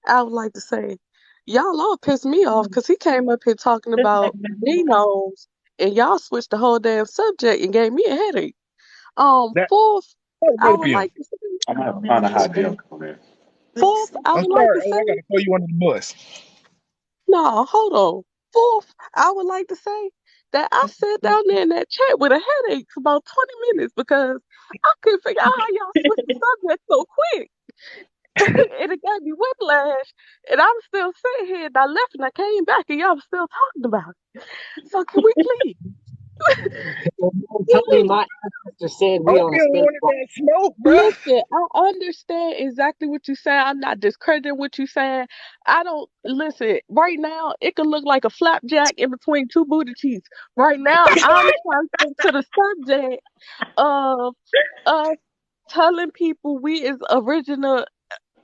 I would like to say y'all all pissed me off because he came up here talking about genomes, and y'all switched the whole damn subject and gave me a headache. That Fourth, I would opium. like to say. I'm gonna have to find a hot deal on there. Fourth, I I'm would like sorry. to Oh, I say. gotta throw you under the bus. No, hold on. Fourth, I would like to say that I sat down there in that chat with a headache for about 20 minutes because I couldn't figure out how y'all switched the subject so quick. And it gave me whiplash. And I'm still sitting here and I left and I came back and y'all was still talking about it. So can we please, I'm telling you, please, my ancestor said we on a Opium spin. wanted that smoke, bro. listen, I understand exactly what you're saying. I'm not discrediting what you're saying. I don't listen, right now it could look like a flapjack in between two booty cheeks. Right now I'm trying to stick to the subject of us telling people we is original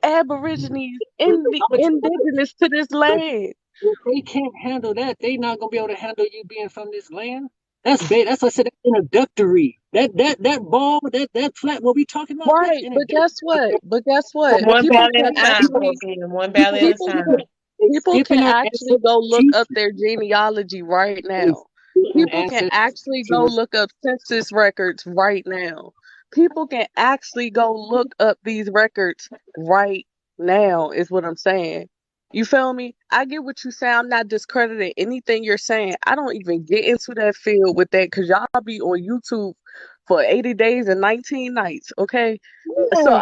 aborigines in the But indigenous to this land. if they can't handle that, they not gonna be able to handle you being from this land. That's bait. That's what I said. That's introductory. That ball, that flat. What we talking about? That's Right, but introductory. guess what? But guess what? One People ballot can at a time, actually opium. One ballot at a people time. can They people can skipping our actually go ancestors' look up teaching. their genealogy right They now. skipping People can ancestors' actually go teachings. look up census records right now. People can actually go look up these records right now, is what I'm saying. You feel me? I get what you say. I'm not discrediting anything you're saying. I don't even get into that field with that because y'all be on YouTube for 80 days and 19 nights, okay? So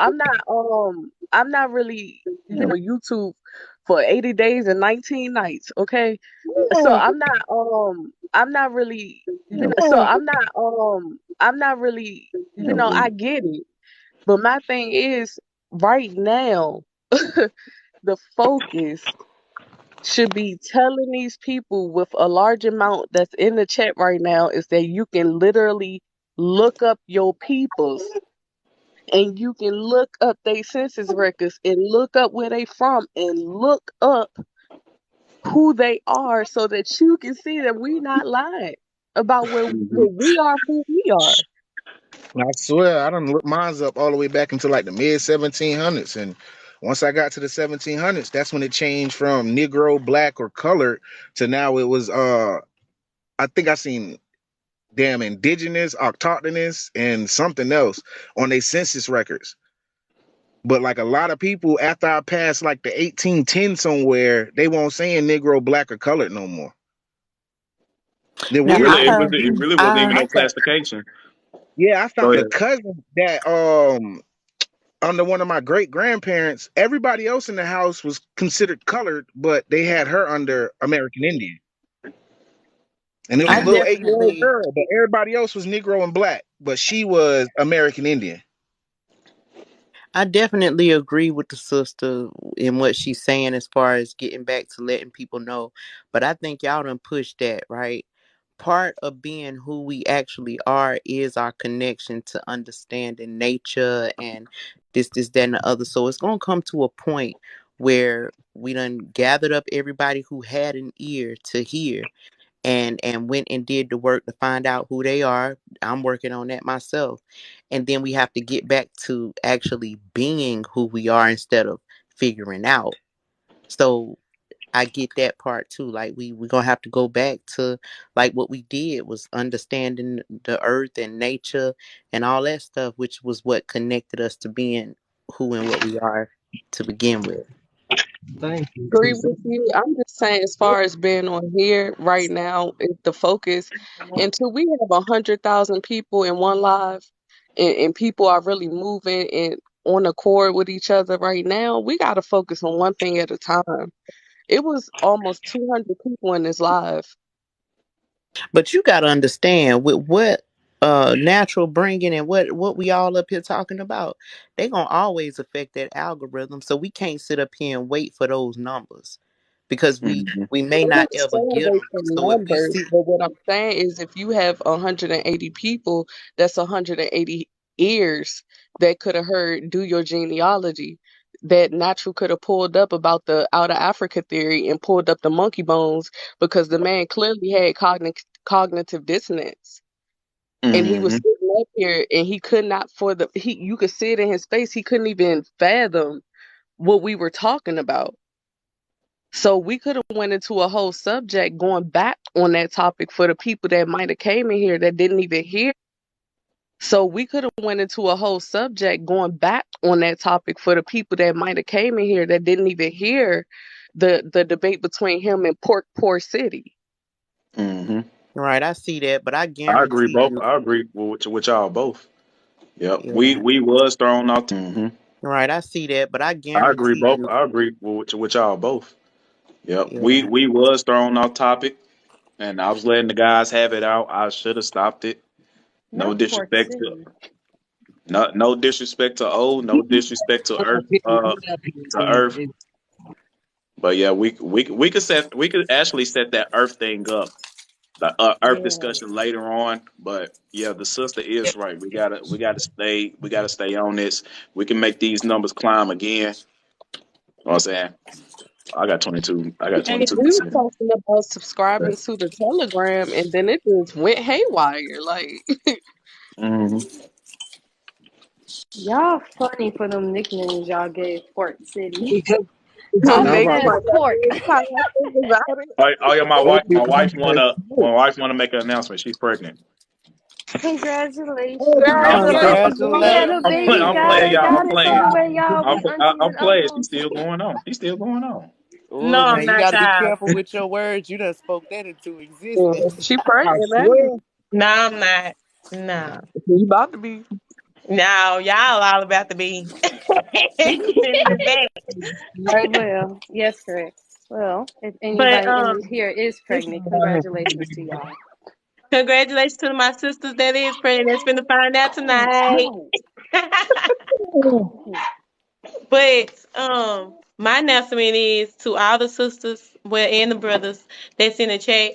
I'm not really on YouTube for 80 days and 19 nights, okay? So I'm not really, I get it. But my thing is right now, the focus should be telling these people with a large amount that's in the chat right now is that you can literally look up your peoples and you can look up their census records and look up where they from and look up who they are so that you can see that we not lying about where we are, who we are. I swear, I done looked mine up all the way back into like the mid 1700s, and once I got to the 1700s, that's when it changed from Negro, black, or colored to now it was I think I seen damn indigenous, autochthonous, and something else on their census records. But like a lot of people, after I passed like the 1810 somewhere, they won't saying Negro, black, or colored no more. The It Now weird really, thing, it really wasn't even I no I found, classification. yeah, I Go found a ahead. cousin that under one of my great grandparents, everybody else in the house was considered colored, but they had her under American Indian. And it was I a little Yeah, 8-year-old definitely girl, but everybody else was Negro and black, but she was American Indian. I definitely agree with the sister in what she's saying as far as getting back to letting people know. But I think y'all done pushed that, right? Part of being who we actually are is our connection to understanding nature and that, and the other. So it's gonna come to a point where we done gathered up everybody who had an ear to hear and went and did the work to find out who they are. I'm working on that myself. And then we have to get back to actually being who we are instead of figuring out. So I get that part too. Like we're gonna have to go back to like what we did was understanding the earth and nature and all that stuff, which was what connected us to being who and what we are to begin with. Thank you, agree sister. with you. I'm just saying, as far as being on here right now, the focus until we have 100,000 people in one live, and people are really moving and on accord with each other right now. We got to focus on one thing at a time. It was almost 200 people in this live. But you got to understand with what natural bringing and what we all up here talking about, they gonna always affect that algorithm. So we can't sit up here and wait for those numbers because Mm-hmm. we may I'm not not ever saying get them. based on So if we numbers, sit, but what I'm saying is if you have 180 people, that's 180 ears that could have heard do your genealogy. That natural could have pulled up about the outer Africa theory and pulled up the monkey bones because the man clearly had cognitive dissonance. And he was Mm-hmm. sitting up here and he could not you could see it in his face, he couldn't even fathom what we were talking about. So we could have went into a whole subject going back on that topic for the people that might have came in here that didn't even hear. So we could have went into a whole subject going back on that topic for the people that might have came in here that didn't even hear the debate between him and Pork Poor City. Mm-hmm. right, I see that, but I I agree guarantee both. you, I agree with y'all both. Yep. yeah, We was thrown off. Mm-hmm. right, I see that, but I I agree guarantee both. you, I agree with y'all both. Yep. yeah. We was thrown off topic, and I was letting the guys have it out. I should have stopped it. No Not Pork disrespect to City. no disrespect to O. No disrespect to Earth. To Earth. But yeah, we could actually set that Earth thing up, the Earth Yeah. discussion later on. But yeah, the sister is right. We gotta stay on this. We can make these numbers climb again. You know what I'm saying? I got 22. I got Hey, 22 We were percent. talking about subscribing to the Telegram and then it just went haywire. Like Mm-hmm. Y'all funny for them nicknames y'all gave Port City. to All it All make right. says money at pork. the same time, think about it. Oh yeah, Old my people wife say my smoke. wife wanna make an announcement. She's pregnant. Congratulations. Oh, I'm playing. She had Congratulations. a baby. I'm Got it playing. somewhere, y'all. Be aunties I'm and playing. She's uncles. still going on. She's still going on. no, Oh I'm man, you not, got to be child. careful with your words. You done spoke that into yeah. existence. She I pregnant now. swear. No, I'm not. No. You about to be. No, y'all all about to be sending it back. Well, yes, correct. Well, if But anybody in this here is pregnant, congratulations to y'all. congratulations to my sisters that is pregnant. That's finna find out tonight. No. But my announcement is to all the sisters, well, and the brothers that's in the chat.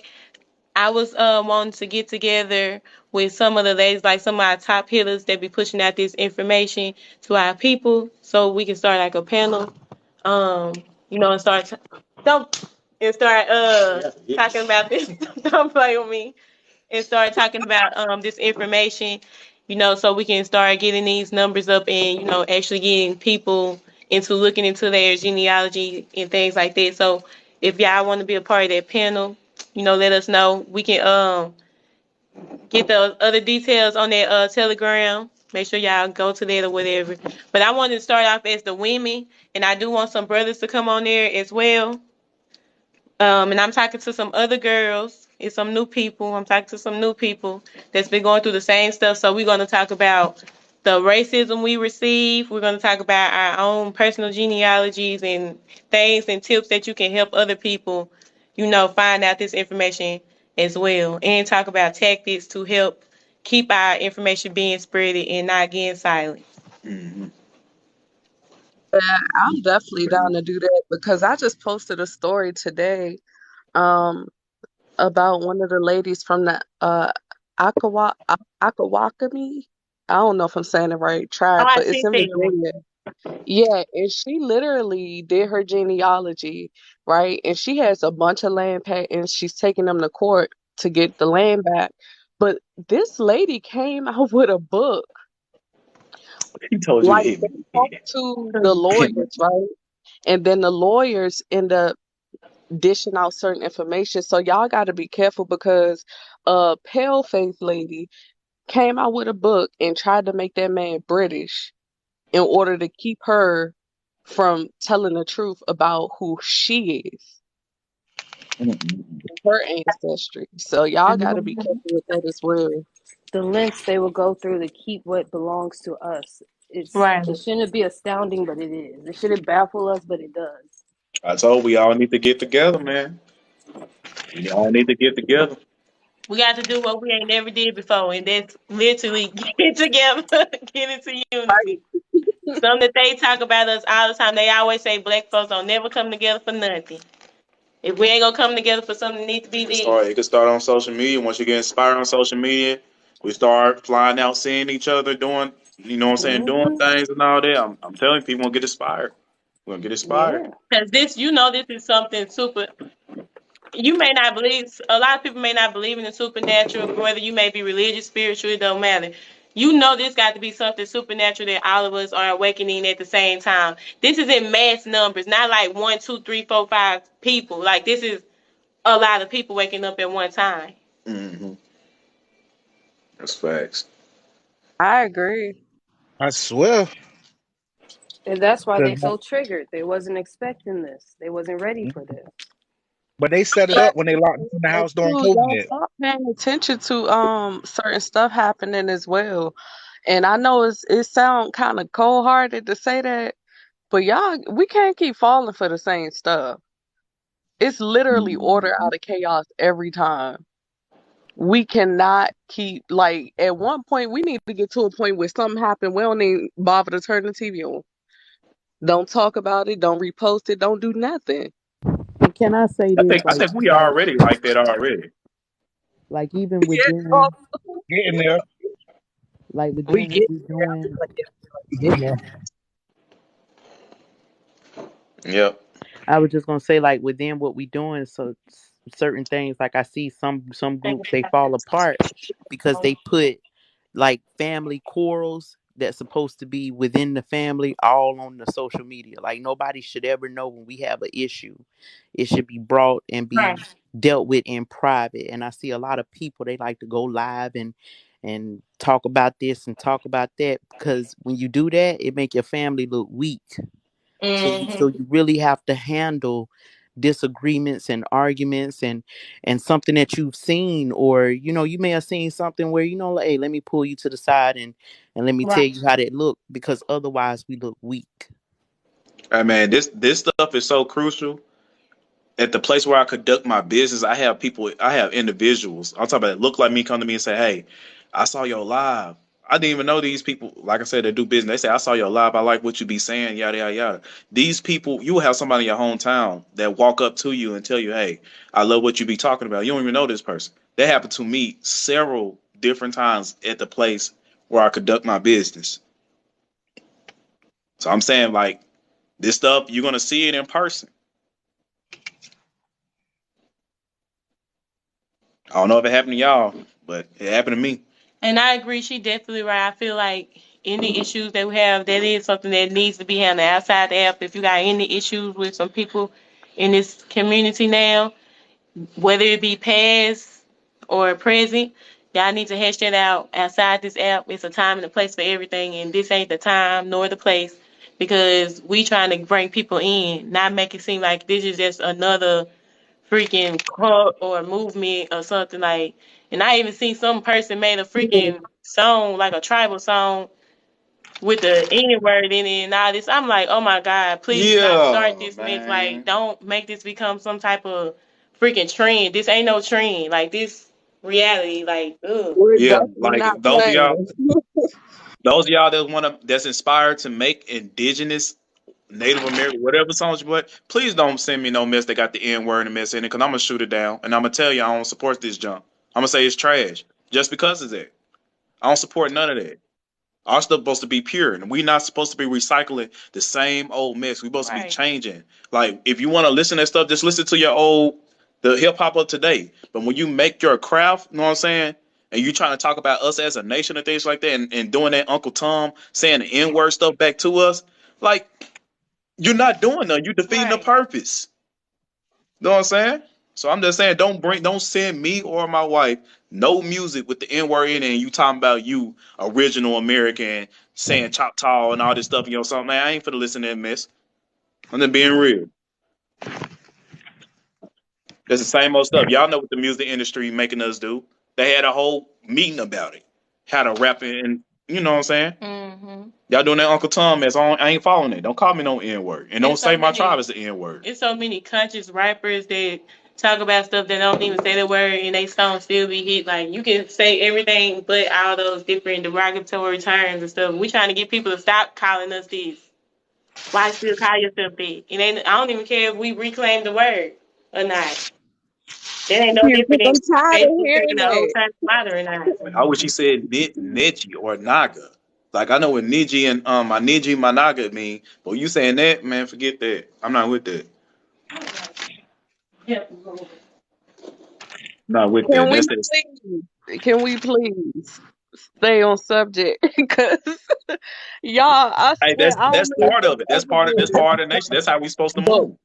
I was wanting to get together with some of the ladies, like some of our top hitters that be pushing out this information to our people, so we can start like a panel. Um, and don't and start talking about this. Don't play with me. And start talking about this information, so we can start getting these numbers up and actually getting people into looking into their genealogy and things like that. So if y'all want to be a part of that panel, let us know. We can get the other details on that Telegram. Make sure y'all go to that or whatever. But I wanted to start off as the women, and I do want some brothers to come on there as well. And I'm talking to some other girls and some new people. I'm talking to some new people that's been going through the same stuff. So we're going to talk about the racism we receive. We're going to talk about our own personal genealogies and things and tips that you can help other people, find out this information as well. And talk about tactics to help keep our information being spreaded and not getting silent. Mm-hmm. Yeah, I'm definitely down to do that because I just posted a story today um about one of the ladies from the Akawakami. I don't know if I'm saying it right, Oh, tribe, I but it's see in that. Virginia. Yeah, and she literally did her genealogy, right? And she has a bunch of land patents. She's taking them to court to get the land back. But this lady came out with a book. He told you to Like hit they me. talked to the lawyers, right? And then the lawyers end up dishing out certain information. So y'all got to be careful because a pale face lady came out with a book and tried to make that man British in order to keep her from telling the truth about who she is, her ancestry. So y'all got to be careful with that as well. The lengths they will go through to keep what belongs to us. Right. It shouldn't be astounding, but it is. It shouldn't baffle us, but it does. I told we all need to get together, man. We all need to get together. We got to do what we ain't never did before, and that's literally get together, get into unity. Something that they talk about us all the time. They always say black folks don't never come together for nothing. If we ain't gonna come together for something that needs to be done. It could start on social media. Once you get inspired on social media, we start flying out, seeing each other, doing, doing Hmm. things and all that. I'm telling you, people gonna get inspired. We're gonna get inspired. Yeah. Because this is something super. You may not believe. A lot of people may not believe in the supernatural. Whether you may be religious, spiritual, it don't matter. This got to be something supernatural that all of us are awakening at the same time. This is in mass numbers, not like 1, 2, 3, 4, 5 people. Like this is a lot of people waking up at one time. Mm-hmm. That's facts. I agree. I swear. And that's why 'Cause, they so triggered. They wasn't expecting this. They wasn't ready for this. but they set it Yeah, up when they locked us in the and house during too, y'all COVID. stop paying attention to certain stuff happening as well. And I know it sound kind of cold hearted to say that, but y'all, we can't keep falling for the same stuff. It's literally order out of chaos every time. We cannot keep like at one point we need to get to a point where something happened. We don't even bother to turn the TV on. Don't talk about it. Don't repost it. Don't do nothing. And can I say I this? think I think we already like that already. Like even Yeah. within, Getting there. like We within what get we there. I feel doing, like we getting there. Yep. I was just gonna say like within what we doing, so certain things like I see some groups they fall apart because they put like family quarrels that's supposed to be within the family all on the social media. Like nobody should ever know when we have an issue. It should be brought and be Right. dealt with in private. And I see a lot of people they like to go live and talk about this and talk about that because when you do that, it make your family look weak. So you really have to handle disagreements and arguments and something that you've seen or you may have seen something where like, hey, let me pull you to the side and let me tell you how that look because otherwise we look weak. Hey man, this stuff is so crucial. At the place where I conduct my business, I have individuals. I'm talking about that look like me come to me and say, "Hey, I saw your live. I didn't even know these people. Like I said, they do business. They say I saw your live. I like what you be saying. Yada yada yada." These people, you will have somebody in your hometown that walk up to you and tell you, "Hey, I love what you be talking about." You don't even know this person. That happened to me several different times at the place where I conduct my business. So I'm saying like this stuff, you're gonna see it in person. I don't know if it happened to y'all, but it happened to me. And I agree, she definitely right. I feel like any issues that we have, that is something that needs to be handled outside the app. If you got any issues with some people in this community now, whether it be past or present, y'all need to hash that out outside this app. It's a time and a place for everything, and this ain't the time nor the place because we trying to bring people in, not make it seem like this is just another freaking cult or movement or something like. And I even seen some person made a freaking song, like a tribal song, with the N word in it and all this. I'm like, oh my God, please do not start Yeah, this mess. Like, man. don't make this become some type of freaking trend. This ain't no trend. Like, this reality, like, ugh. We're Yeah, definitely like not those of y'all, playing. that that's inspired to make indigenous, Native American, whatever songs you put. Please don't send me no mess that got the N word and mess in it, because I'm gonna shoot it down and I'm gonna tell you I don't support this junk. I'm gonna say it's trash just because of that. I don't support none of that. Our stuff supposed to be pure, and we not supposed to be recycling the same old mess. We supposed to be Right. changing. Like, if you want to listen to stuff, just listen to your the hip hop of today. But when you make your craft, you know what I'm saying, and you trying to talk about us as a nation and things like that, and doing that Uncle Tom saying the N word stuff back to us, like, you're not doing nothing. You defeating the Right. purpose. You know what I'm saying? So I'm just saying, don't send me or my wife no music with the N word in it, and you talking about you original American saying Choctaw and all this stuff. You know something, man? I ain't finna listen to that mess. I'm just being real. That's the same old stuff. Y'all know what the music industry making us do. They had a whole meeting about it. How to rap it, and you know what I'm saying? Mm-hmm. Y'all doing that Uncle Tom mess. I ain't following it. Don't call me no N word, and don't It's so say my tribe many. is the N word. It's so many conscious rappers that talk about stuff that don't even say the word, and they song still be hit. Like, you can say everything but all those different derogatory terms and stuff. We trying to get people to stop calling us this. Why still call yourself that? And then I don't even care if we reclaim the word or not. That ain't no Because different than I'm tired of Facebook taking hearing the old that. time modernizing. I wish he said Neji or Naga. Like, I know what Niji and my Niji, my Naga mean, but you saying that, man, forget that. I'm not with that. Yeah. Not with that. Can we That's that. can we please stay on subject? Because y'all, I Hey, swear, I don't that's know if part of y'all it. That's ever part of did that's this, part of the nation. That's how we supposed to but move.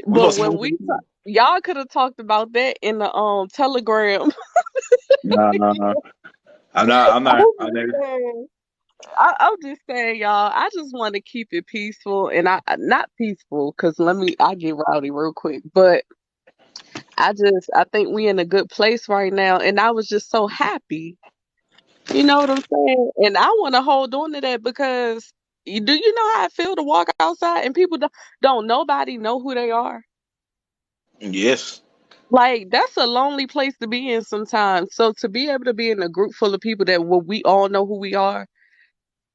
We supposed to when move we together. y'all could have talked about that in the Telegram. Nah, nah, nah. I'm not. I'm not. I'm I just never. saying. I'm just saying, y'all. I just want to keep it peaceful, and I not peaceful because I get rowdy real quick, but I think we in a good place right now, and I was just so happy. You know what I'm saying? And I want to hold on to that because you know how I feel to walk outside and people don't nobody know who they are? Yes. Like, that's a lonely place to be in sometimes. So to be able to be in a group full of people that we all know who we are,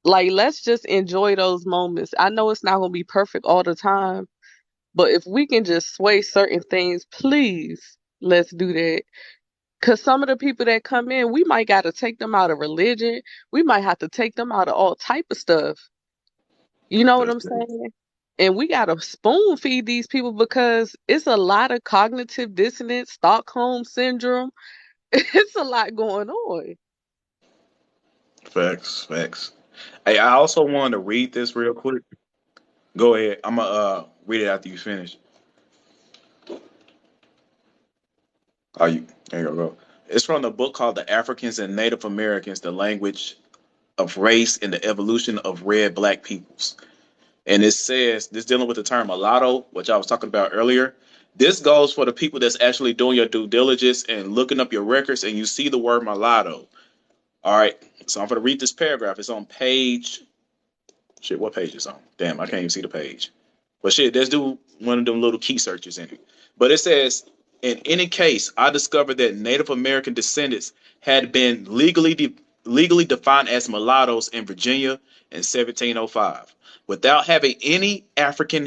like, let's just enjoy those moments. I know it's not going to be perfect all the time, but if we can just sway certain things, please, let's do that. Because some of the people that come in, we might got to take them out of religion. We might have to take them out of all type of stuff. You know what That's I'm great. saying? And we got to spoon feed these people because it's a lot of cognitive dissonance, Stockholm syndrome. It's a lot going on. Facts. Facts. Hey, I also wanted to read this real quick. Go ahead. I'm gonna read it after you finish. Oh, you there you go. It's from the book called "The Africans and Native Americans: The Language of Race and the Evolution of Red Black Peoples." And it says this dealing with the term mulatto, which I was talking about earlier. This goes for the people that's actually doing your due diligence and looking up your records, and you see the word mulatto. All right, so I'm going to read this paragraph. It's on page. Shit, what page is on? Damn, I can't even see the page. But shit, let's do one of them little key searches in it. But it says, in any case, I discovered that Native American descendants had been legally defined as mulattoes in Virginia in 1705, without having any African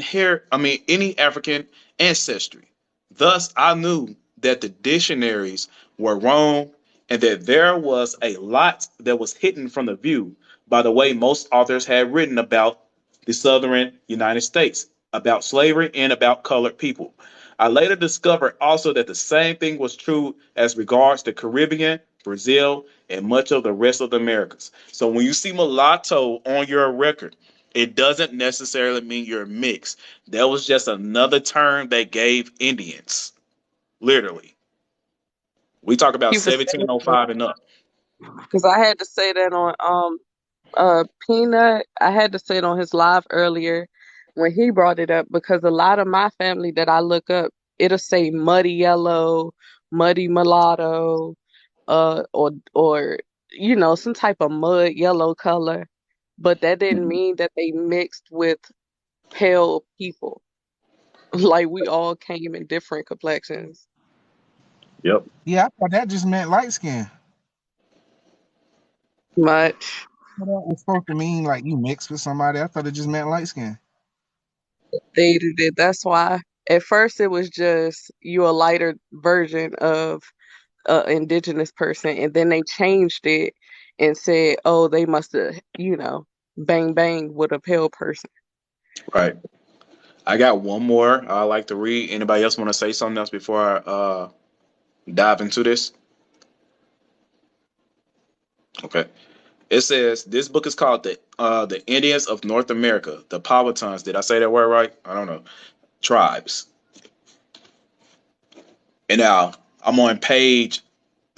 ancestry. Thus, I knew that the dictionaries were wrong and that there was a lot that was hidden from the view by the way most authors had written about the southern United States, about slavery, and about colored people. I later discovered also that the same thing was true as regards the Caribbean, Brazil, and much of the rest of the Americas. So when you see mulatto on your record, it doesn't necessarily mean you're mixed. That was just another term they gave Indians. Literally. We talk about You for saying 1705 and up. because I had to say that on Peanut. I had to say it on his live earlier when he brought it up because a lot of my family that I look up, it'll say muddy yellow, muddy mulatto, or some type of mud yellow color, but that didn't mean that they mixed with pale people. Like we all came in different complexions. Yep. Yeah, I thought that just meant light skin. Much. That was supposed to mean like you mixed with somebody. I thought it just meant light skin. They did it. That's why. At first, it was just you a lighter version of indigenous person, and then they changed it and said, "Oh, they must have, bang bang with a pale person." Right. I got one more I like to read. Anybody else want to say something else before I dive into this? Okay. It says this book is called the Indians of North America, the Powhatans. Did I say that word right? I don't know. Tribes. And now I'm on page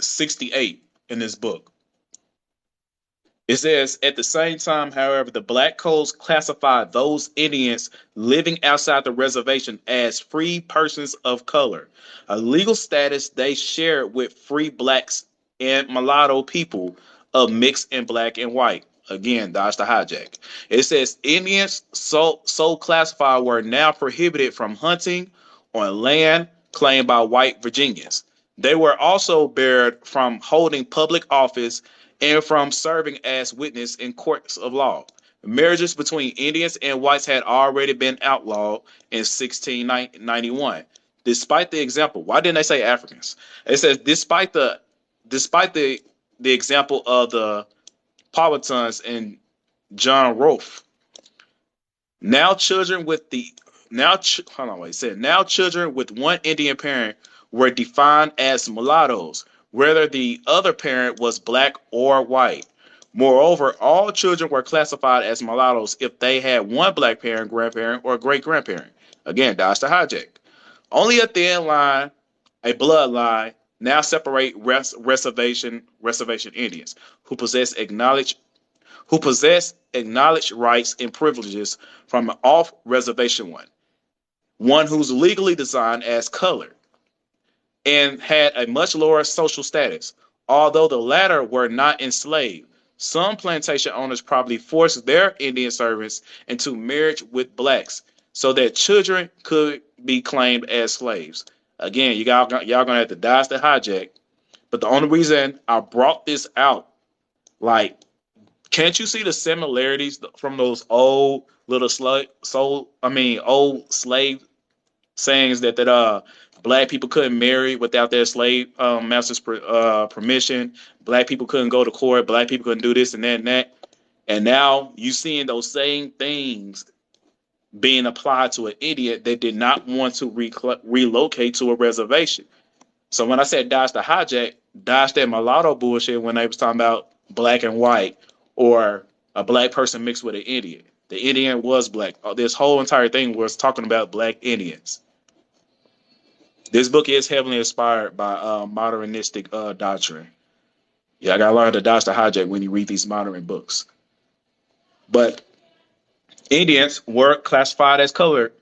68 in this book. It says, at the same time, however, the black codes classified those Indians living outside the reservation as free persons of color, a legal status they shared with free blacks and mulatto people of mixed and black and white. Again, dodge the hijack. It says Indians so classified were now prohibited from hunting on land claimed by white Virginians. They were also barred from holding public office and from serving as witness in courts of law. Marriages between Indians and whites had already been outlawed in 1691. Despite the example, why didn't they say Africans? It says despite the example of the Powhatans and John Rolfe, now children with the hold on, wait. It said now children with one Indian parent were defined as mulattoes, whether the other parent was black or white. Moreover, all children were classified as mulattoes if they had one black parent, grandparent, or great grandparent. Again, dodge the hijack. Only a thin line, a bloodline, now separate reservation Indians who possess acknowledged rights and privileges from an off-reservation one who's legally designated as colored and had a much lower social status. Although the latter were not enslaved, some plantation owners probably forced their Indian servants into marriage with blacks so that children could be claimed as slaves. Again, y'all gonna have to dodge the hijack. But the only reason I brought this out, like, can't you see the similarities from those old little old slave sayings that black people couldn't marry without their slave master's permission. Black people couldn't go to court. Black people couldn't do this and that and that. And now you seeing those same things being applied to an idiot that did not want to relocate to a reservation. So when I said dodge the hijack, dodge that mulatto bullshit when they was talking about black and white or a black person mixed with an Indian. The Indian was black. This whole entire thing was talking about black Indians. This book is heavily inspired by modernistic doctrine. Yeah, I gotta learn to dodge the hijack when you read these modern books. But Indians were classified as colored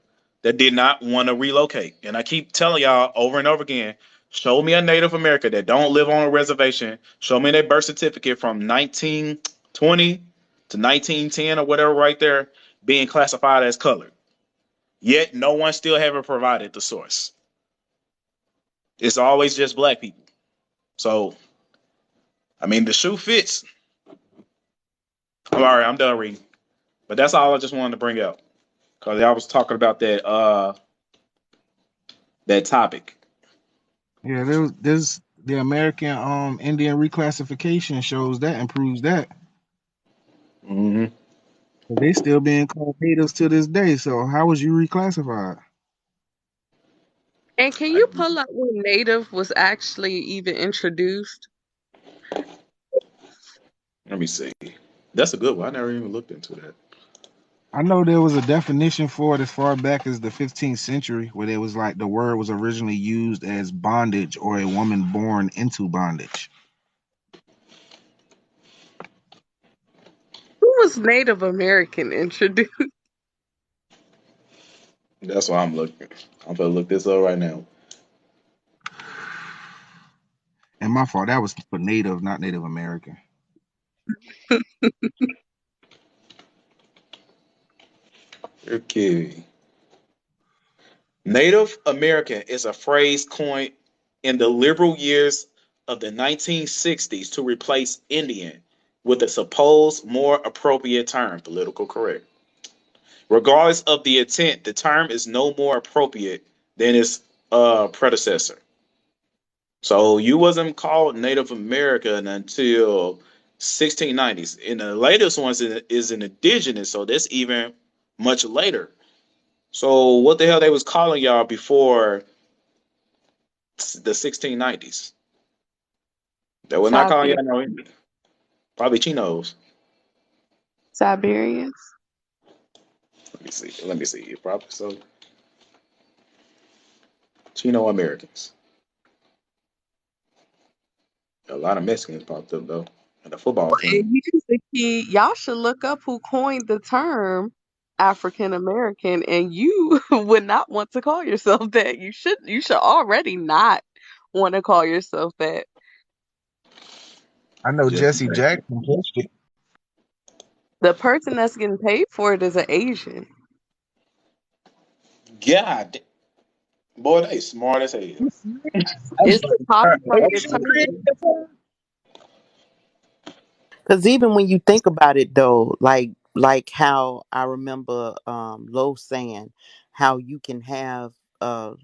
that did not want to relocate. And I keep telling y'all over and over again, show me a Native American that don't live on a reservation. Show me their birth certificate from 1920 to 1910 or whatever right there being classified as colored. Yet no one still haven't provided the source. It's always just black people. So I mean, the shoe fits. All right, I'm done reading. But that's all I just wanted to bring out because I was talking about that topic. Yeah, there's the American Indian reclassification shows that and proves that. Mm-hmm. They still being called natives to this day. So how was you reclassified? And can you pull up when Native was actually even introduced? Let me see. That's a good one. I never even looked into that. I know there was a definition for it as far back as the 15th century, where it was like the word was originally used as bondage or a woman born into bondage. Who was Native American introduced? That's why I'm looking. I'm gonna look this up right now. And my fault, that was for Native, not Native American. Okay. Native American is a phrase coined in the liberal years of the 1960s to replace Indian with a supposed more appropriate term, political correct. Regardless of the intent, the term is no more appropriate than its predecessor. So you wasn't called Native American until 1690s. And the latest one is an indigenous, so that's even much later. So what the hell they was calling y'all before the 1690s? They were not calling Siberia. y'all no Indian. Probably Chinos. Siberians. Let me see. Let me see. Probably so. Chino Americans. A lot of Mexicans popped up though, and the football And team. here's the key. Y'all should look up who coined the term African American, and you would not want to call yourself that. You should already not want to call yourself that. I know Jesse Jesse Jackson. Jackson pushed it. The person that's getting paid for it is an Asian. God, boy, they smart as hell. You serious? That's It's a funny. copyrighted Asian created term. the term? Because even when you think about it, though, like how I remember Lo saying how you can have uh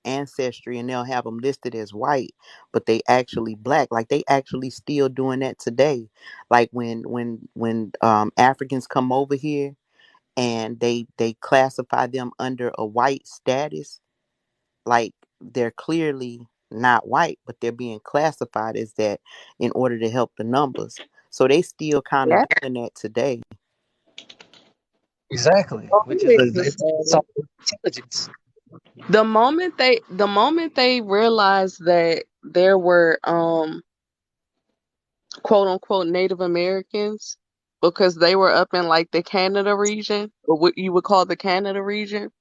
ancestry and they'll have them listed as white, but they actually black. Like they actually still doing that today. Like when Africans come over here and they classify them under a white status, like they're clearly not white, but they're being classified as that in order to help the numbers. So they still kind of Yeah, doing that today. Exactly, which is always it's all intelligence. the moment they realized that there were quote unquote Native Americans because they were up in like the Canada region, or what you would call the Canada region,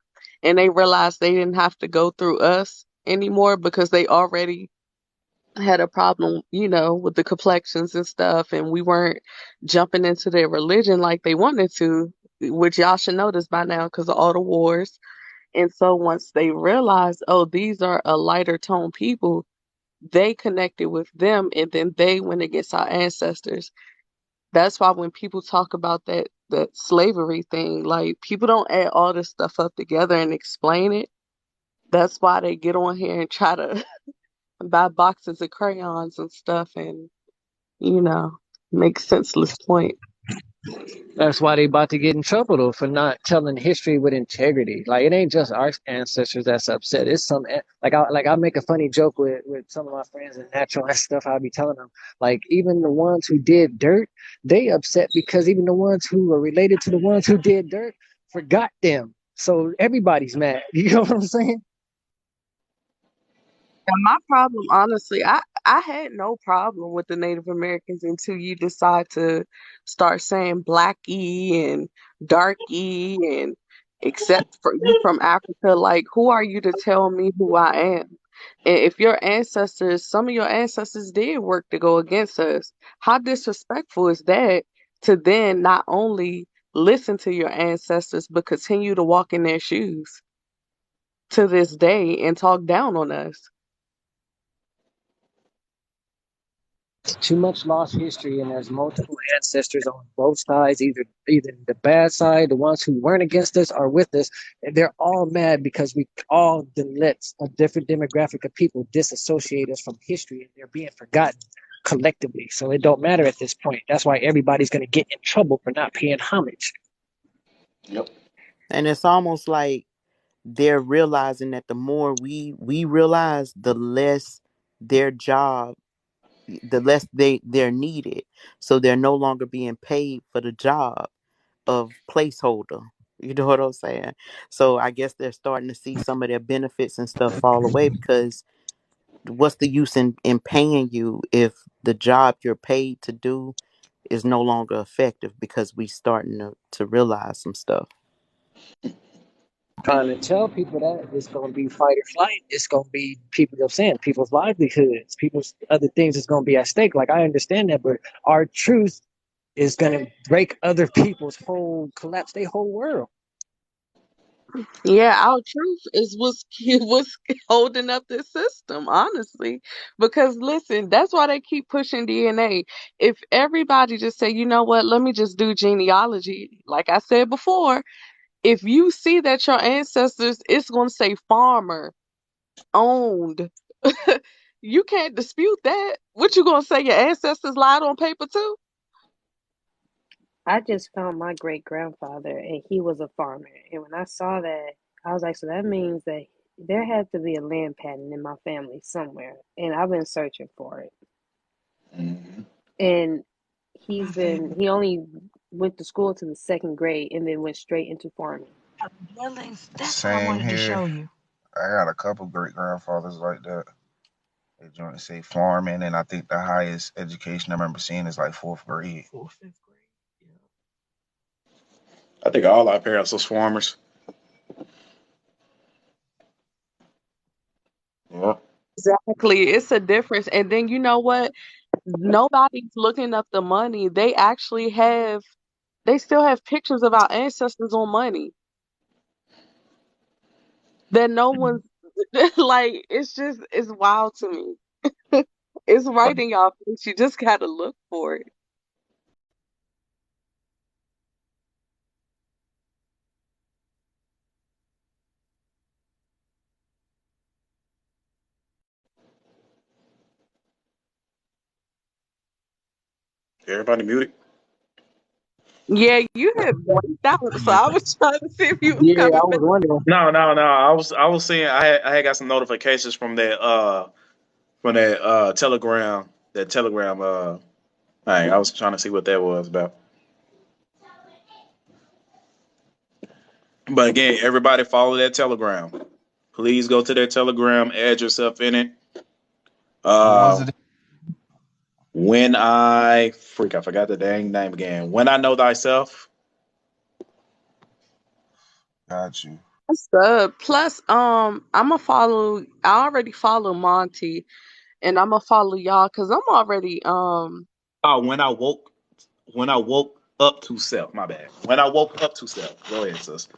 and they realized they didn't have to go through us anymore because they already had a problem, with the complexions and stuff, and we weren't jumping into their religion like they wanted to, which y'all should notice by now because of all the wars. And so once they realized, oh, these are a lighter tone people, they connected with them, and then they went against our ancestors. That's why when people talk about that slavery thing, like people don't add all this stuff up together and explain it. That's why they get on here and try to buy boxes of crayons and stuff and, you know, make senseless point. That's why they about to get in trouble though for not telling history with integrity. Like it ain't just our ancestors that's upset. It's some like I make a funny joke with some of my friends in natural and stuff. I'll be telling them like even the ones who did dirt, they upset because even the ones who are related to the ones who did dirt forgot them. So everybody's mad. You know what I'm saying? And my problem, honestly, I had no problem with the Native Americans until you decide to start saying black E and dark E and except for you from Africa, like who are you to tell me who I am? And if your ancestors, some of your ancestors did work to go against us, how disrespectful is that to then not only listen to your ancestors but continue to walk in their shoes to this day and talk down on us? Too much lost history, and there's multiple ancestors on both sides, either the bad side, the ones who weren't against us are with us, and they're all mad because we all then let a different demographic of people disassociate us from history, and they're being forgotten collectively. So it don't matter at this point. That's why everybody's going to get in trouble for not paying homage. Yep. And it's almost like they're realizing that the more we realize, the less their job, the less they're needed. So they're no longer being paid for the job of placeholder. You know what I'm saying? So I guess they're starting to see some of their benefits and stuff fall away because what's the use in paying you if the job you're paid to do is no longer effective because we starting to realize some stuff. Trying to tell people that it's going to be fight or flight. It's going to be people are saying people's livelihoods, people's other things is going to be at stake. Like I understand that, but our truth is going to break other people's whole collapse, their whole world. Yeah, our truth is what's holding up this system, honestly. Because listen, that's why they keep pushing DNA. If everybody just say, you know what, let me just do genealogy, like I said before, if you see that your ancestors, it's gonna say farmer, owned. You can't dispute that. What you gonna say? Your ancestors lied on paper too? I just found my great grandfather, and he was a farmer. And when I saw that, I was like, so that means that there had to be a land patent in my family somewhere, and I've been searching for it. Mhm. And My favorite he only went to school to the second grade and then went straight into farming. dwellings. That's what I Same wanted to here. show you. I got a couple great grandfathers like that. They joint say farming, and I think the highest education I remember seeing is like fourth grade. Fourth, fifth grade. I think all our parents was farmers. Yeah. Exactly. It's a difference. And then you know what? Nobody's looking up the money. They still have pictures of our ancestors on money that no one's like, it's wild to me. It's right in y'all face. You just gotta look for it. Everybody muted. Yeah, you had blanked out, so I was trying to see if you was Yeah, coming I back. was wondering. No, no, no. I was seeing I had got some notifications from that telegram thing. I was trying to see what that was about. But again, everybody follow that telegram. Please go to their telegram, add yourself in it. What was Uh it? I forgot the dang name again. When I know thyself. Got you. What's up? Plus, I already follow Monty, and I'm gonna follow y'all because I'm already Oh, when I woke up to self. My bad. When I woke up to self. Go ahead, sis.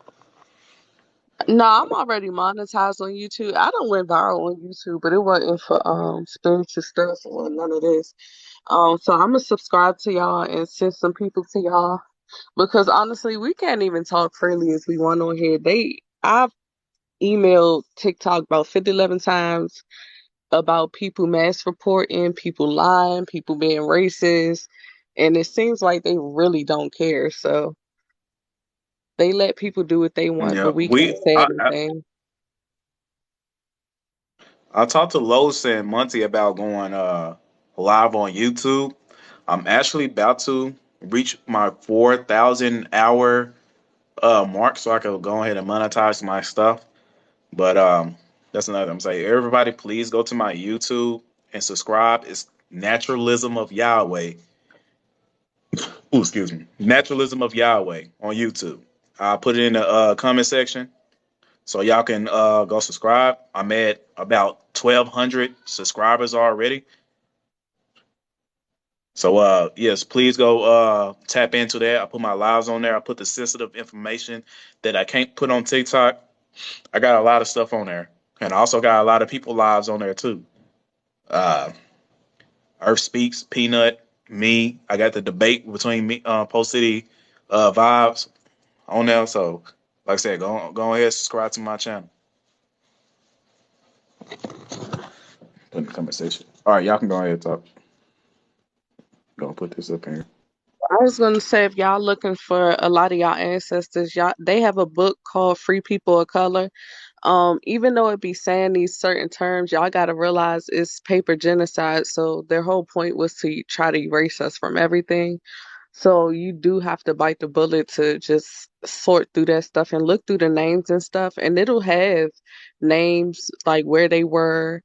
no, I'm already monetized on YouTube. I don't went viral on YouTube, but it wasn't for spiritual stuff or none of this. So I'm gonna subscribe to y'all and send some people to y'all because honestly, we can't even talk freely as we want on here. I've emailed TikTok about 50, 11 times about people mass reporting, people lying, people being racist, and it seems like they really don't care. So they let people do what they want, Yeah, but we can't say anything. I talked to Los and Monty about going live on YouTube. I'm actually about to reach my 4,000 hour mark so I can go ahead and monetize my stuff. But that's another I'm saying. Everybody, please go to my YouTube and subscribe. It's Naturalism of Yahweh. Ooh, excuse me. Naturalism of Yahweh on YouTube. I'll put it in the comment section so y'all can go subscribe. I'm at about 1,200 subscribers already. So yes, please go tap into that. I put my lives on there. I put the sensitive information that I can't put on TikTok. I got a lot of stuff on there. And I also got a lot of people lives on there too. Uh Earth Speaks, Peanut, me. I got the debate between me Post City Vibes on there. So like I said, go ahead, subscribe to my channel. Put in the conversation. All right, y'all can go ahead and talk. Gonna put this up here. I was gonna say if y'all looking for a lot of y'all ancestors, y'all they have a book called Free People of Color. Even though it be saying these certain terms, y'all gotta realize it's paper genocide. So their whole point was to try to erase us from everything. So you do have to bite the bullet to just sort through that stuff and look through the names and stuff, and it'll have names like where they were,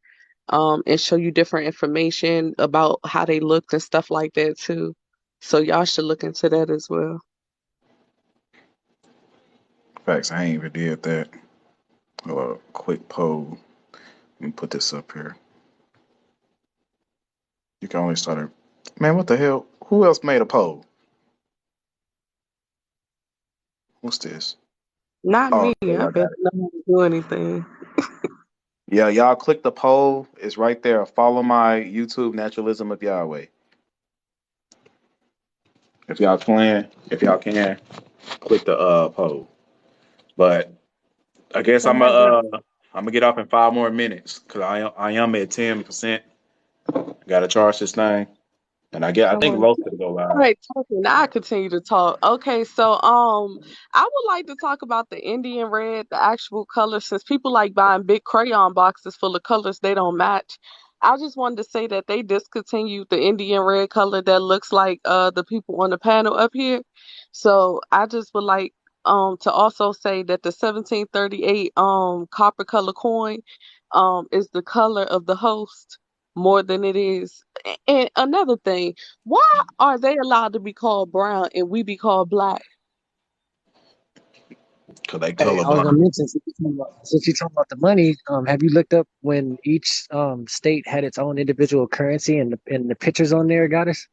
and show you different information about how they looked and stuff like that too. So y'all should look into that as well. Facts, I ain't even did that. A quick poll. Let me put this up here. You can only start it. Man, what the hell? Who else made a poll? What's this? Not Oh, me. okay, I y'all bet got it. not do anything. Yeah, y'all click the poll. It's right there. Follow my YouTube Naturalism of Yahweh. If y'all can, click the poll. But I guess So has the I'm gonna get off in 5 more minutes because I am at 10%. Gotta charge this thing, and I think someone Los gonna go All live. right, talking. Now I continue to talk. Okay, so I would like to talk about the Indian red, the actual color, since people like buying big crayon boxes full of colors they don't match. I just wanted to say that they discontinued the Indian red color that looks like the people on the panel up here. So I just would like to also say that the 1738 copper color coin is the color of the host more than it is. And another thing, why are they allowed to be called brown and we be called black? Cause they Hey, I was gonna colorblind. mention since you're talking about the money, have you looked up when each state had its own individual currency and the pictures on there, goddess?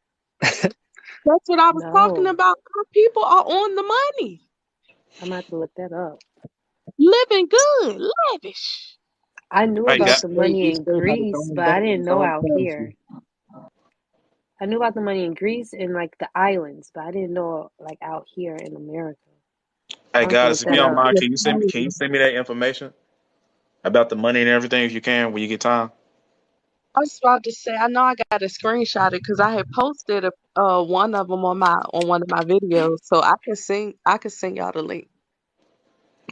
That's what I was talking no. about. Our people are on the money, I'm gonna have to look that up. living good, lavish. I knew Hey, Each about got the state, money each in state had its Greece, own but I bank, didn't its know own out currency. here. I knew about the money in Greece and like the islands, but I didn't know like out here in America. hey I'll have to guys, look if you that don't up. mind, can you send me that information about the money and everything if you can when you get time? I was about to say, I know I got to screenshot it because I had posted one of them on one of my videos, so I can send y'all the link.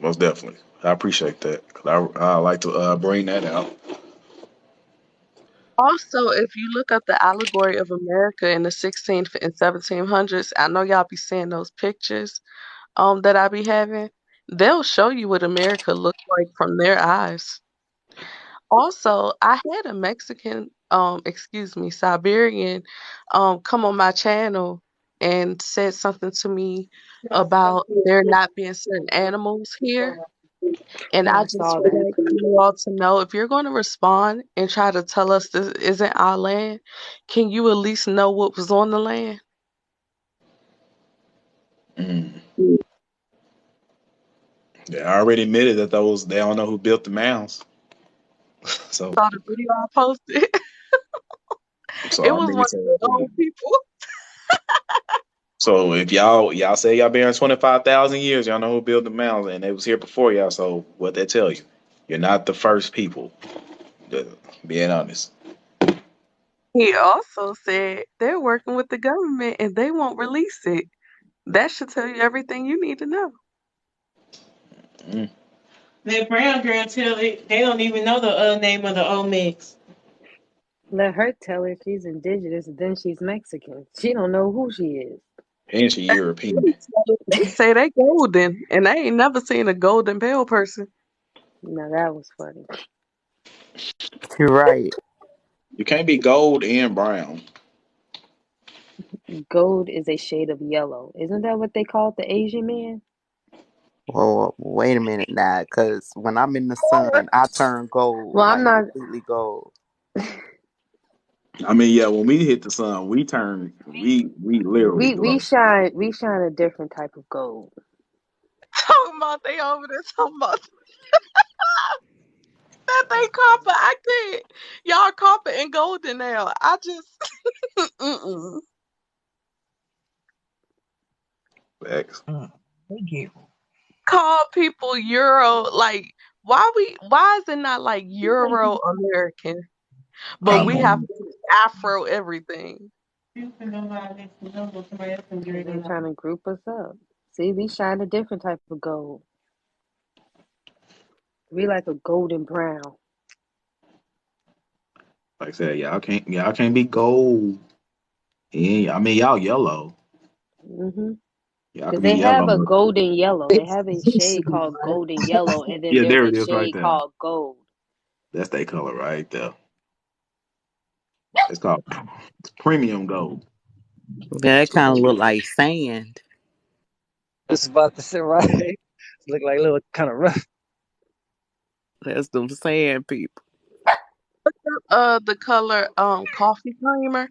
Most definitely, I appreciate that. 'Cause I like to bring that out. Also, if you look up the allegory of America in the 16th and 1700s, I know y'all be seeing those pictures that I be having. They'll show you what America looked like from their eyes. Also, I had a Mexican, Siberian, come on my channel and said something to me about there not being certain animals here. And Yeah, I I just saw would that. like for you all to know if you're going to respond and try to tell us this isn't our land, can you at least know what was on the land? Mm. Yeah, I already admitted that they don't know who built the mounds. So Saw the video I posted. so It I was mean, one of the old people. so if y'all say y'all been here 25,000 years, y'all know who built the mounds, and they was here before y'all. So what that tell you? You're not the first people. Just being honest. He also said they're working with the government and they won't release it. That should tell you everything you need to know. Mm. That brown girl tell it they don't even know the name of the Olmecs. Let her tell her she's indigenous, and then she's Mexican. She don't know who she is. And she European. They say they golden, and they ain't never seen a golden pale person. Now that was funny. You're right. You can't be gold and brown. Gold is a shade of yellow. Isn't that what they call the Asian man? Well, wait a minute now, because when I'm in the sun, I turn gold, Well, I'm like not. completely gold. I mean, yeah, when we hit the sun, we literally We glow. shine a different type of gold. Talking about they over there talking about that they copper. I can't. Y'all copper and golden now. I just mm-mm. Facts. Thank you. Call people Euro. Like why is it not like Euro American? But I we don't have know. to do Afro everything. Because they trying to group us up. See, we shine a different type of gold. We like a golden brown. Like I said, y'all can't be gold. Yeah, I mean y'all yellow. Mm-hmm. Yeah, I Because could be they have yellow, a but golden yellow. They have a shade Basically, called right? golden yellow, and then yeah, there's there a it is right shade there. called gold. That's their color right there. It's called premium gold. That kind of look like sand. Just about to say, right? Look like a little kind of rough. That's them sand people. The color coffee creamer.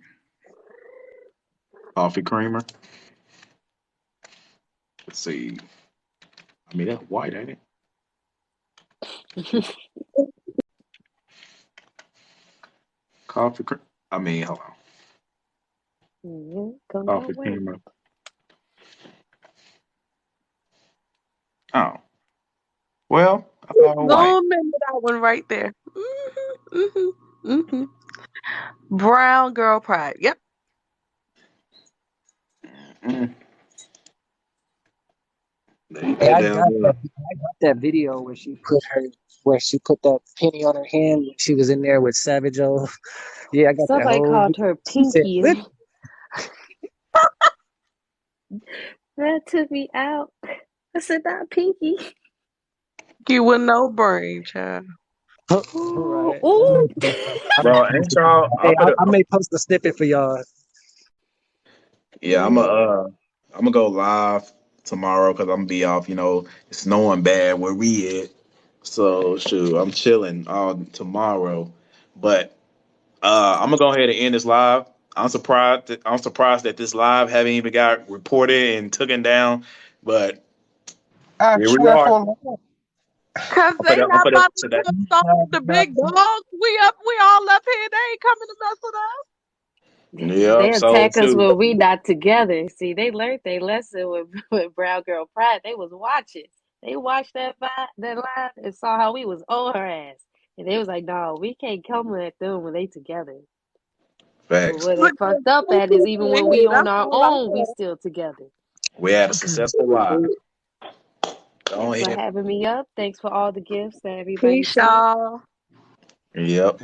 Coffee creamer. Let's see. I mean, that's white, ain't it? Coffee cream. I mean, hold on. Yeah, come that Coffee way. creamer. Oh, well, I thought it was white. Zoom into that one right there. Brown girl pride. Yep. Mm, there you Hey, go, down there. I got that video where she put that penny on her hand when she was in there with Savage O. Yeah, I got that Somebody whole called video. her She said, "What?" Pinky. That took me out. I said, not Pinky. You with no brain, child. Ooh, Right. ooh. Bro, ain't y'all? Hey, I'm gonna. I may post a snippet for y'all. Yeah, I'm gonna go live tomorrow because I'm gonna be off. You know, it's snowing bad where we at. So shoot, I'm chilling all tomorrow. But I'm gonna go ahead and end this live. I'm surprised that this live haven't even got reported and taken down. But I here we swear are. for Lord. Cause I'm they gonna, I'm not gonna about to today. put some of the big dogs. We all up here. They ain't coming to mess with us. Yeah. They So attack us shoot. when we not together. See, they learned their lesson with, with Brown Girl Pride. They was watching. They watched that live and saw how we was on her ass. And they was like, no, we can't come at them when they together. But Facts. where they Look, fucked up at is even when we on that's our all I own, we know. still together. We had a successful live. Go Thanks for ahead. having me up. Thanks for all the gifts that everybody Peace, sent. y'all. Yep.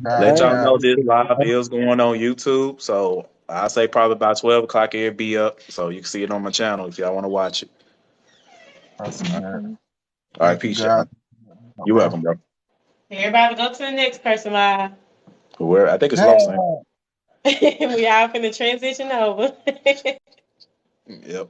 God, Let Right. y'all God. know this live is going on YouTube. So I'll say probably about 12 o'clock it'll be up. So you can see it on my channel if y'all want to watch it. That's All good. right, Thank you, peace, y'all. God. You're Bro. welcome, bro. Everybody go to the next person live. Where I think it's Dang. Los Angeles. We all finna transition over. Yep.